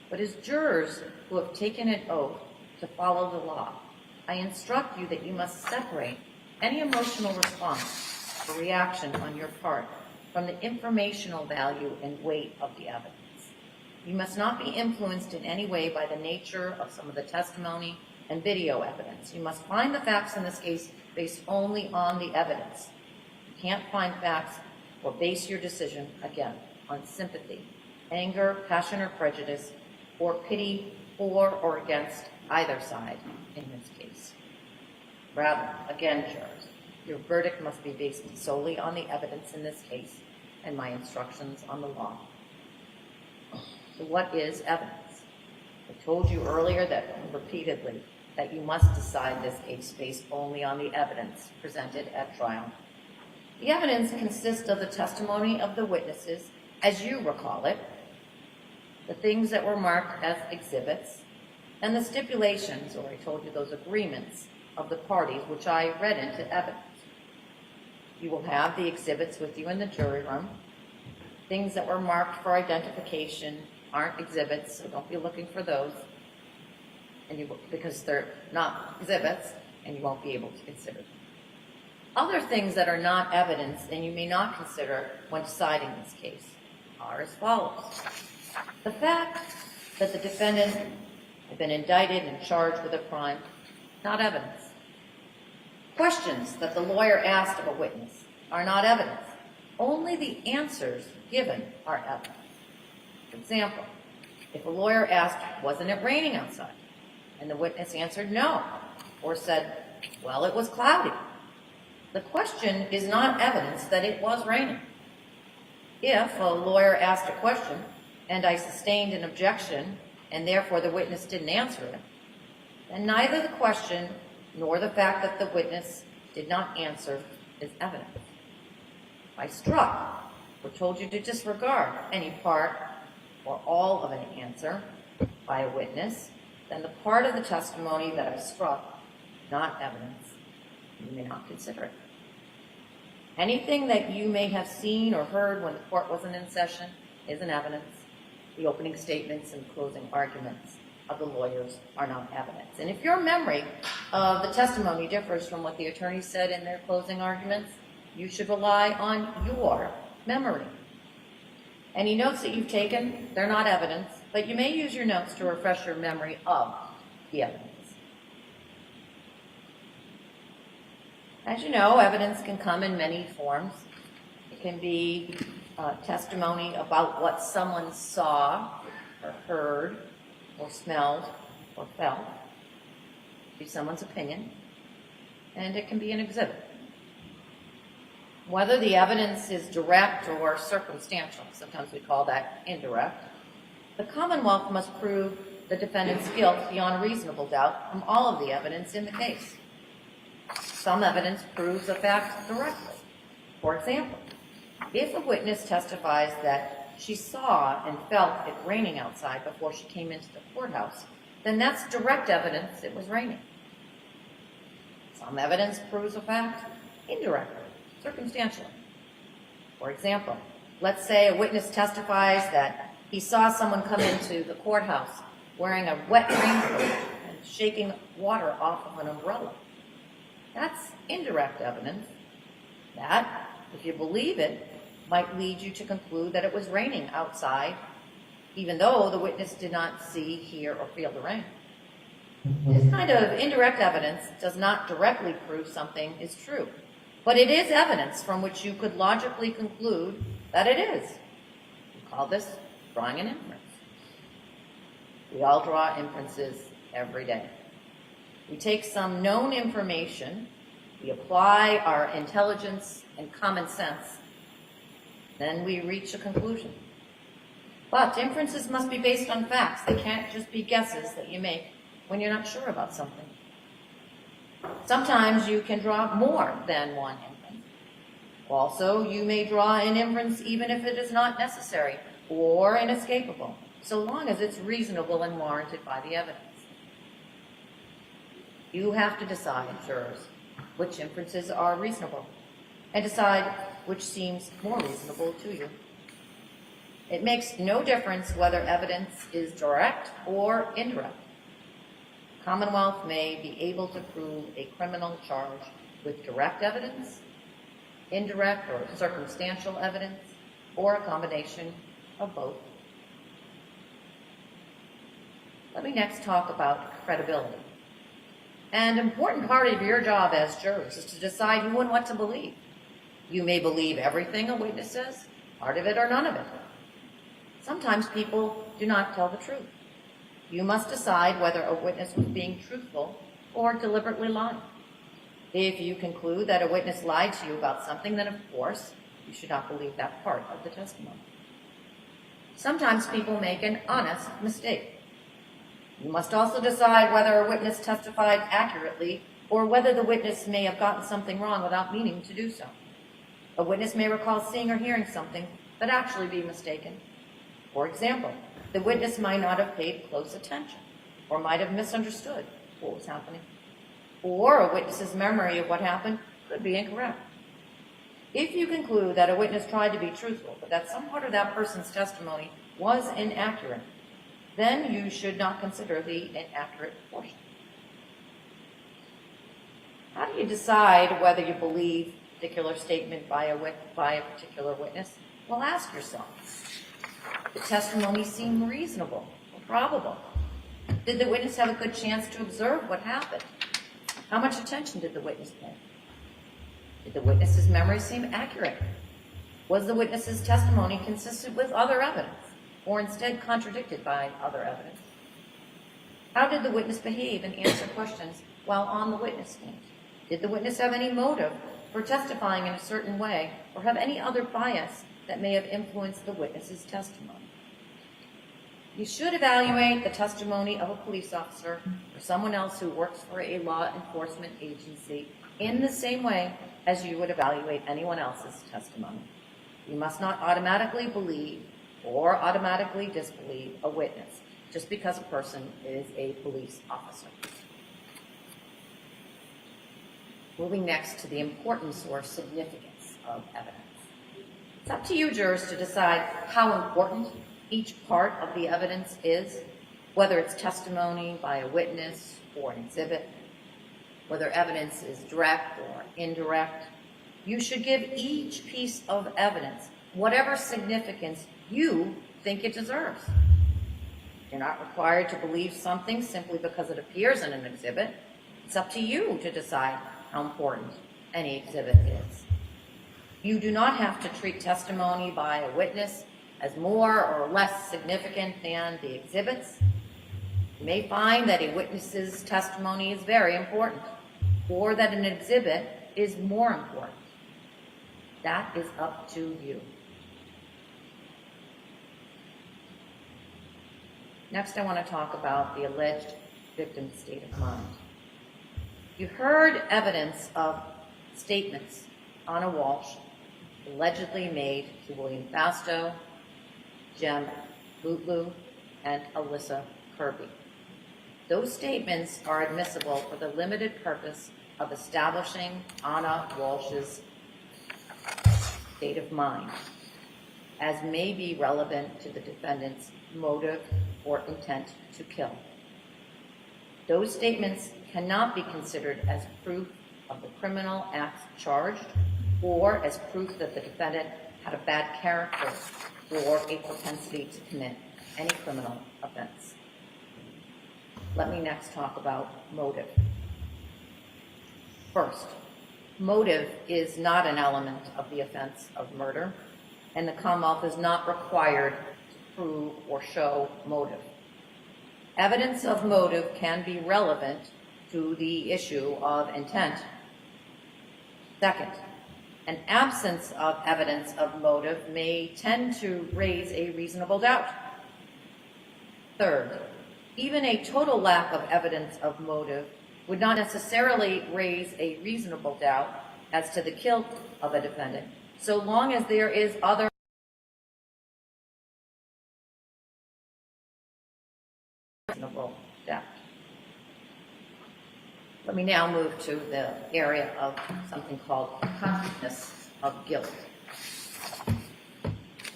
But as jurors who have taken an oath to follow the law, I instruct you that you must separate any emotional response or reaction on your part from the informational value and weight of the evidence. You must not be influenced in any way by the nature of some of the testimony and video evidence. You must find the facts in this case based only on the evidence. You can't find facts or base your decision, again, on sympathy, anger, passion or prejudice, or pity for or against either side in this case. Rather, again, jurors, your verdict must be based solely on the evidence in this case and my instructions on the law. So what is evidence? I told you earlier that repeatedly that you must decide this case based only on the evidence presented at trial. The evidence consists of the testimony of the witnesses, as you recall it, the things that were marked as exhibits, and the stipulations, or I told you those agreements, of the parties, which I read into evidence. You will have the exhibits with you in the jury room. Things that were marked for identification aren't exhibits, so don't be looking for those, because they're not exhibits, and you won't be able to consider them. Other things that are not evidence and you may not consider when deciding this case are as follows. The fact that the defendant had been indicted and charged with a crime, not evidence. Questions that the lawyer asked of a witness are not evidence. Only the answers given are evidence. For example, if a lawyer asked, wasn't it raining outside? And the witness answered no, or said, well, it was cloudy. The question is not evidence that it was raining. If a lawyer asked a question and I sustained an objection and therefore the witness didn't answer it, then neither the question nor the fact that the witness did not answer is evidence. If I struck or told you to disregard any part or all of an answer by a witness, then the part of the testimony that I've struck, not evidence, you may not consider it. Anything that you may have seen or heard when the court wasn't in session isn't evidence. The opening statements and closing arguments of the lawyers are not evidence. And if your memory of the testimony differs from what the attorneys said in their closing arguments, you should rely on your memory. Any notes that you've taken, they're not evidence, but you may use your notes to refresh your memory of the evidence. As you know, evidence can come in many forms. It can be testimony about what someone saw or heard or smelled or felt. It can be someone's opinion, and it can be an exhibit. Whether the evidence is direct or circumstantial, sometimes we call that indirect, the Commonwealth must prove the defendant's guilt beyond a reasonable doubt from all of the evidence in the case. Some evidence proves a fact directly. For example, if a witness testifies that she saw and felt it raining outside before she came into the courthouse, then that's direct evidence it was raining. Some evidence proves a fact indirectly, circumstantially. For example, let's say a witness testifies that he saw someone come into the courthouse wearing a wet raincoat and shaking water off of an umbrella. That's indirect evidence that, if you believe it, might lead you to conclude that it was raining outside, even though the witness did not see, hear, or feel the rain. This kind of indirect evidence does not directly prove something is true, but it is evidence from which you could logically conclude that it is. We call this drawing an inference. We all draw inferences every day. We take some known information, we apply our intelligence and common sense, then we reach a conclusion. But inferences must be based on facts. They can't just be guesses that you make when you're not sure about something. Sometimes you can draw more than one inference. Also, you may draw an inference even if it is not necessary or inescapable, so long as it's reasonable and warranted by the evidence. You have to decide, jurors, which inferences are reasonable, and decide which seems more reasonable to you. It makes no difference whether evidence is direct or indirect. Commonwealth may be able to prove a criminal charge with direct evidence, indirect or circumstantial evidence, or a combination of both. Let me next talk about credibility. An important part of your job as jurors is to decide who and what to believe. You may believe everything a witness says, part of it or none of it. Sometimes people do not tell the truth. You must decide whether a witness was being truthful or deliberately lying. If you conclude that a witness lied to you about something, then of course you should not believe that part of the testimony. Sometimes people make an honest mistake. You must also decide whether a witness testified accurately or whether the witness may have gotten something wrong without meaning to do so. A witness may recall seeing or hearing something, but actually be mistaken. For example, the witness might not have paid close attention or might have misunderstood what was happening. Or a witness's memory of what happened could be incorrect. If you conclude that a witness tried to be truthful, but that some part of that person's testimony was inaccurate, then you should not consider the inaccurate portion. How do you decide whether you believe a particular statement by a particular witness? Well, ask yourself, did the testimony seem reasonable or probable? Did the witness have a good chance to observe what happened? How much attention did the witness pay? Did the witness's memory seem accurate? Was the witness's testimony consistent with other evidence, or instead contradicted by other evidence? How did the witness behave and answer questions while on the witness stand? Did the witness have any motive for testifying in a certain way, or have any other bias that may have influenced the witness's testimony? You should evaluate the testimony of a police officer or someone else who works for a law enforcement agency in the same way as you would evaluate anyone else's testimony. You must not automatically believe or automatically disbelieve a witness just because a person is a police officer. Moving next to the importance or significance of evidence. It's up to you, jurors, to decide how important each part of the evidence is, whether it's testimony by a witness or an exhibit, whether evidence is direct or indirect. You should give each piece of evidence whatever significance you think it deserves. You're not required to believe something simply because it appears in an exhibit. It's up to you to decide how important any exhibit is. You do not have to treat testimony by a witness as more or less significant than the exhibits. You may find that a witness's testimony is very important, or that an exhibit is more important. That is up to you. Next, I want to talk about the alleged victim's state of mind. You heard evidence of statements Anna Walshe allegedly made to William Fasto, Jem Bootlew, and Alyssa Kirby. Those statements are admissible for the limited purpose of establishing Anna Walsh's state of mind, as may be relevant to the defendant's motive or intent to kill. Those statements cannot be considered as proof of the criminal acts charged or as proof that the defendant had a bad character or a propensity to commit any criminal offense. Let me next talk about motive. First, motive is not an element of the offense of murder, and the Commonwealth is not required to prove or show motive. Evidence of motive can be relevant to the issue of intent. Second, an absence of evidence of motive may tend to raise a reasonable doubt. Third, even a total lack of evidence of motive would not necessarily raise a reasonable doubt as to the guilt of a defendant, so long as there is other reasonable doubt. Let me now move to the area of something called consciousness of guilt.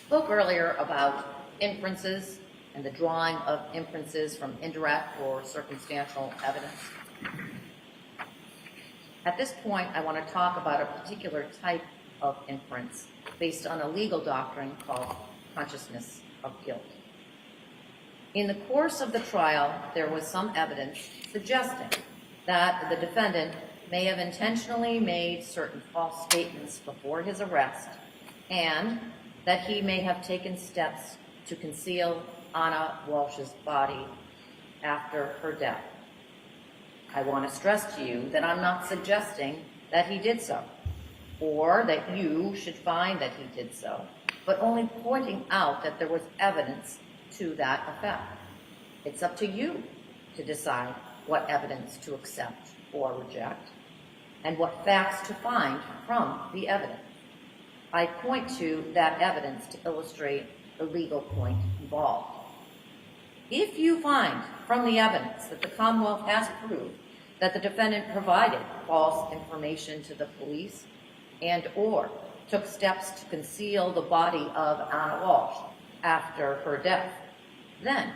Spoke earlier about inferences and the drawing of inferences from indirect or circumstantial evidence. At this point, I want to talk about a particular type of inference based on a legal doctrine called consciousness of guilt. In the course of the trial, there was some evidence suggesting that the defendant may have intentionally made certain false statements before his arrest and that he may have taken steps to conceal Anna Walsh's body after her death. I want to stress to you that I'm not suggesting that he did so, or that you should find that he did so, but only pointing out that there was evidence to that effect. It's up to you to decide what evidence to accept or reject, and what facts to find from the evidence. I point to that evidence to illustrate the legal point involved. If you find from the evidence that the Commonwealth has proved that the defendant provided false information to the police and or took steps to conceal the body of Anna Walshe after her death, then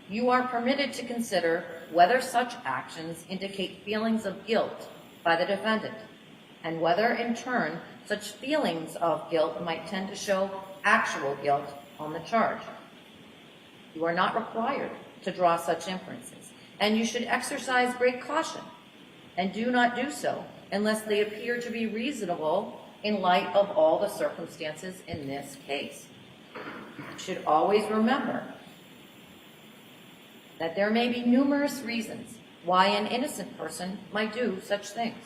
you are permitted to consider whether such actions indicate feelings of guilt by the defendant, and whether, in turn, such feelings of guilt might tend to show actual guilt on the charge. You are not required to draw such inferences, and you should exercise great caution, and do not do so unless they appear to be reasonable in light of all the circumstances in this case. You should always remember that there may be numerous reasons why an innocent person might do such things.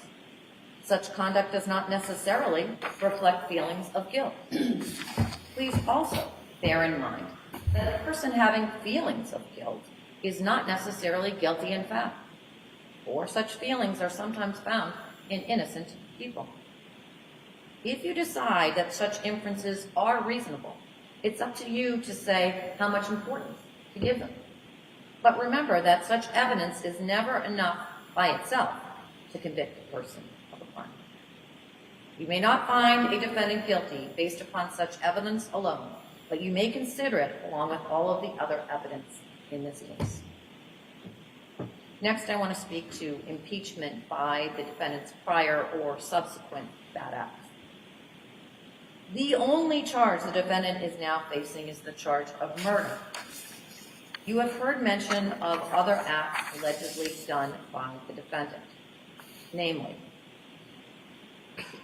Such conduct does not necessarily reflect feelings of guilt. Please also bear in mind that a person having feelings of guilt is not necessarily guilty in fact, or such feelings are sometimes found in innocent people. If you decide that such inferences are reasonable, it's up to you to say how much importance to give them. But remember that such evidence is never enough by itself to convict a person of a crime. You may not find a defendant guilty based upon such evidence alone, but you may consider it along with all of the other evidence in this case. Next, I want to speak to impeachment by the defendant's prior or subsequent bad acts. The only charge the defendant is now facing is the charge of murder. You have heard mention of other acts allegedly done by the defendant, namely,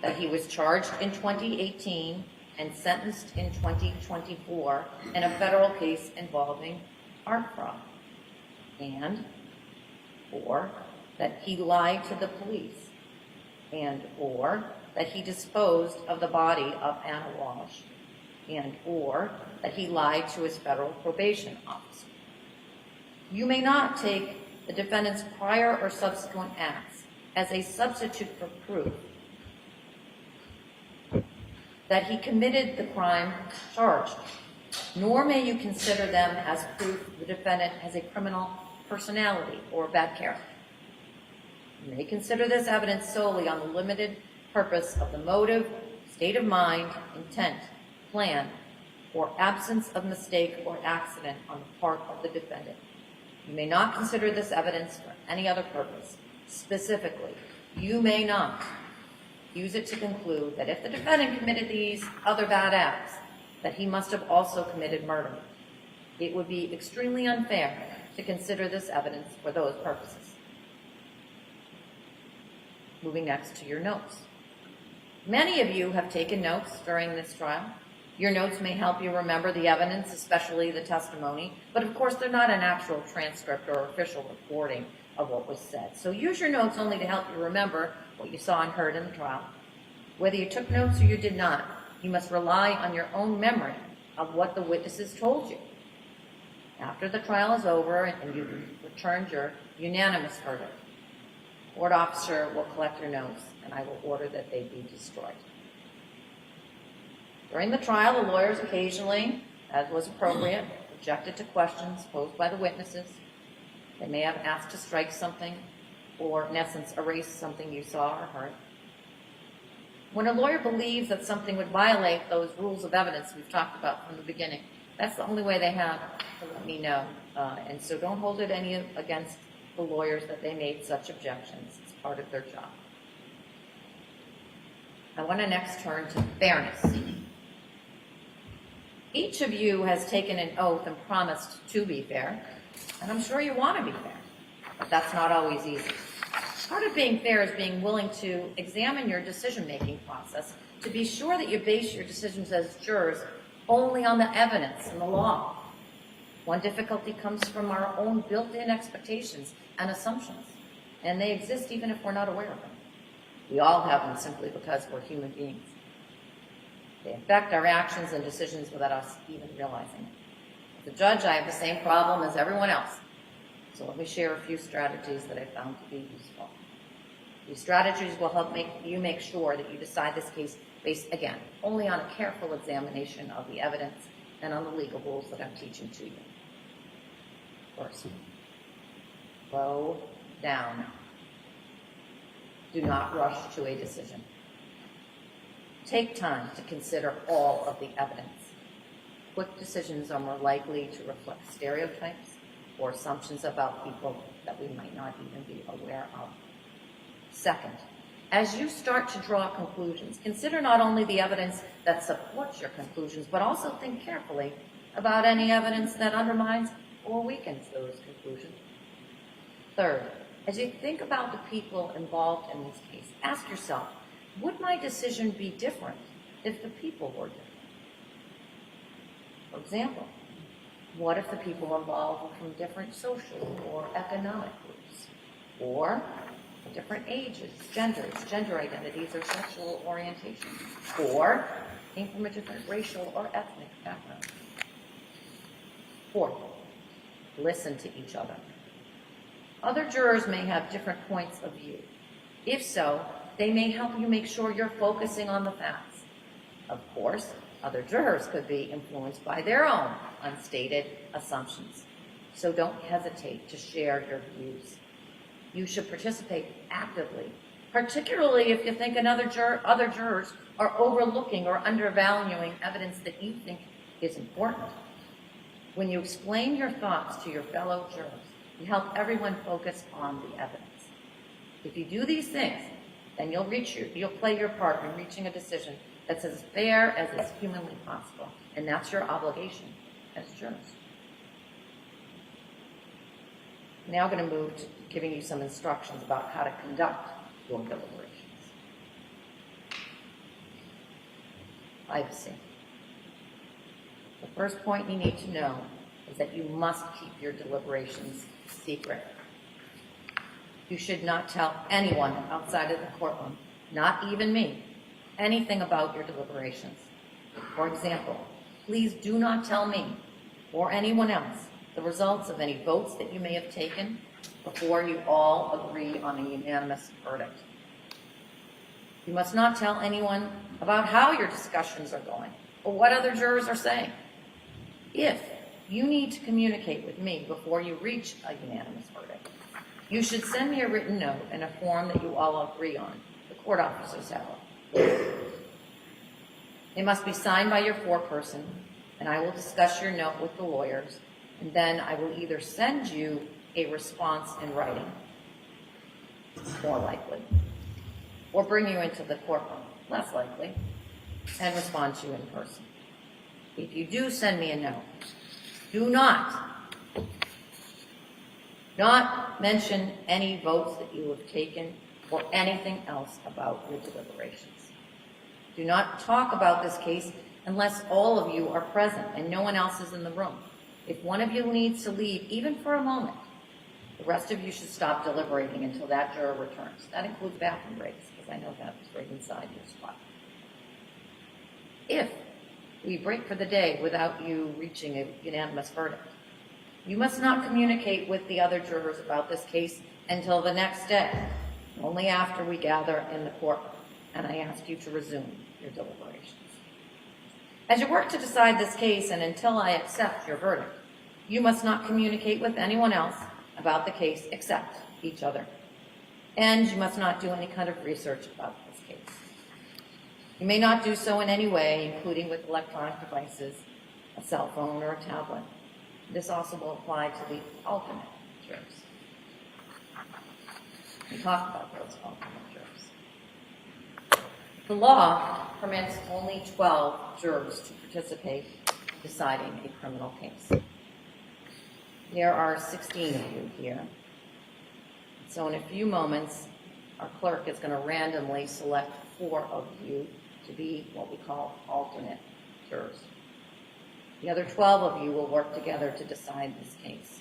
that he was charged in 2018 and sentenced in 2024 in a federal case involving art fraud, and or that he lied to the police, and or that he disposed of the body of Anna Walshe, and or that he lied to his federal probation officer. You may not take the defendant's prior or subsequent acts as a substitute for proof that he committed the crime charged, nor may you consider them as proof the defendant has a criminal personality or bad character. You may consider this evidence solely on the limited purpose of the motive, state of mind, intent, plan, or absence of mistake or accident on the part of the defendant. You may not consider this evidence for any other purpose. Specifically, you may not use it to conclude that if the defendant committed these other bad acts, that he must have also committed murder. It would be extremely unfair to consider this evidence for those purposes. Moving next to your notes. Many of you have taken notes during this trial. Your notes may help you remember the evidence, especially the testimony, but of course they're not an actual transcript or official recording of what was said. So use your notes only to help you remember what you saw and heard in the trial. Whether you took notes or you did not, you must rely on your own memory of what the witnesses told you. After the trial is over and you've returned your unanimous verdict, the court officer will collect your notes and I will order that they be destroyed. During the trial, the lawyers occasionally, as was appropriate, objected to questions posed by the witnesses. They may have asked to strike something or, in essence, erase something you saw or heard. When a lawyer believes that something would violate those rules of evidence we've talked about from the beginning, that's the only way they have to let me know. And so don't hold it any against the lawyers that they made such objections. It's part of their job. I want to next turn to fairness. Each of you has taken an oath and promised to be fair, and I'm sure you want to be fair, but that's not always easy. Part of being fair is being willing to examine your decision-making process to be sure that you base your decisions as jurors only on the evidence and the law. One difficulty comes from our own built-in expectations and assumptions, and they exist even if we're not aware of them. We all have them simply because we're human beings. They affect our actions and decisions without us even realizing it. As a judge, I have the same problem as everyone else. So let me share a few strategies that I found to be useful. These strategies will help you make sure that you decide this case based, again, only on a careful examination of the evidence and on the legal rules that I'm teaching to you. First, slow down. Do not rush to a decision. Take time to consider all of the evidence. Quick decisions are more likely to reflect stereotypes or assumptions about people that we might not even be aware of. Second, as you start to draw conclusions, consider not only the evidence that supports your conclusions, but also think carefully about any evidence that undermines or weakens those conclusions. Third, as you think about the people involved in this case, ask yourself, would my decision be different if the people were different? For example, what if the people involved were from different social or economic groups, or different ages, genders, gender identities, or sexual orientations, or came from a different racial or ethnic background? Fourth, listen to each other. Other jurors may have different points of view. If so, they may help you make sure you're focusing on the facts. Of course, other jurors could be influenced by their own unstated assumptions. so don't hesitate to share your views. You should participate actively, particularly if you think other jurors are overlooking or undervaluing evidence that you think is important. When you explain your thoughts to your fellow jurors, you help everyone focus on the evidence. If you do these things, then you'll play your part in reaching a decision that's as fair as is humanly possible, and that's your obligation as jurors. Now I'm going to move to giving you some instructions about how to conduct your deliberations. Privacy. The first point you need to know is that you must keep your deliberations secret. You should not tell anyone outside of the courtroom, not even me, anything about your deliberations. For example, please do not tell me or anyone else the results of any votes that you may have taken before you all agree on a unanimous verdict. You must not tell anyone about how your discussions are going or what other jurors are saying. If you need to communicate with me before you reach a unanimous verdict, you should send me a written note and a form that you all agree on. The court officers have it. It must be signed by your foreperson, and I will discuss your note with the lawyers, and then I will either send you a response in writing, more likely, or bring you into the courtroom, less likely, and respond to you in person. If you do send me a note, do not mention any votes that you have taken or anything else about your deliberations. Do not talk about this case unless all of you are present and no one else is in the room. If one of you needs to leave, even for a moment, the rest of you should stop deliberating until that juror returns. That includes bathroom breaks, because I know that's right inside your spot. If we break for the day without you reaching a unanimous verdict, you must not communicate with the other jurors about this case until the next day, only after we gather in the courtroom, and I ask you to resume your deliberations. As you work to decide this case and until I accept your verdict, you must not communicate with anyone else about the case except each other. And you must not do any kind of research about this case. You may not do so in any way, including with electronic devices, a cell phone, or a tablet. This also will apply to the alternate jurors. We talked about those alternate jurors. The law permits only 12 jurors to participate in deciding a criminal case. There are 16 of you here. So in a few moments, our clerk is going to randomly select 4 of you to be what we call alternate jurors. The other 12 of you will work together to decide this case.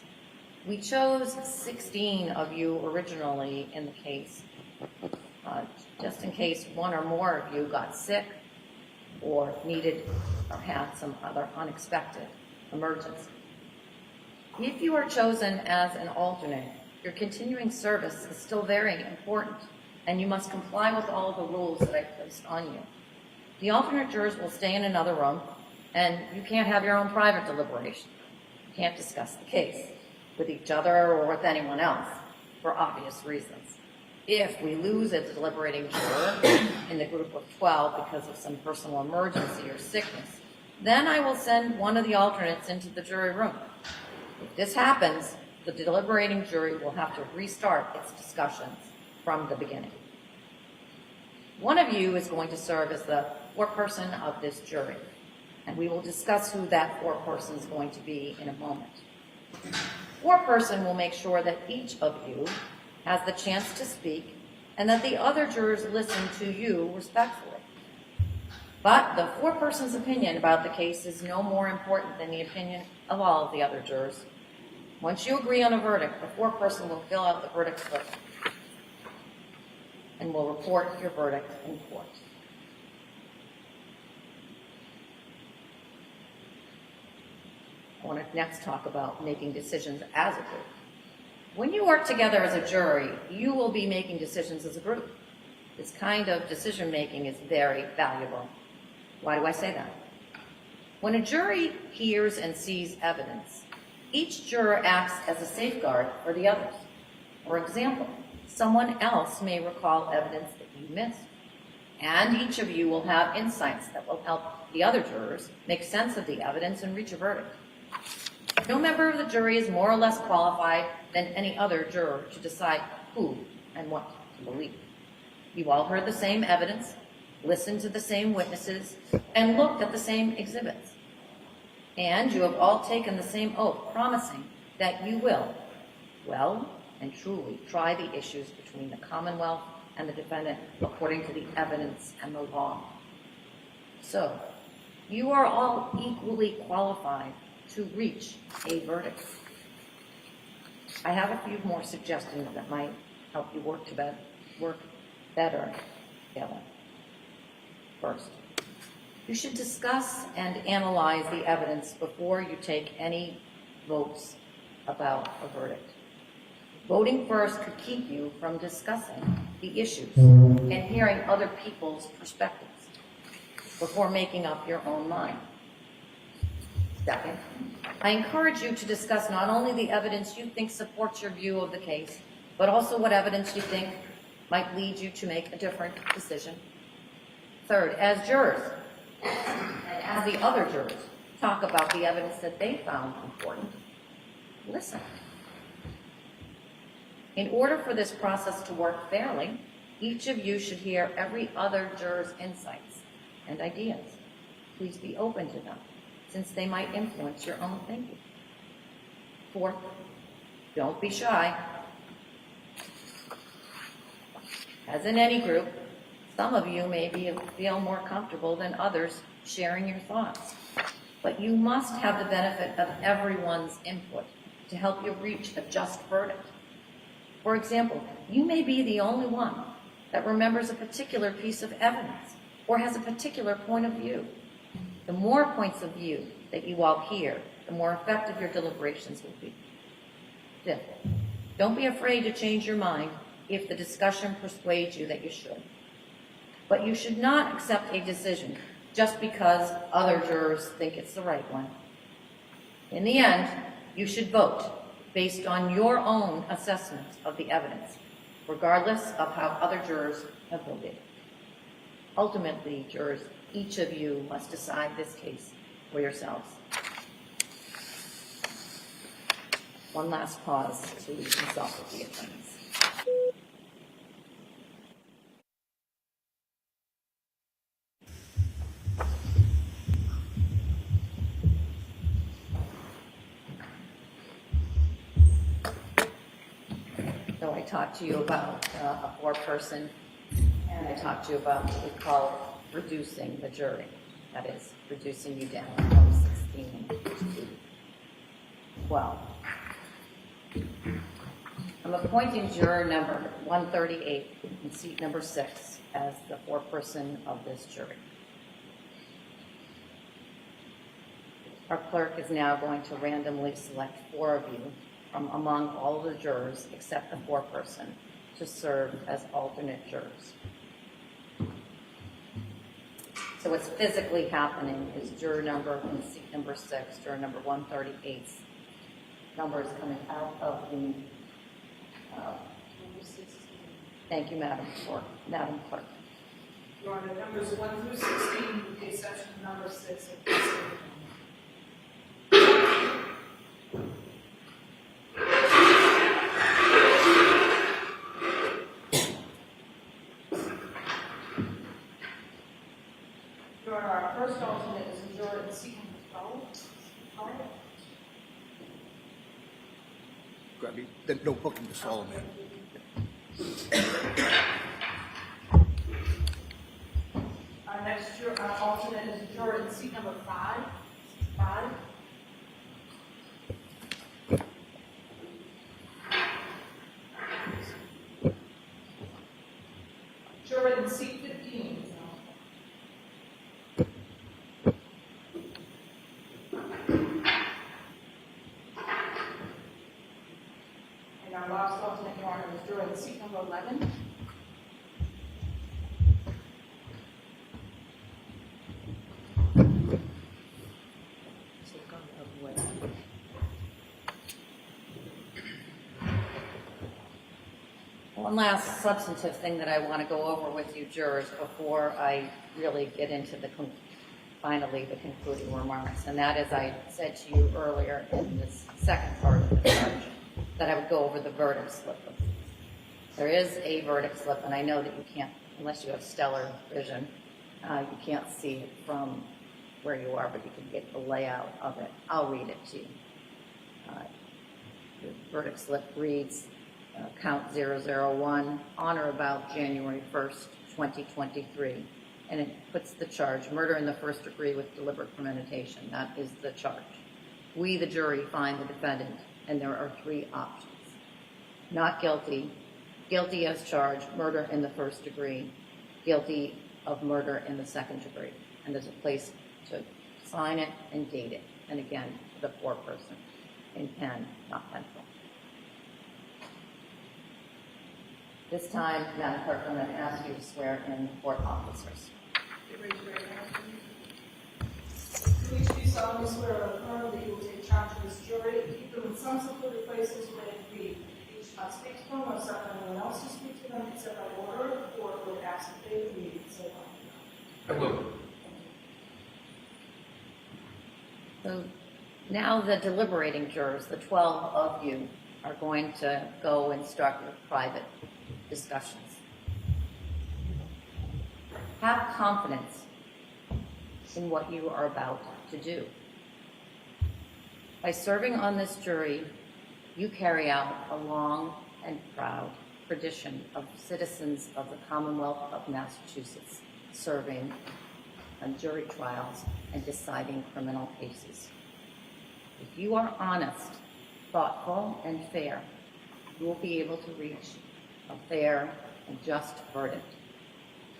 We chose 16 of you originally in the case, just in case one or more of you got sick or needed or had some other unexpected emergency. If you are chosen as an alternate, your continuing service is still very important, and you must comply with all of the rules that I placed on you. The alternate jurors will stay in another room, and you can't have your own private deliberation. You can't discuss the case with each other or with anyone else for obvious reasons. If we lose a deliberating juror in the group of 12 because of some personal emergency or sickness, then I will send one of the alternates into the jury room. If this happens, the deliberating jury will have to restart its discussions from the beginning. One of you is going to serve as the foreperson of this jury, and we will discuss who that foreperson is going to be in a moment. Foreperson will make sure that each of you has the chance to speak and that the other jurors listen to you respectfully. But the foreperson's opinion about the case is no more important than the opinion of all of the other jurors. Once you agree on a verdict, the foreperson will fill out the verdict slip and will report your verdict in court. I want to next talk about making decisions as a group. When you work together as a jury, you will be making decisions as a group. This kind of decision-making is very valuable. Why do I say that? When a jury hears and sees evidence, Each juror acts as a safeguard for the others. For example, someone else may recall evidence that you missed, and each of you will have insights that will help the other jurors make sense of the evidence and reach a verdict. No member of the jury is more or less qualified than any other juror to decide who and what to believe. You all heard the same evidence, listened to the same witnesses, and looked at the same exhibits. And you have all taken the same oath, promising that you will, well and truly, try the issues between the Commonwealth and the defendant according to the evidence and the law. So, you are all equally qualified to reach a verdict. I have a few more suggestions that might help you work better together. First, you should discuss and analyze the evidence before you take any votes about a verdict. Voting first could keep you from discussing the issues and hearing other people's perspectives before making up your own mind. Second, I encourage you to discuss not only the evidence you think supports your view of the case, but also what evidence you think might lead you to make a different decision. Third, as jurors, and as the other jurors talk about the evidence that they found important, listen. In order for this process to work fairly, each of you should hear every other juror's insights and ideas. Please be open to them, since they might influence your own thinking. Fourth, don't be shy. As in any group, some of you may feel more comfortable than others sharing your thoughts, but you must have the benefit of everyone's input to help you reach a just verdict. For example, you may be the only one that remembers a particular piece of evidence or has a particular point of view. The more points of view that you all hear, the more effective your deliberations will be. Fifth, don't be afraid to change your mind if the discussion persuades you that you should. But you should not accept a decision just because other jurors think it's the right one. In the end, you should vote based on your own assessment of the evidence, regardless of how other jurors have voted. Ultimately, jurors, each of you must decide this case for yourselves. One last pause to leave himself with the attorneys. So I talked to you about a four-person, and I talked to you about what we call reducing the jury. That is, reducing you down from 16 to 12. I'm appointing juror number 138 in seat number 6 as the foreperson of this jury. Our clerk is now going to randomly select 4 of you from among all of the jurors except the foreperson to serve as alternate jurors. So what's physically happening is juror number in seat number 6, juror number 138's number is coming out of the thank you, Madam Clerk. Your Honor, numbers 1 through 16, with the exception of number 6. Your Honor, our first alternate is a juror in seat number 12. Grab me. Then no booking to Solomon. Our next juror, our alternate is a juror in seat number 5. Juror in seat 15. And our last alternate, Your Honor, is juror in seat number 11. One last substantive thing that I want to go over with you, jurors, before I really get into finally the concluding remarks, and that is I said to you earlier in this second part of the charge that I would go over the verdict slip. There is a verdict slip, and I know that you can't, unless you have stellar vision, you can't see it from where you are, but you can get the layout of it. I'll read it to you. The verdict slip reads, count 001, on or about January 1st, 2023. And it puts the charge, murder in the first degree with deliberate premeditation. That is the charge. We, the jury, find the defendant, and there are three options. Not guilty, guilty as charged, murder in the first degree, guilty of murder in the second degree. And there's a place to sign it and date it. And again, the foreperson in pen, not pencil. This time, Madam Clerk, I'm going to ask you to swear in court officers. Raise your right hand, please. Please do solemnly swear or affirm that you will take charge of this jury, keep them in some secluded places where they can be. Each not speak to them or suffer anyone else to speak to them except by order of the court or absent they of meeting. So I will. So now the deliberating jurors, the 12 of you, are going to go and start your private discussions. Have confidence in what you are about to do. By serving on this jury, you carry out a long and proud tradition of citizens of the Commonwealth of Massachusetts serving on jury trials and deciding criminal cases. If you are honest, thoughtful, and fair, you will be able to reach a fair and just verdict,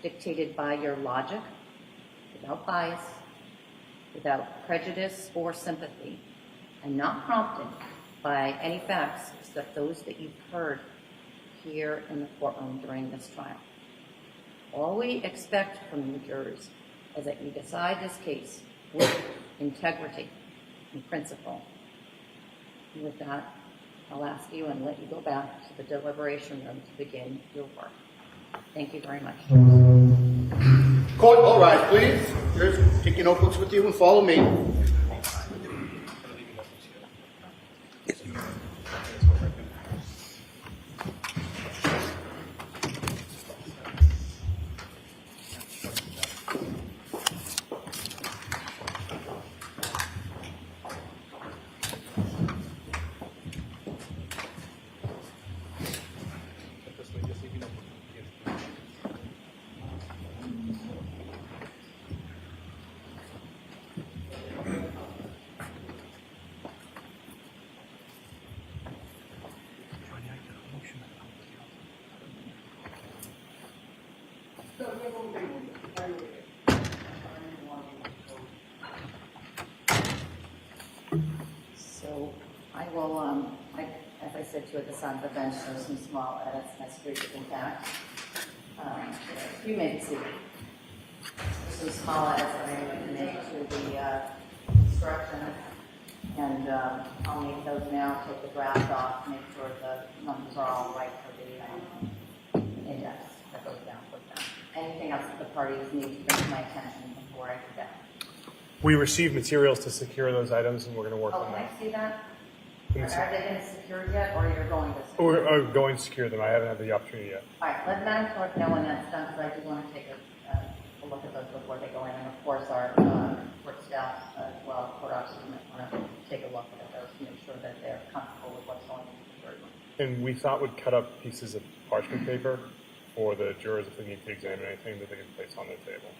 dictated by your logic, without bias, without prejudice or sympathy, and not prompted by any facts except those that you've heard here in the courtroom during this trial. All we expect from you jurors is that you decide this case with integrity and principle. And with that, I'll ask you and let you go back to the deliberation room to begin your work. Thank you very much. Court, all rise, please. Jurors, take your notebooks with you and follow me. So I will, as I said to you at the side of the bench, there's some small edits necessary in fact. You may be seated. There's some small edits that I need to make to the instruction, and I'll make those now, take the draft off, make sure the numbers are all right for the index that goes down with them. Anything else that the parties need to bring to my attention before I do that? We received materials to secure those items, and we're going to work Oh, on can I that. see that? Are they been secured yet, or you're going to secure? We're going to secure them. I haven't had the opportunity yet. All right, let Madam Clerk know when that's done, because I do want to take a look at those before they go in. And of course, our court staff as well, court officers, might want to take a look at those to make sure that they're comfortable with what's going into the jury room. And we thought we'd cut up pieces of parchment paper for the jurors if they need to examine anything that they can place on their table.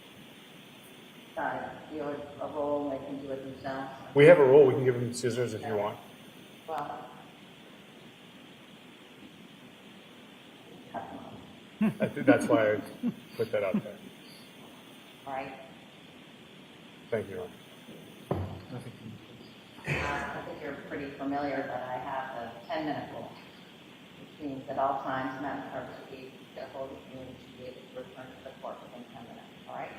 Do you have a roll, they can do it themselves? We have a roll. We can give them scissors if you want. Well, cut them off. I think that's why I put that out there. All right. Thank you. I think you're pretty familiar that I have a 10-minute rule, which means at all times, Madam Clerk should be careful that you should be able to return to the court within 10 minutes, all right?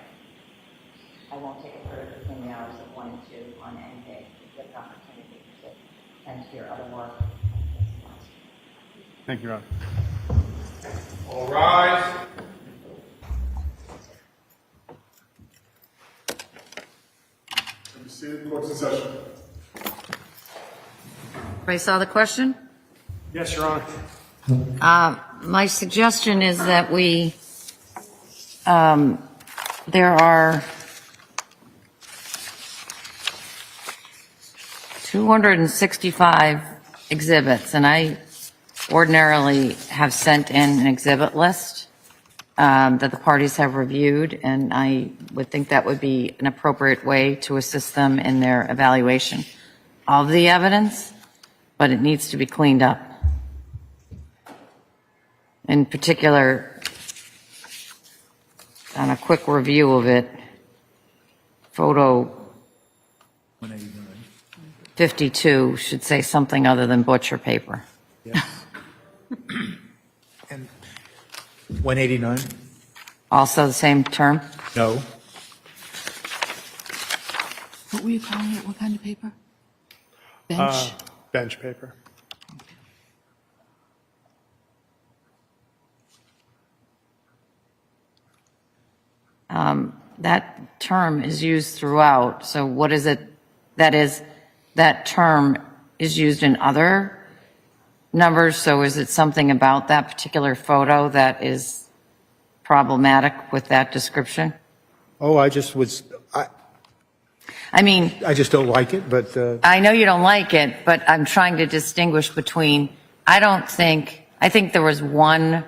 I won't take it further between the hours of 1 and 2 on any day to give the opportunity to tend to your other work. Thank you, Ron. All rise. Be seated. Court's in session. Everybody saw the question? Yes, Your Honor. My suggestion is that there are 265 exhibits, and I ordinarily have sent in an exhibit list that the parties have reviewed, and I would think that would be an appropriate way to assist them in their evaluation of the evidence, but it needs to be cleaned up. In particular, on a quick review of it, photo 52 should say something other than butcher paper. Yes. And 189? Also the same term? No. What were you calling it? What kind of paper? Bench? Bench paper. That term is used throughout, so what is it that term is used in other numbers, so is it something about that particular photo that is problematic with that description? Oh, I just don't like it, but... I know you don't like it, but I'm trying to distinguish between, I think there was one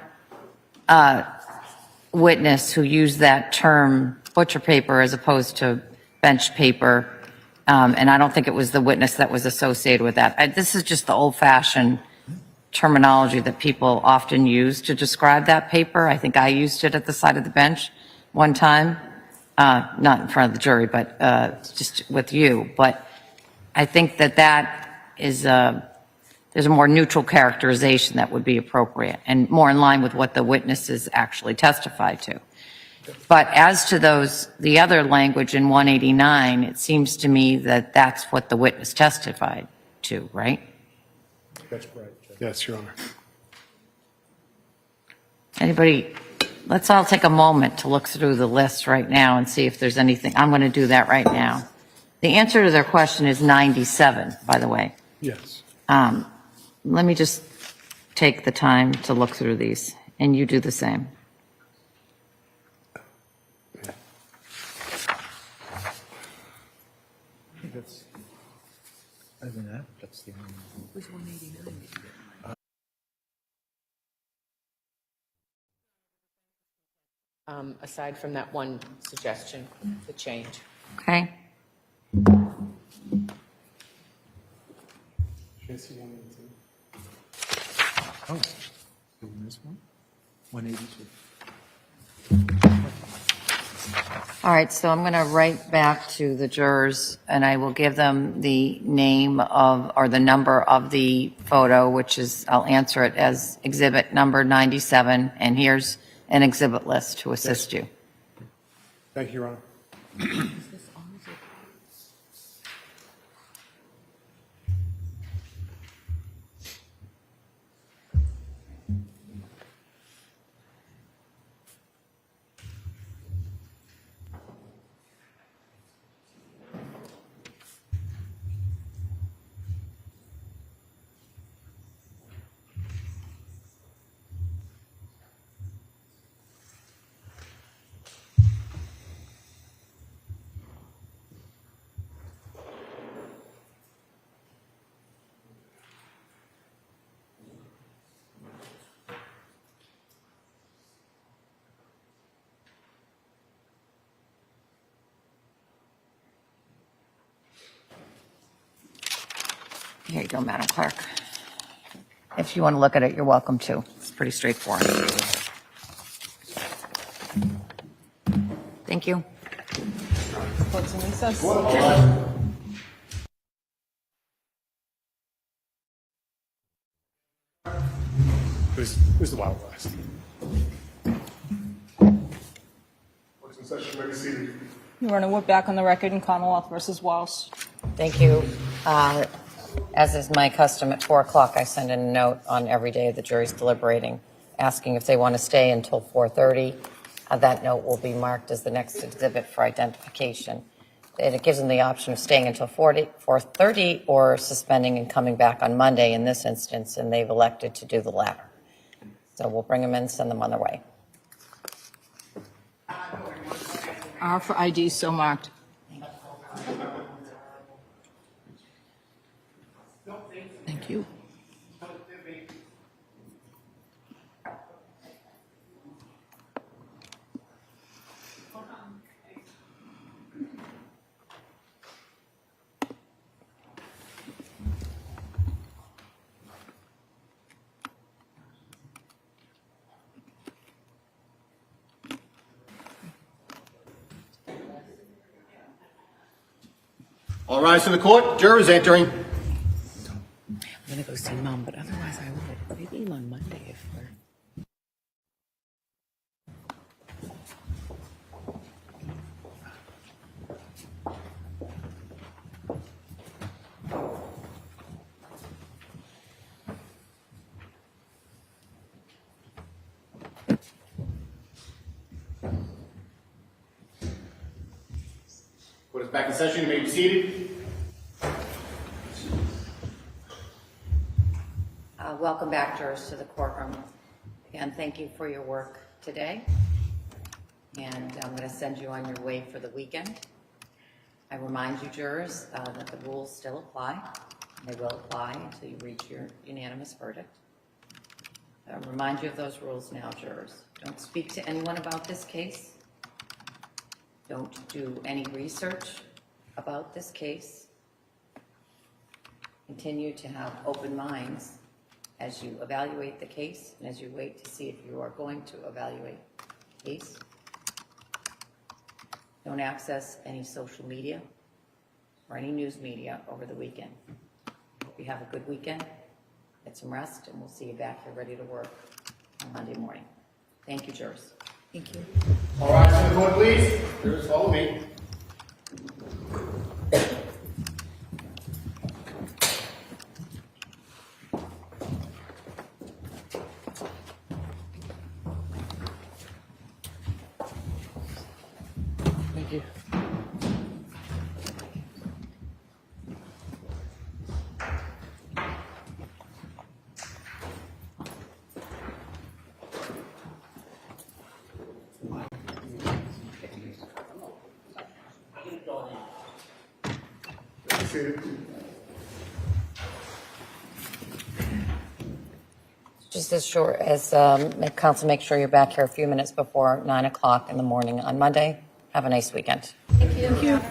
witness who used that term butcher paper as opposed to bench paper, and I don't think it was the witness that was associated with that. This is just the old-fashioned terminology that people often use to describe that paper. I think I used it at the side of the bench one time, not in front of the jury, but just with you. But I think that is there's a more neutral characterization that would be appropriate and more in line with what the witnesses actually testified to. But as to the other language in 189, it seems to me that that's what the witness testified to, right? That's correct. Yes, Your Honor. Anybody, let's all take a moment to look through the list right now and see if there's anything. I'm going to do that right now. The answer to their question is 97, by the way. Yes. Let me just take the time to look through these, and you do the same. Other than that, that's the only one. It was 189. Aside from that one suggestion, the change. Okay? Oh, this one? 182. All right, so I'm going to write back to the jurors, and I will give them the name of, or the number of the photo, which is, I'll answer it as exhibit number 97, and here's an exhibit list to assist you. Thank you, Your Honor. Here you go, Madam Clerk. If you want to look at it, you're welcome to. It's pretty straightforward. Thank you. Court's in recess. Who's the Wild West? Court's in session. May be seated. Your Honor, we're back on the record in Commonwealth versus Walshe. Thank you. As is my custom, at 4 o'clock, I send in a note on every day the jury's deliberating. asking if they want to stay until 4:30. That note will be marked as the next exhibit for identification. And it gives them the option of staying until 4:30 or suspending and coming back on Monday in this instance, and they've elected to do the latter. So we'll bring them in, send them on their way. R for ID, so marked. Thank you. All rise to the court. Jurors entering. I'm going to go see Mom, but otherwise I would. Maybe on Monday if we're... Court is back in session. You may be seated. Welcome back, jurors, to the courtroom. Again, thank you for your work today. And I'm going to send you on your way for the weekend. I remind you, jurors, that the rules still apply. They will apply until you reach your unanimous verdict. I remind you of those rules now, jurors. Don't speak to anyone about this case. Don't do any research about this case. Continue to have open minds as you evaluate the case and as you wait to see if you are going to evaluate the case. Don't access any social media or any news media over the weekend. Hope you have a good weekend, get some rest, and we'll see you back here ready to work on Monday morning. Thank you, jurors. Thank you. All rise to the court, please. Jurors, follow me. Thank you. Just as short as council, make sure you're back here a few minutes before 9 o'clock in the morning on Monday. Have a nice weekend. Thank you.